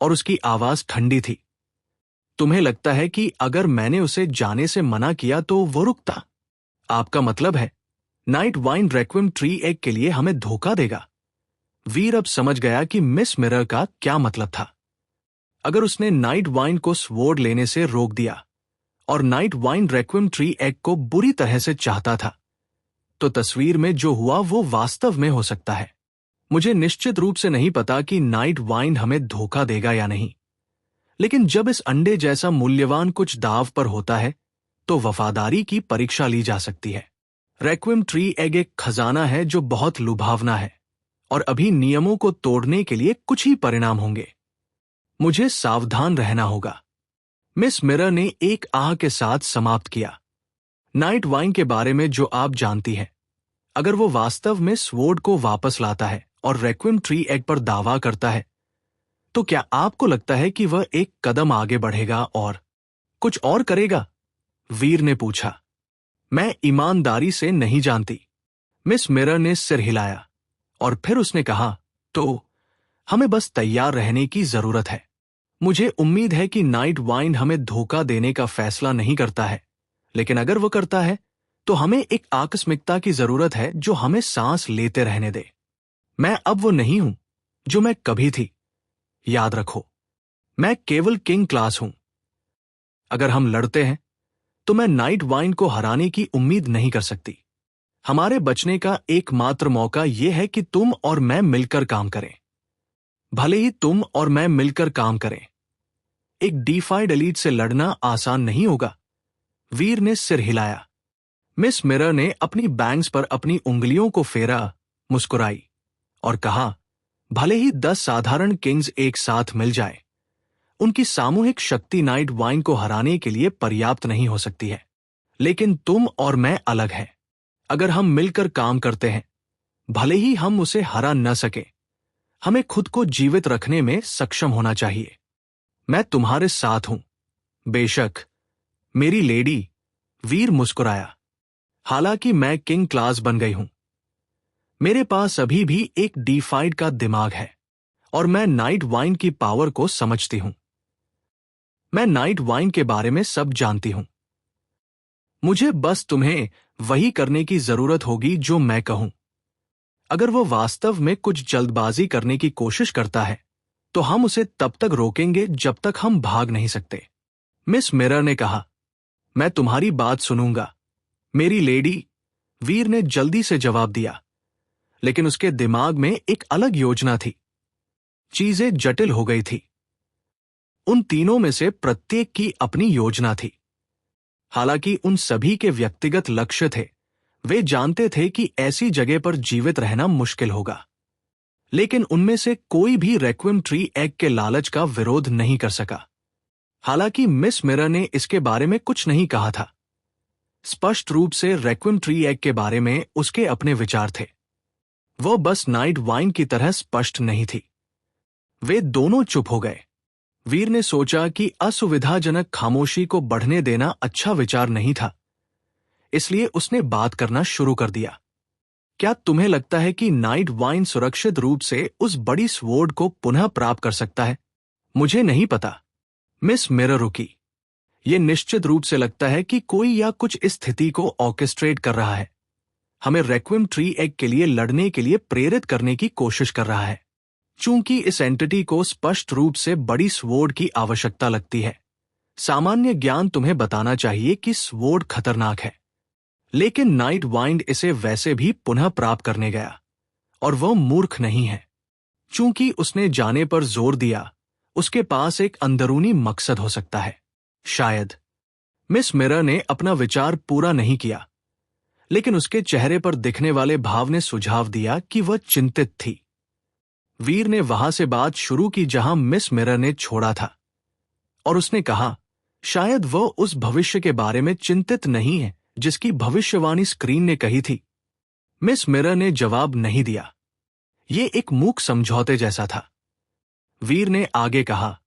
और उसकी आवाज ठंडी थी। तुम्हें लगता है कि अगर मैंने उसे जाने से मना किया तो वो रुकता? आपका मतलब है नाइट वाइन रेक्विम ट्री एग के लिए हमें धोखा देगा? वीर अब समझ गया कि मिस मिरर का क्या मतलब था। अगर उसने नाइट वाइन को स्वॉर्ड लेने से रोक दिया और नाइट वाइन रेक्विम ट्री एग को बुरी तरह से चाहता था, तो तस्वीर में जो हुआ वो वास्तव में हो सकता है। मुझे निश्चित रूप से नहीं पता कि नाइट वाइन हमें धोखा देगा या नहीं, लेकिन जब इस अंडे जैसा मूल्यवान कुछ दाव पर होता है तो वफादारी की परीक्षा ली जा सकती है। रेक्विम ट्री एग एक खजाना है जो बहुत लुभावना है और अभी नियमों को तोड़ने के लिए कुछ ही परिणाम होंगे। मुझे सावधान रहना होगा। मिस मिरर ने एक आह के साथ समाप्त किया। नाइट वाइन के बारे में जो आप जानती हैं, अगर वो वास्तव में स्वॉर्ड को वापस लाता है और रेक्विम ट्री एग पर दावा करता है, तो क्या आपको लगता है कि वह एक कदम आगे बढ़ेगा और कुछ और करेगा? वीर ने पूछा। मैं ईमानदारी से नहीं जानती। मिस मिरर ने सिर हिलाया और फिर उसने कहा, तो हमें बस तैयार रहने की जरूरत है। मुझे उम्मीद है कि नाइट वाइन हमें धोखा देने का फैसला नहीं करता है, लेकिन अगर वो करता है तो हमें एक आकस्मिकता की जरूरत है जो हमें सांस लेते रहने दे। मैं अब वो नहीं हूं जो मैं कभी थी। याद रखो, मैं केवल किंग क्लास हूं। अगर हम लड़ते हैं तो मैं नाइट वाइन को हराने की उम्मीद नहीं कर सकती। हमारे बचने का एकमात्र मौका यह है कि तुम और मैं मिलकर काम करें। भले ही तुम और मैं मिलकर काम करें। एक डिफाइड एलीट से लड़ना आसान नहीं होगा। वीर ने सिर हिलाया। मिस मिरर ने अपनी बैंग्स पर अपनी उंगलियों को फेरा, मुस्कुराई और कहा, भले ही 10 साधारण किंग्स एक साथ मिल जाए, उनकी सामूहिक शक्ति नाइट वाइन को हराने के लिए पर्याप्त नहीं हो सकती है। लेकिन तुम और मैं अलग हैं। अगर हम मिलकर काम करते हैं, भले ही हम उसे हरा न सके, हमें खुद को जीवित रखने में सक्षम होना चाहिए। मैं तुम्हारे साथ हूं। बेशक, मेरी लेडी, वीर मुस्कुराया। हालांकि मैं किंग क्लास बन गई हूं, मेरे पास अभी भी एक डीफाइड का दिमाग है और मैं नाइट वाइन की पावर को समझती हूं। मैं नाइट वाइन के बारे में सब जानती हूं। मुझे बस तुम्हें वही करने की जरूरत होगी जो मैं कहूं। अगर वो वास्तव में कुछ जल्दबाजी करने की कोशिश करता है, तो हम उसे तब तक रोकेंगे जब तक हम भाग नहीं सकते। मिस मिरर ने कहा, मैं तुम्हारी बात सुनूंगा, मेरी लेडी, वीर ने जल्दी से जवाब दिया। लेकिन उसके दिमाग में एक अलग योजना थी। चीजें जटिल हो गई थी। उन तीनों में से प्रत्येक की अपनी योजना थी। हालांकि उन सभी के व्यक्तिगत लक्ष्य थे, वे जानते थे कि ऐसी जगह पर जीवित रहना मुश्किल होगा। लेकिन उनमें से कोई भी रेक्विम ट्री एग के लालच का विरोध नहीं कर सका। हालांकि मिस मिरर ने इसके बारे में कुछ नहीं कहा था। स्पष्ट रूप से रेक्विम ट्री एग के बारे में उसके अपने विचार थे। वो बस नाइट वाइन की तरह स्पष्ट नहीं थी। वे दोनों चुप हो गए। वीर ने सोचा कि असुविधाजनक खामोशी को बढ़ने देना अच्छा विचार नहीं था, इसलिए उसने बात करना शुरू कर दिया। क्या तुम्हें लगता है कि नाइट वाइन सुरक्षित रूप से उस बड़ी स्वॉर्ड को पुनः प्राप्त कर सकता है? मुझे नहीं पता। मिस मिरर रुकी। यह निश्चित रूप से लगता है कि कोई या कुछ इस स्थिति को ऑर्केस्ट्रेट कर रहा है, हमें रेक्विम ट्री एग के लिए लड़ने के लिए प्रेरित करने की कोशिश कर रहा है। चूंकि इस एंटिटी को स्पष्ट रूप से बड़ी स्वॉर्ड की आवश्यकता लगती है, सामान्य ज्ञान तुम्हें बताना चाहिए कि स्वॉर्ड खतरनाक है। लेकिन नाइट वाइंड इसे वैसे भी पुनः प्राप्त करने गया, और वह मूर्ख नहीं है। चूंकि उसने जाने पर जोर दिया, उसके पास एक अंदरूनी मकसद हो सकता है, शायद। मिस मिरर ने अपना विचार पूरा नहीं किया, लेकिन उसके चेहरे पर दिखने वाले भाव ने सुझाव दिया कि वह चिंतित थी। वीर ने वहां से बात शुरू की जहां मिस मिरर ने छोड़ा था, और उसने कहा, शायद वह उस भविष्य के बारे में चिंतित नहीं है जिसकी भविष्यवाणी स्क्रीन ने कही थी। मिस मिरर ने जवाब नहीं दिया। यह एक मूक समझौते जैसा था। वीर ने आगे कहा,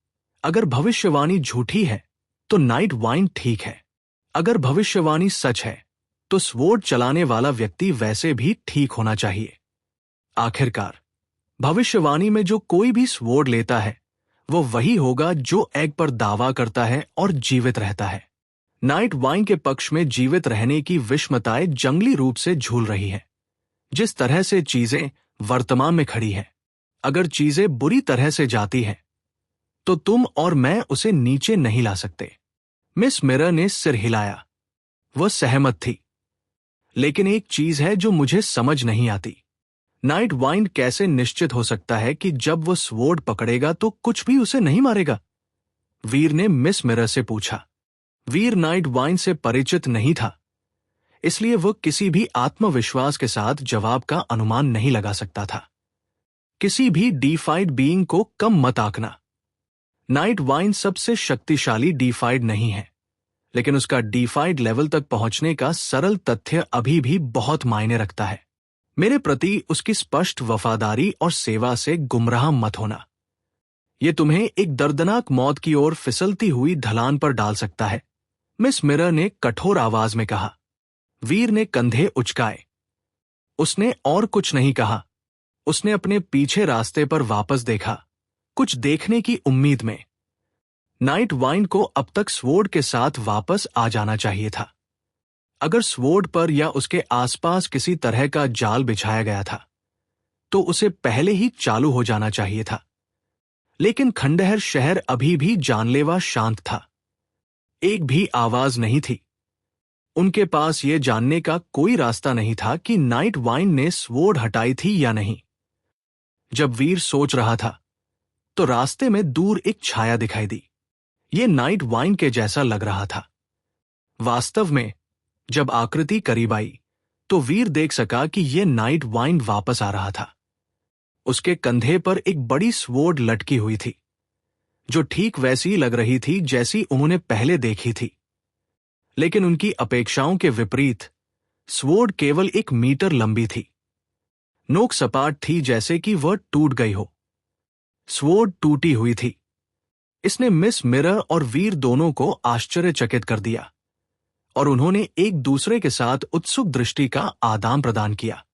अगर भविष्यवाणी झूठी है तो नाइट वाइन ठीक है। अगर भविष्यवाणी सच है तो स्वॉर्ड चलाने वाला व्यक्ति वैसे भी ठीक होना चाहिए। आखिरकार, भविष्यवाणी में जो कोई भी स्वॉर्ड लेता है, वो वही होगा जो एग पर दावा करता है और जीवित रहता है। नाइट वाइन के पक्ष में जीवित रहने की विषमताएं जंगली रूप से झूल रही है। जिस तरह से चीजें वर्तमान में खड़ी हैं, अगर चीजें बुरी तरह से जाती हैं, तो तुम और मैं उसे नीचे नहीं ला सकते। मिस मिरर ने सिर हिलाया। वह सहमत थी। लेकिन एक चीज है जो मुझे समझ नहीं आती। नाइट वाइंड कैसे निश्चित हो सकता है कि जब वो स्वॉर्ड पकड़ेगा तो कुछ भी उसे नहीं मारेगा? वीर ने मिस मिरर से पूछा। वीर नाइट वाइंड से परिचित नहीं था, इसलिए वह किसी भी आत्मविश्वास के साथ जवाब का अनुमान नहीं लगा सकता था। किसी भी डीफाइड बीइंग को कम मत आंकना। नाइट वाइंड सबसे शक्तिशाली डीफाइड नहीं है, लेकिन उसका डीफाइड लेवल तक पहुंचने का सरल तथ्य अभी भी बहुत मायने रखता है। मेरे प्रति उसकी स्पष्ट वफादारी और सेवा से गुमराह मत होना। यह तुम्हें एक दर्दनाक मौत की ओर फिसलती हुई ढलान पर डाल सकता है, मिस मिरर ने कठोर आवाज में कहा। वीर ने कंधे उचकाए। उसने और कुछ नहीं कहा। उसने अपने पीछे रास्ते पर वापस देखा, कुछ देखने की उम्मीद में। नाइट वाइंड को अब तक स्वॉर्ड के साथ वापस आ जाना चाहिए था। अगर स्वॉर्ड पर या उसके आसपास किसी तरह का जाल बिछाया गया था, तो उसे पहले ही चालू हो जाना चाहिए था। लेकिन खंडहर शहर अभी भी जानलेवा शांत था। एक भी आवाज नहीं थी। उनके पास यह जानने का कोई रास्ता नहीं था कि नाइट वाइंड ने स्वॉर्ड हटाई थी या नहीं। जब वीर सोच रहा था, तो रास्ते में दूर एक छाया दिखाई दी। यह नाइट वाइंड के जैसा लग रहा था। वास्तव में जब आकृति करीब आई तो वीर देख सका कि यह नाइट वाइंड वापस आ रहा था। उसके कंधे पर एक बड़ी स्वॉर्ड लटकी हुई थी, जो ठीक वैसी लग रही थी जैसी उन्होंने पहले देखी थी। लेकिन उनकी अपेक्षाओं के विपरीत स्वॉर्ड केवल 1 मीटर लंबी थी। नोक सपाट थी जैसे कि वह टूट गई हो। स्वॉर्ड टूटी हुई थी। इसने मिस मिरर और वीर दोनों को आश्चर्यचकित कर दिया और उन्होंने एक दूसरे के साथ उत्सुक दृष्टि का आदान प्रदान किया।